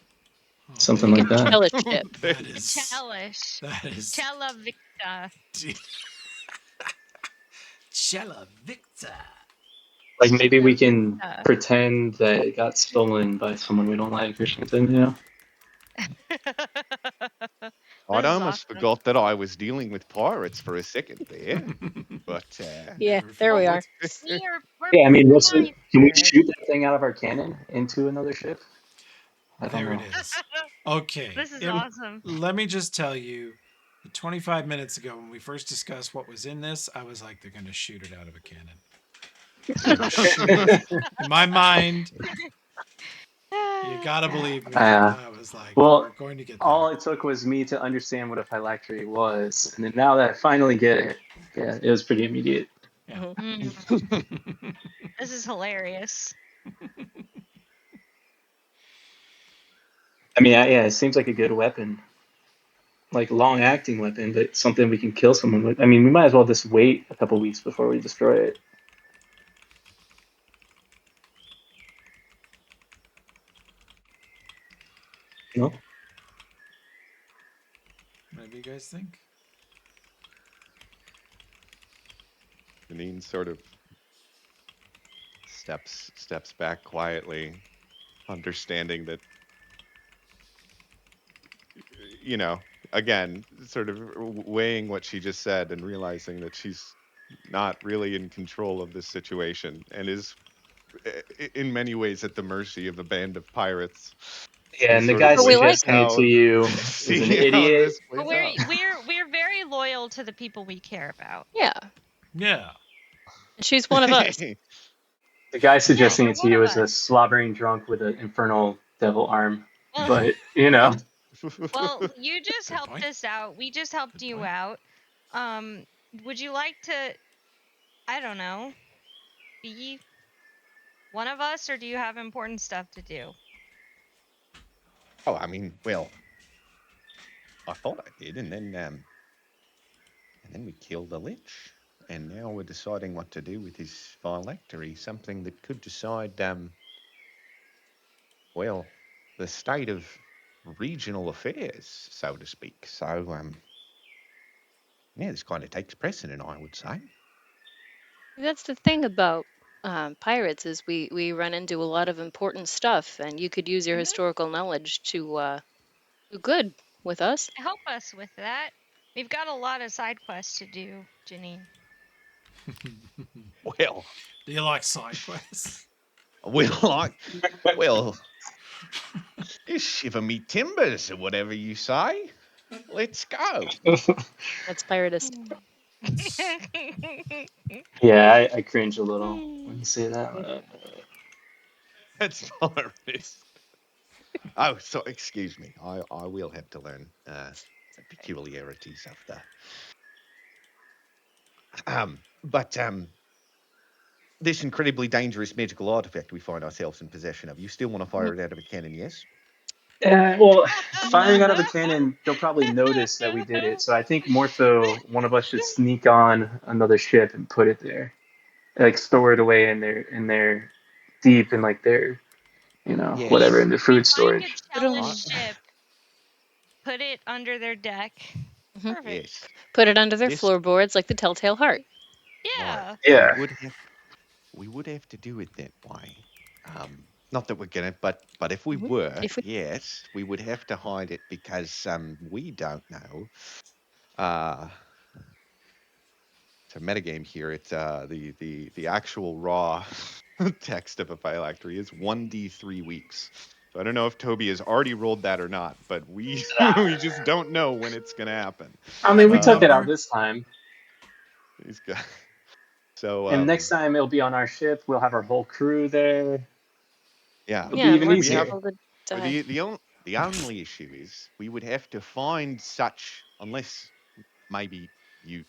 Oh
something
Like a
like
God,
that?
hellish ship.
that
A
is
Chalish.
that is
Chela Victa.
Cella Victor.
Like maybe we
Chela
can
Victa.
pretend that it got stolen by someone we don't like or something, you know?
I'd
This is
almost
awesome.
forgot that I was dealing with pirates for a second there. But
Yeah,
Never
there we
forget.
are.
We're
Yeah, I mean, what's
fine
can we
pirates.
shoot that thing out of our cannon into another ship? I don't
There it
know.
is. Okay.
This is awesome.
Let me just tell you, 25 minutes ago when we first discussed what was in this, I was like, they're going to shoot it out of a cannon. They're going to shoot it. In my mind, you got to believe me. I was like, we're
Well,
going to get
all
there.
it took was me to understand what a phylactery was, and then now that I finally get it, yeah, it was pretty immediate.
Yeah.
This is hilarious.
I mean, yeah, it seems like a good weapon, like long-acting weapon, but something we can kill someone with. I mean, we might as well just wait a couple weeks before we destroy it. You know?
What do you guys think?
Janine sort of steps back quietly, understanding that, you know, again, sort of weighing what she just said and realizing that she's not really in control of this situation and is in many ways at the mercy of a band of pirates.
Yeah,
Is
and the
sort of
guy
But we like
seeing
suggesting it to
how
you is an
seeing how
idiot.
this
But
plays out.
we're very loyal to the people we care about.
Yeah,
Yeah.
and she's one of us.
The guy
Yeah,
suggesting
you're
it to
one
you
of
is a
us.
slobbering drunk with an infernal devil arm.
Well,
But you know,
well, you just
Good
helped
point.
us out. We just helped
Good
you
point.
out. Um, would you like to, I don't know, be one of us, or do you have important stuff to do?
Oh, I mean, well, I thought I did, and then we killed the lich, and now we're deciding what to do with his phylactery. Something that could decide, well, the state of regional affairs, so to speak. So, yeah, this kind of takes precedent, I would say.
That's the thing about pirates is we run into a lot of important stuff, and you could use your historical knowledge to do good with us.
Help us with that. We've got a lot of side quests to do, Janine.
Well,
Do you like side quests?
well, well, you shiver me timbers or whatever you say. Let's go.
That's piratist.
yeah, I cringe a little when you say that.
That's tolerant. Oh, so excuse me. I will have to learn the peculiarities of the but this incredibly dangerous magical artifact we find ourselves in possession of. You still want to fire it out of a cannon, yes?
Well, firing out of a cannon, they'll probably notice that we did it. So I think more so, one of us should sneak on another ship and put it there, like store it away in their deep in like their
we
whatever
Yes.
in the
we
food
find a
storage.
Put it
Chelish
on.
I,
ship, put it under their deck.
Mhm.
Perfect.
yes.
Put it under their
This
floorboards like the Telltale Heart.
right.
Yeah.
Yeah,
We would have to do it that way. Not that we're gonna, but if we
Mhm.
were,
If we
yes, we would have to hide it because we don't know. Uh, to metagame here, it's the actual raw text of a phylactery is 1d3 weeks. So I don't know if Toby has already rolled that or not, but we we just don't know when it's gonna happen.
I
I
mean
have
we
a
took it out
number.
this time,
He's got so
and next time it'll be on our ship. We'll have our whole crew there.
yeah.
It'll be
yeah,
even
more
We have
easier.
people to
well,
die.
the only issue is we would have to find such unless maybe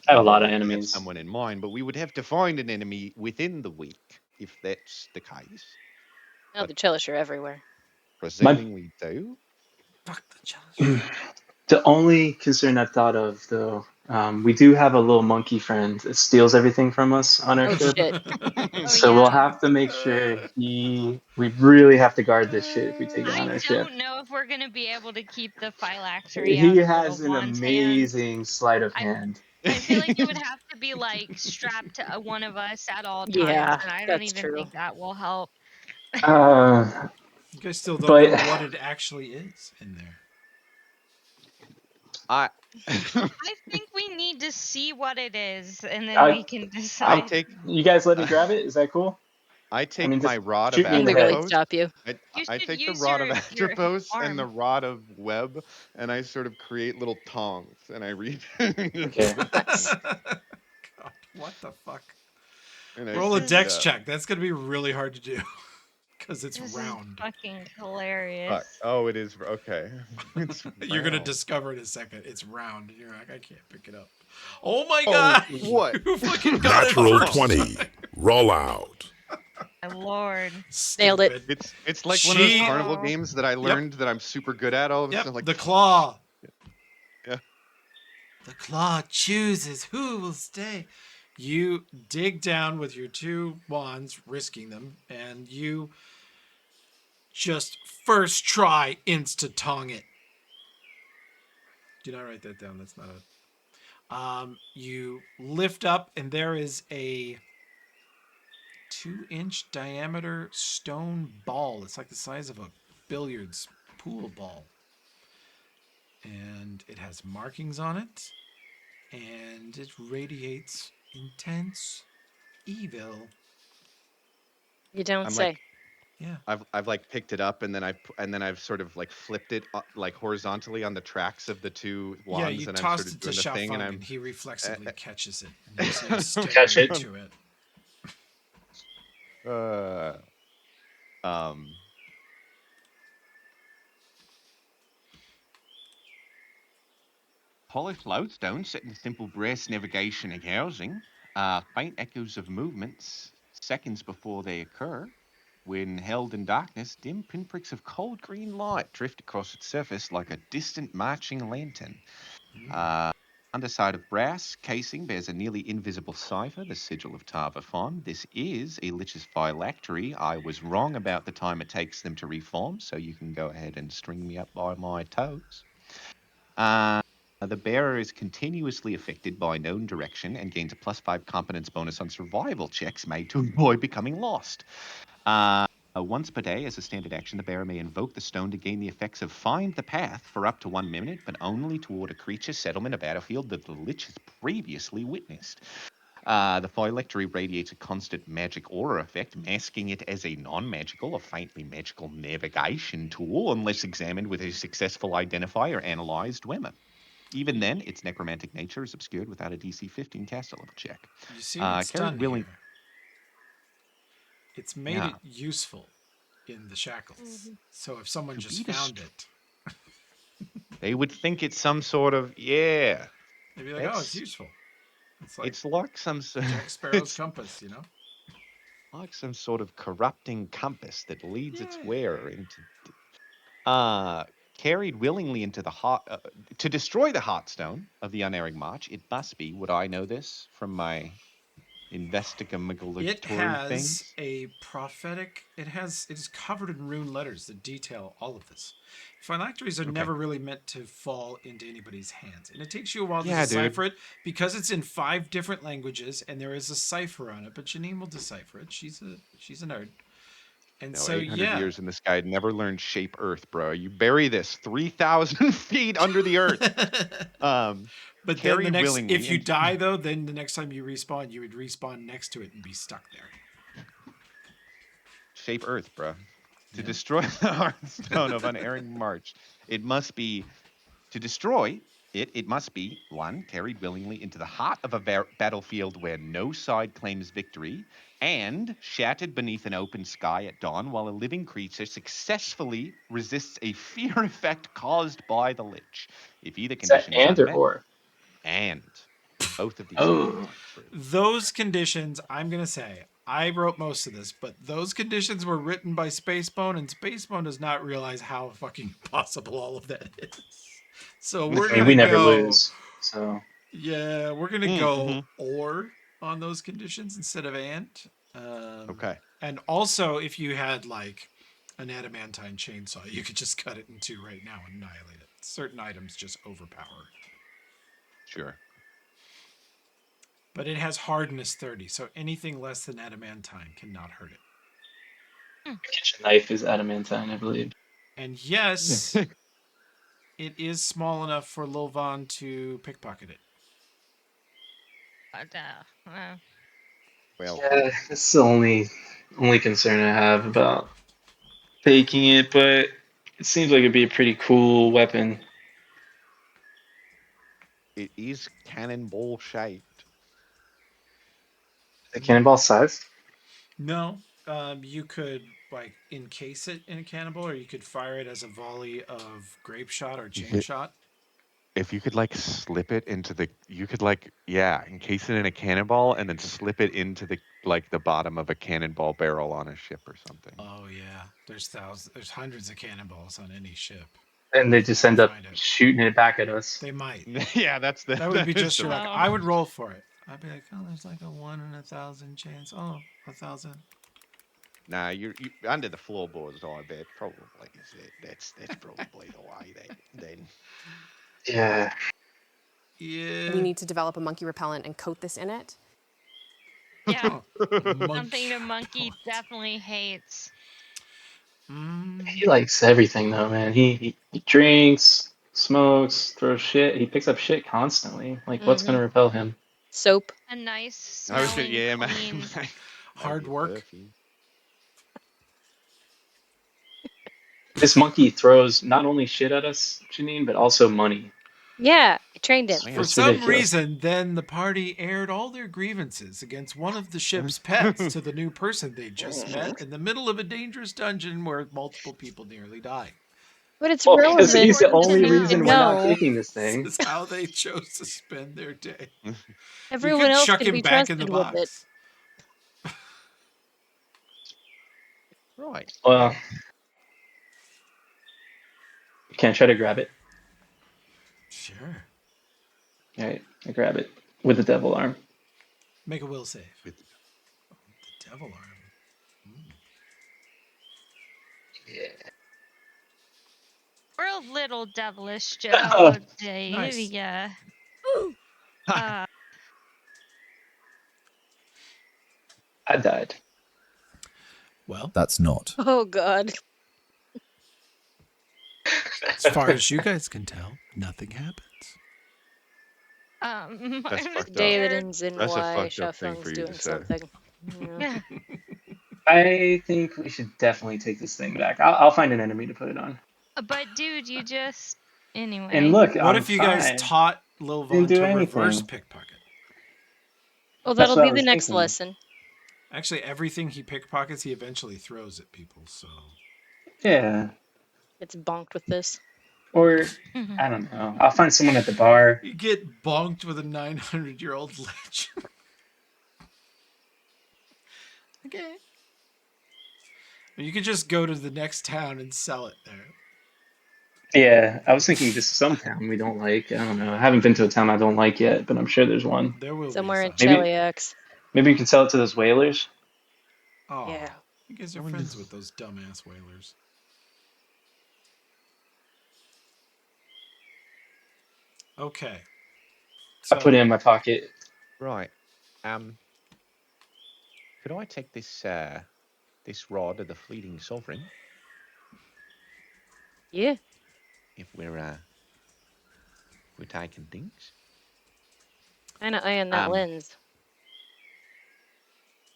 I have
you
a lot of
already have
enemies.
someone in mind, but we would have to find an enemy within the week if that's the case.
Now
But
the Chelish are everywhere.
My
presuming we do,
Fuck the challenge.
The only concern I've thought of, though, we do have a little monkey friend that steals everything from us on our
Oh
ship.
shit.
Oh
So we'll
yeah.
have to make sure we really have to guard this shit if we take it on
I
our ship.
don't know if we're gonna be able to keep the phylactery
He
out of little
has an
Juan's hands.
amazing sleight of
I
hand.
I feel like it would have to be like strapped to one of us at all times,
Yeah,
and I don't
that's
even
true.
think that will help.
Uh,
You guys still don't
but
know what it actually is in there.
I
I think we need to see what it is, and then
I,
we can
I
decide.
take
you guys let me grab it. Is that cool?
I
I
take
mean,
my
just
rod of
shoot me
I'm
in the
gonna go
head.
Atropos.
stop you.
You
I
should
take the
use
rod of
your
Atropos and the
arm.
rod of web, and I sort of create little tongs, and I read
Okay.
Nice.
God, what the fuck?
and I
Roll a
pick
This
it
dex
up.
check. That's gonna be really hard to do because it's
this is
round.
fucking
Fuck.
hilarious.
Oh, it is okay. It's
You're gonna
round.
discover in a second. It's round, and you're like, I can't pick it up. Oh my
Oh,
god!
what?
You fucking got it
Natural
Oh,
first
20.
time.
Roll out.
My lord.
Nailed it.
Stupid.
it's like one of those
She.
carnival
Oh.
games that I
Yep.
learned that I'm super good at. All of a
Yep.
sudden, like,
The claw.
yeah.
The claw chooses who will stay. You dig down with your two wands, risking them, and you just first try insta tong it. Do not write that down. That's not a. You lift up, and there is a 2-inch diameter stone ball. It's like the size of a billiards pool ball. And it has markings on it. And it radiates intense evil.
You don't
I'm
say.
like,
Yeah.
I've like picked it up, and then I've sort of like flipped it like horizontally on the tracks of the two
Yeah, you
wands, and I'm sort
tossed
of
it to
doing the thing, and
Xiaofeng,
I'm.
and he
Uh,
reflexively catches it. And you see him
Catch
staring
it.
into it.
uh, um, polished lodestone set in simple brass navigation and housing, faint echoes of movements seconds before they occur. When held in darkness, dim pinpricks of cold green light drift across its surface like a distant marching lantern. Uh, Underside of brass casing bears a nearly invisible cipher, the sigil of Tava Fon. This is a Lich's phylactery. I was wrong about the time it takes them to reform, so you can go ahead and string me up by my toes. The bearer is continuously affected by known direction and gains a +5 competence bonus on survival checks made to avoid becoming lost. Once per day, as a standard action, the bearer may invoke the stone to gain the effects of Find the Path for up to 1 minute, but only toward a creature, settlement, or battlefield that the Lich has previously witnessed. The phylactery radiates a constant magic aura effect, masking it as a non-magical or faintly magical navigation tool unless examined with a successful identify or analyzed weapon. Even then, its necromantic nature is obscured without a DC 15 caster level check.
You see what's
Carried
done
willing,
here? It's made
yeah,
it useful in the shackles.
Mhm.
So if someone
to be
just found it,
they would think it's some sort of yeah.
they'd be like, oh, it's
It's
useful. It's like
it's like some
Jack Sparrow's
it's
compass, you know?
like some sort of corrupting compass that leads its
Yeah.
wearer into uh carried willingly into the heart to destroy the heartstone of the unerring march. It must be. Would I know this from my
It
investigatory
has
things?
a prophetic. It is covered in rune letters that detail all of this. Phylacteries are
Okay.
never really meant to fall into anybody's hands, and it takes you a while to
Yeah, dude.
decipher it because it's in 5 different languages, and there is a cipher on it. But Janine will decipher it. She's a nerd, and
No,
so
800
yeah.
years in the sky never learned shape Earth, bro. You bury this 3,000 feet under the Earth.
But then
Carried willingly
if you
and
die though, then the next time you respawn, you would respawn next to it and be stuck there.
shape Earth, bro. To
Yeah.
destroy the Hearthstone of Unerring March, it must be to destroy it. It must be one carried willingly into the heart of a battlefield where no side claims victory, and shattered beneath an open sky at dawn while a living creature successfully resists a fear effect caused by the Lich. If either
Is that
condition is
and
not met,
or?
and both of these conditions
Oh,
are true.
Those conditions, I'm going to say, I wrote most of this, but those conditions were written by Spacebone, and Spacebone does not realize how fucking possible all of that is. So we're
I mean,
going
we
to
never
go,
lose. So
yeah, we're going to go
Mm-hmm.
or on those conditions instead of and.
Okay,
And also, if you had like an adamantine chainsaw, you could just cut it in two right now and annihilate it. Certain items just overpower.
sure.
But it has hardness 30, so anything less than adamantine cannot hurt it.
kitchen knife is adamantine, I believe.
And yes, it is small enough for Lil Von to pickpocket it.
But,
Well,
Yeah, that's the only concern I have about taking it, but it seems like it'd be a pretty cool weapon.
it is cannonball shaped.
A cannonball size?
No, you could like encase it in a cannonball, or you could fire it as a volley of grape shot or
You
chain
could,
shot.
if you could like slip it into the, you could like, yeah, encase it in a cannonball and then slip it into the like the bottom of a cannonball barrel on a ship or something.
Oh yeah, there's hundreds of cannonballs on any ship.
And they
If you
just
ever
end up
find it,
shooting it back at us.
they might.
Yeah,
That would be
that is
just
the
your luck.
Oh.
I would roll for it. I'd be like, oh, there's like a 1 in 1,000 chance. Oh, 1,000.
Nah, you under the floorboards. I bet probably is it. That's probably the way then.
Yeah.
Yeah.
We need to develop a monkey repellent and coat this in it.
Yeah.
Monkey
Something the monkey
repellent.
definitely hates.
He likes everything though, man. He drinks, smokes, throws shit. He picks up shit constantly. Like, what's
Hmm.
gonna repel him?
Soap.
A nice
I was gonna,
smelling,
yeah,
clean.
maybe
Hard
a
work.
perfume.
This monkey throws not only shit at us, Janine, but also money.
Yeah, I trained him.
For
Wow.
It's
some
ridiculous.
reason, then the party aired all their grievances against one of the ship's pets to the new person they just met in the middle of a dangerous dungeon where multiple people nearly died.
But it's
Well, because
It's
relevant
he's the
important
because
to
only
we need to
reason
know.
we're not
know.
taking this
This
thing.
is how they chose to spend their day. You
Everyone
could
else
chuck
can
him
be
back in the
trusted with it.
box.
Right.
Well, can't try to grab it.
Sure.
All right, I grab it with the devil arm.
Make a will save.
With
The devil arm.
Yeah.
We're a little devilish,
Oh,
Joe.
Nice.
Yeah. Uh,
I died.
Well,
That's not.
Oh God.
as far as you guys can tell, nothing happens.
That's
I'm
fucked up.
scared.
David and
That's a
why
fucked up thing for
Shafung's
you to
doing
say.
something. Yeah.
Yeah.
I think we should definitely take this thing back. I'll find an enemy to put it on.
But dude, you just
And
anyway.
look,
What
I'm
if you guys
fine.
taught Lil
Didn't
Von
do
to reverse
anything.
pickpocket?
Well,
That's
that'll
what
be
I
the
was
next
thinking.
lesson.
Actually, everything he pickpockets, he eventually throws at people. So,
Yeah.
It's bonked with this.
Or I don't know. I'll find someone at the bar.
you get bonked with a 900-year-old legend. Okay. You could just go to the next town and sell it there.
Yeah, I was thinking just some town we don't like. I don't know. I haven't been to a town I don't like yet, but I'm sure there's one.
There will
Somewhere in
be some.
Maybe
Cheliax.
maybe you can sell it to those whalers.
Oh,
Yeah.
you guys
I
are
wonder-
friends with those dumbass whalers. Okay.
I put it in my pocket.
Right. Could I take this this rod of the fleeting sovereign
Yeah.
if we're taking things?
Kind of eyeing that
Um,
lens.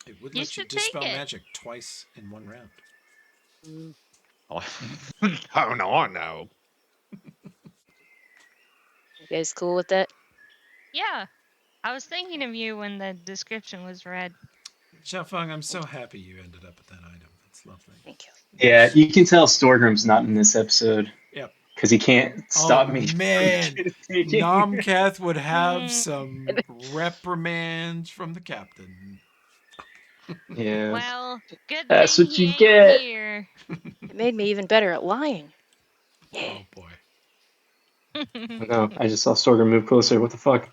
It would
You
let you
should take
dispel
it.
magic twice in one round.
Mm.
Oh, oh no, I know.
You guys cool with that?
Yeah. I was thinking of you when the description was read.
Xiaofeng, I'm so happy you ended up with that item. That's lovely.
Thank you.
Yeah, you can tell Storgrim's not in this episode
Yep.
because he can't
Oh
stop me from
man,
taking.
Nomcath would have
Mm.
some reprimands from the captain.
Yeah,
Well, good
that's
thing
what
he
you
ain't
get.
here.
It made me even better at lying. Yeah.
Oh boy.
No, I just saw Storgrim move closer. What the fuck?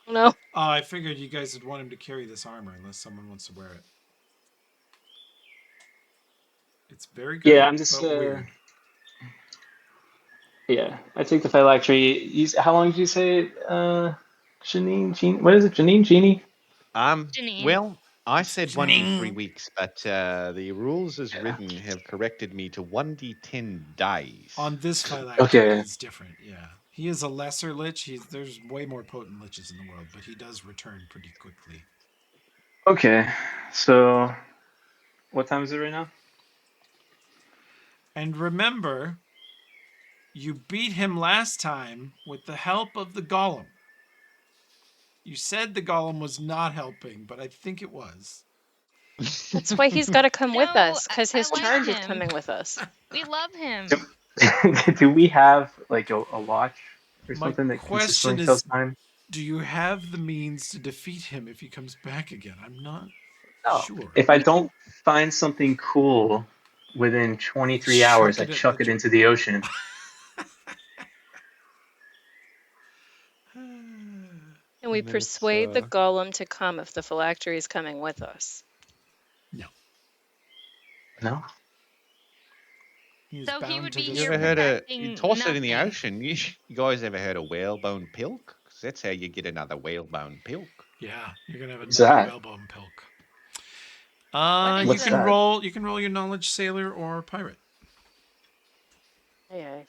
No.
Oh, I figured you guys would want him to carry this armor unless someone wants to wear it. It's very good,
Yeah, I'm just.
but weird.
Yeah, I take the phylactery. How long did you say it? Janine? What is it? Janine? Jeannie?
Janine.
Well, I
It's
said 1d3
zing.
weeks, but the rules as
Yeah.
written have corrected me to 1d10 dice.
On this phylactery,
Okay.
he's different. Yeah, he is a lesser lich. There's way more potent liches in the world, but he does return pretty quickly.
Okay. So, what time is it right now?
And remember, you beat him last time with the help of the golem. You said the golem was not helping, but I think it was.
That's why he's got to come with
No,
us, because
I
his
like
charge is
him.
coming with us.
We love him.
Do we have like a watch or
My
something that
question
consistently tells
is,
time?
do you have the means to defeat him if he comes back again? I'm not
No.
sure.
If I don't find something cool within 23 hours,
Chuck
I
it at the
chuck it into the ocean.
And we
And then it's
persuade the golem to come if the phylactery is coming with us.
No,
No?
he is
So he
bound
would
to
be
you
this
here
ever heard
room.
of you
protecting
toss it in the
nothing.
ocean? You guys ever heard of whalebone pilk? 'Cause that's how you get another whalebone pilk.
Yeah, you're gonna have
What's
another
that?
whalebone pilk.
What is
You
What's
can
a
that?
roll. You can roll your knowledge, sailor or pirate.
Yeah.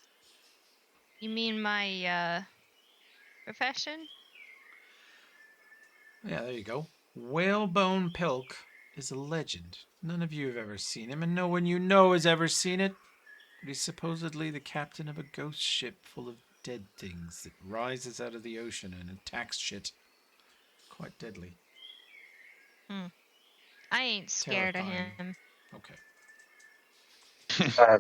You mean my profession?
Yeah, there you go. Whalebone Pilk is a legend. None of you have ever seen him, and no one you know has ever seen it. But he's supposedly the captain of a ghost ship full of dead things that rises out of the ocean and attacks shit. Quite deadly.
Hmm. I ain't scared of
Terrifying.
him.
Okay.
Uh,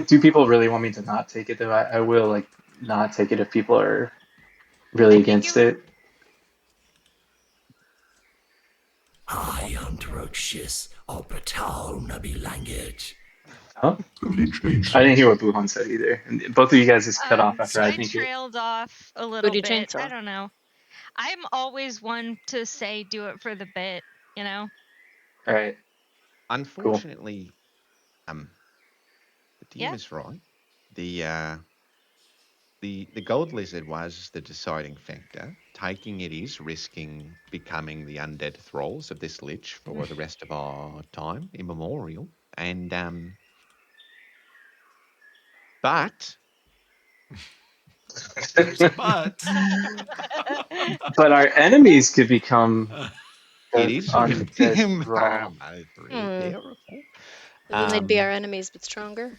do people really want me to not take it though? I will like not take it if people are really
I think
against
it.
it.
I Androxus Opetal Nabi language.
Oh,
The Lich
I
Chainsaw.
didn't hear what Buhan said either. And both of you guys just cut off after I
I
think it.
trailed off a little
Booty
bit. I
chainsaw.
don't know. I'm always one to say do it for the bit, you know?
All right, cool.
Unfortunately, the team
Yeah.
is right. The gold lizard was the deciding factor. Taking it is risking becoming the undead thralls of this lich for the rest of our time immemorial. And but
There's a but.
But our enemies could become
it
the
is
undead thrall.
very
Hmm.
powerful.
But then they'd be our
Um,
enemies, but stronger.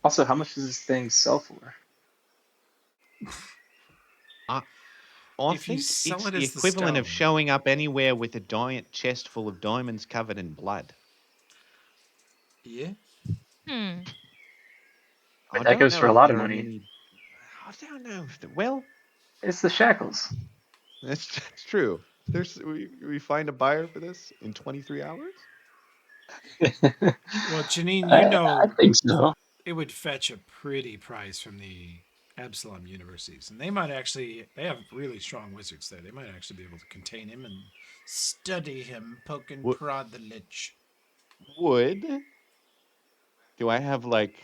Also, how much does this thing sell for?
I, I
If you
think
sell
it's
it
the
as the
equivalent of
stone,
showing up anywhere with a giant chest full of diamonds covered in blood.
yeah.
Hmm.
I
That
don't
goes
know
for a
if
lot of
there are
money.
many. I don't know. Well,
It's the shackles.
that's true. We find a buyer for this in 23 hours.
Well, Janine, you
I
know
think so.
it would fetch a pretty price from the Absalom universities, and they have really strong wizards there. They might actually be able to contain him and study him, poke and
Would
prod the lich.
would do I have like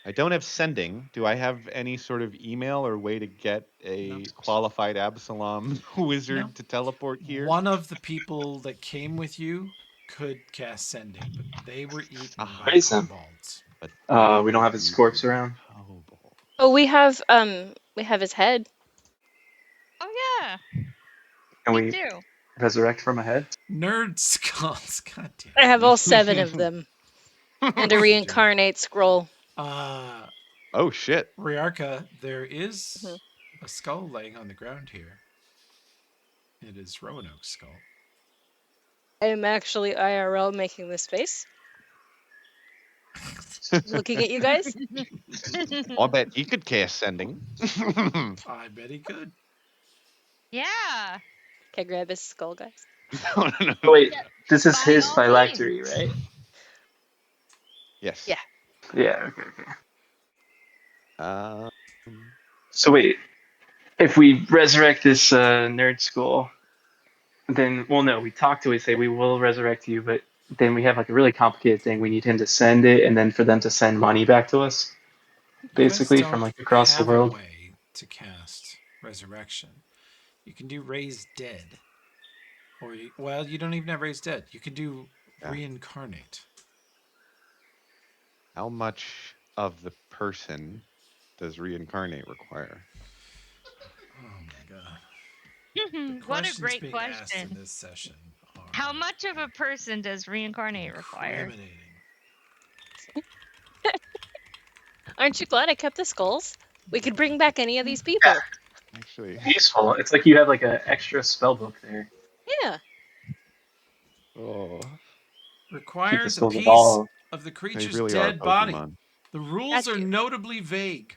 I don't have sending. Do I have any sort of email or way to get
No,
a qualified Absalom
no.
wizard to teleport here?
One of the people that came with you could cast sending, but they were eaten by
Ah,
Praise him.
kobolds.
but they
We don't
were
have his
eaten
corpse
by
around.
kobold.
Oh, we have his head.
Oh yeah,
Can
we
we
do.
resurrect from a head?
Nerd skulls. God damn
I have
it.
all 7 of them. And a
Of course you do.
reincarnate scroll.
Uh,
Oh shit!
Riarka, there
Mhm.
is a skull laying on the ground here. It is Roanoke's skull.
I am actually IRL making this face, looking at you guys.
I bet he could cast sending.
I bet he could.
Yeah.
Can I grab his skull, guys?
No, no,
Oh,
no.
wait,
Yeah.
this is
By
his
all means.
phylactery, right?
Yes.
Yeah.
Yeah, okay, okay.
Um,
So wait, if we resurrect this nerd skull, then, well, no, we talk to it, say we will resurrect you, but then we have like a really complicated thing. We need him to send it and then for them to send money back to us,
You guys
basically, from
don't
like across the
have a
world.
way to cast resurrection. You can do raise dead. Or well, you don't even have raise dead. You can do
Yeah.
reincarnate.
How much of the person does reincarnate require?
Oh my god. The
What a
questions
great
being asked in
question.
this session are
How much of a person does reincarnate require?
incriminating.
Aren't you glad I kept the skulls? We could bring back any of these people.
Actually,
Useful. It's like you have like an extra spell book there.
Yeah.
oh,
Keep the
Requires a
skulls of
piece
all.
of the
they
creature's
really are
dead body.
Pokemon.
The rules
Got
are
you.
notably vague.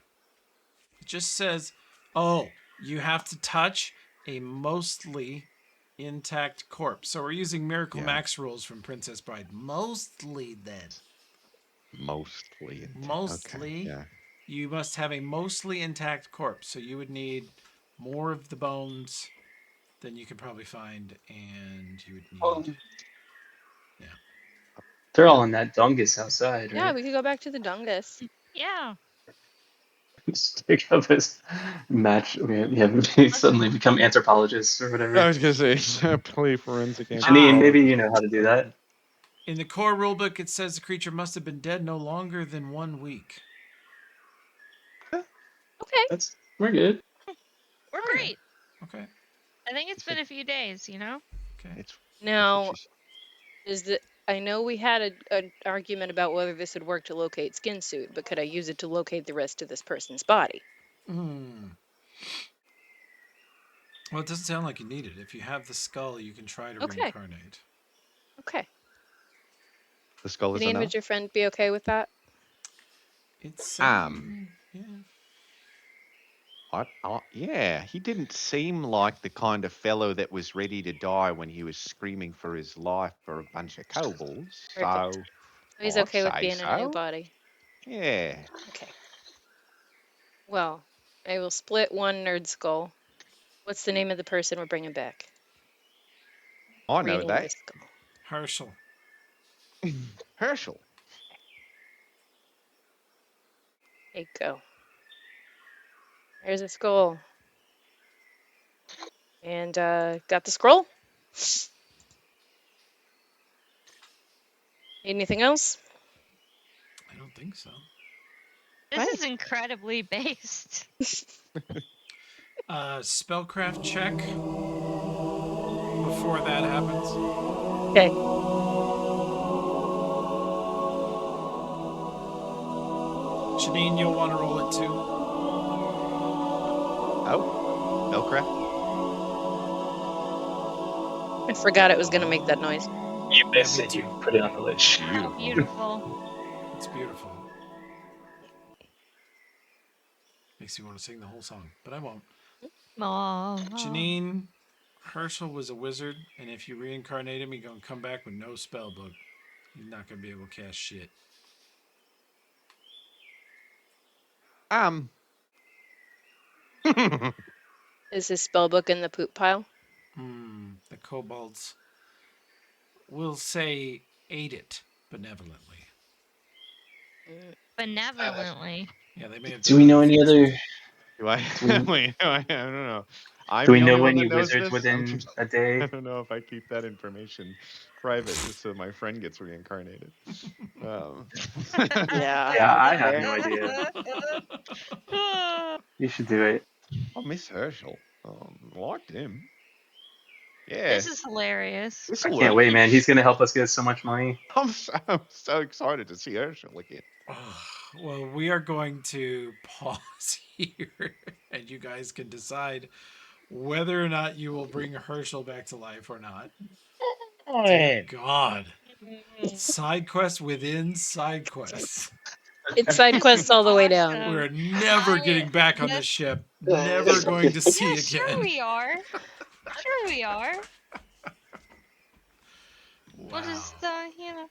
It just says, oh, you have to touch a mostly intact corpse. So we're using Miracle
Yeah.
Max rules from Princess Bride. Mostly dead.
Mostly.
Mostly.
Okay. Yeah.
You must have a mostly intact corpse. So you would need more of the bones than you could probably find, and you would need. Yeah.
They're all
Yeah.
in that dungus outside,
Yeah,
right?
we could go back to the Dungus.
Yeah.
Just pick up this match. We have suddenly become anthropologists or
I
whatever.
was gonna say play forensic
Janine, maybe
anthropology.
you know how to do that.
In the core rulebook, it says the creature must have been dead no longer than 1 week.
Okay.
We're good.
We're
Oh, yeah.
great.
Okay.
I think it's been a few days, you know?
Okay.
It's that's what
Now,
she's.
I know we had an argument about whether this would work to locate skin suit, but could I use it to locate the rest of this person's body?
Hmm. Well, it doesn't sound like you need it. If you have the skull, you can try to
Okay.
reincarnate.
Okay.
The skull is
Janine,
enough.
would your friend be okay with that?
It's yeah.
Yeah, he didn't seem like the kind of fellow that was ready to die when he was screaming for his life for a bunch of kobolds.
Perfect.
So
He's
I'd
okay with
say
being in a new
so.
body.
Yeah.
Okay. Well, I will split one nerd skull. What's the name of the person we're bringing back?
I know
Rename
that.
this skull.
Herschel.
Herschel.
There you go. There's a skull. And got the scroll? Need anything else?
I don't think so.
This
Okay.
is incredibly based.
Spellcraft check before that happens.
Okay.
Janine, you'll want to roll it too.
Oh, Spellcraft.
I forgot it was going to make that noise.
You
Yeah,
miss
me
it.
too.
You put it on the list.
How
Beautiful.
beautiful.
It's beautiful. Makes me want to sing the whole song, but I won't.
Aww.
Janine, Herschel was a wizard, and if you reincarnate him, he's going to come back with no spell book. He's not going to be able to cast shit.
Is his spell book in the poop pile?
The kobolds will say ate it benevolently.
Benevolently.
Yeah, they may have
Do
done
we know
other
any
things with
other?
it.
Do I?
Do we,
Wait, I don't know. I'm
do we
the only
know
one
any
that knows
wizards
this.
within a day?
I don't know if I keep that information private just so my friend gets reincarnated. Um,
Yeah,
Yeah, I
that's
have
fair.
no idea. You should do it.
I miss Herschel. Liked him. Yeah,
This is hilarious.
this
I
will
can't
work.
wait, man. He's gonna help us get so much money.
I'm so excited to see Herschel again.
Well, we are going to pause here, and you guys can decide whether or not you will bring Herschel back to life or not. Dear God. Side quest within side quests.
It's side
This
quests
is
all the way down.
awesome.
We're never getting back on this ship. Never going to see
Yeah,
again.
sure we are. Sure we are.
Wow.
We'll just, you know.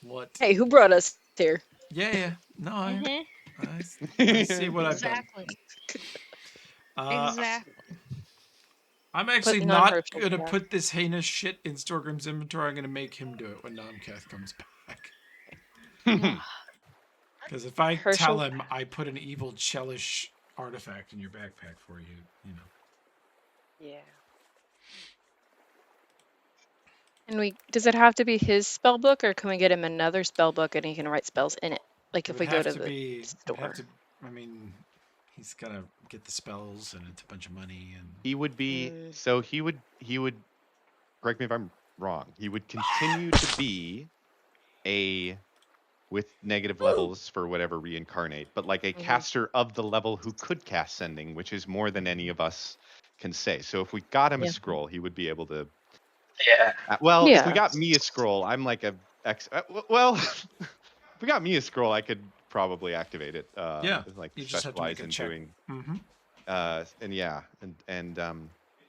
What?
Hey, who brought us here?
Yeah. No,
Mhm.
I see what I've done.
Exactly.
Uh,
Exactly.
I'm actually
Putting on
not
Herschel's
going to
back.
put this heinous shit in Storgrim's inventory. I'm going to make him do it when Nomcath comes back. Because if I tell
Herschel.
him I put an evil Chelish artifact in your backpack for you, you know.
Yeah. And does it have to be his spell book, or can we get him another spell book and he can write spells in it? Like
It
if
would
we go
have
to
to
the
be. It'd have
store.
to. I mean, he's got to get the spells, and it's a bunch of money. And
He would be
Mm,
so he would correct me if I'm wrong. He would continue to be a with negative levels for whatever reincarnate, but like a
hmm
caster of the level who could cast sending, which is more than any of us can say. So if we got him a
Yeah.
scroll, he would be able to.
Yeah.
Well, if we
Yeah.
got me a scroll, I'm like a well, if we got me a scroll, I could probably activate it.
yeah,
Like
you just have to
specialize
make a
in
check.
doing.
Mm-hmm.
And yeah, and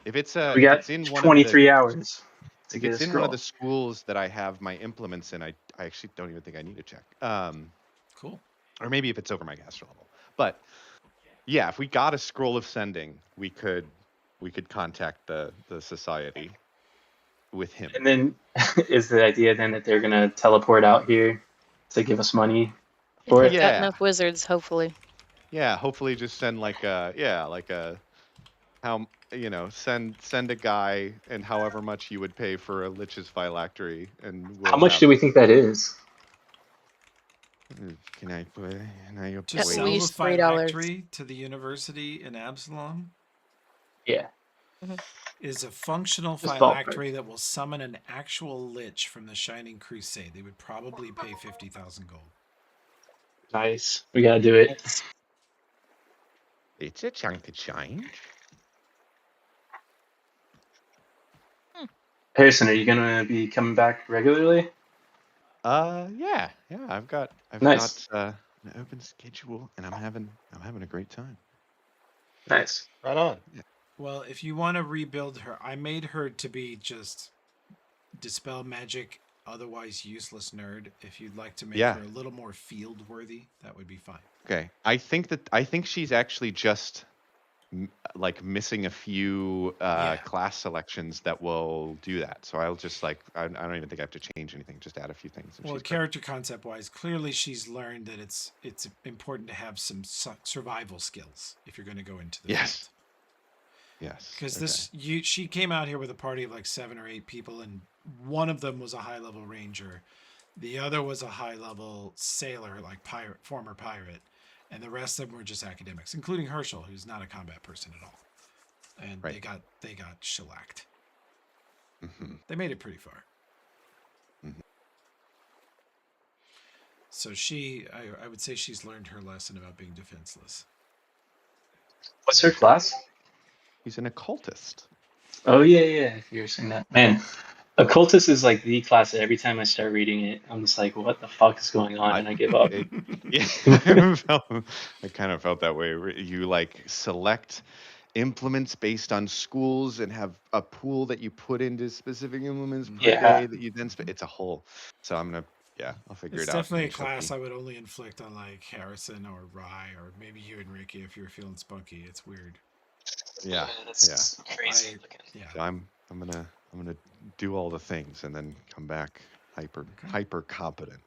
if
We
if
got
it's in one of the
23 hours to
if
get a
it's in one of
scroll.
the schools that I have my implements in, I actually don't even think I need to check.
Cool.
Or maybe if it's over my caster level. But yeah, if we got a scroll of sending, we could contact the society with him.
And then is the idea then that they're gonna teleport out here to give us money
If
for
we've
it?
got
Yeah.
enough wizards, hopefully.
Yeah, hopefully just send like a how send a guy and however much you would pay for a lich's phylactery and
How
we'll
much
have
do we think that is?
can I
To
At
wait.
sell the
least $3.
phylactery to the university in Absalom
Yeah,
hmm
is a functional
just ballpark.
phylactery that will summon an actual lich from the Shining Crusade. They would probably pay 50,000 gold.
Nice. We gotta do it.
It's a chunk of change.
Harrison, are you gonna be coming back regularly?
Yeah. I've got
Nice.
an open schedule and I'm having a great time.
Nice.
Right on.
Well, if you want to rebuild her, I made her to be just dispel magic, otherwise useless nerd. If you'd like to make
Yeah.
her a little more field worthy, that would be fine.
Okay. I think she's actually just like missing a few
Yeah.
class selections that will do that. So I'll just like I don't even think I have to change anything. Just add a few things. And
Well,
she's great.
character concept wise, clearly she's learned that it's important to have some survival skills if you're going to go into the
Yes.
field.
Yes.
Because she came out here with a party of like 7 or 8 people, and one of them was a high level ranger, the other was a high level sailor, like former pirate, and the rest of them were just academics, including Herschel, who's not a combat person at all. And
Right.
they got shellacked.
Mm-hmm.
They made it pretty far.
Mm-hmm.
So I would say she's learned her lesson about being defenseless.
What's her class?
He's an occultist.
Oh yeah. If you're saying that, man, occultist is like the class that every time I start reading it, I'm just like, what the fuck is going on, and I give up.
Yeah, I kind of felt that way. You like select implements based on schools and have a pool that you put into specific implements per
Yeah.
day that you then it's a whole. So I'll figure
It's
it out.
definitely a
and she'll
class
be-
I would only inflict on like Harrison or Rye or maybe you and Ricky if you're feeling spunky. It's weird.
Yeah.
That's crazy.
Yeah.
So I'm gonna do all the things and then come back hyper competent.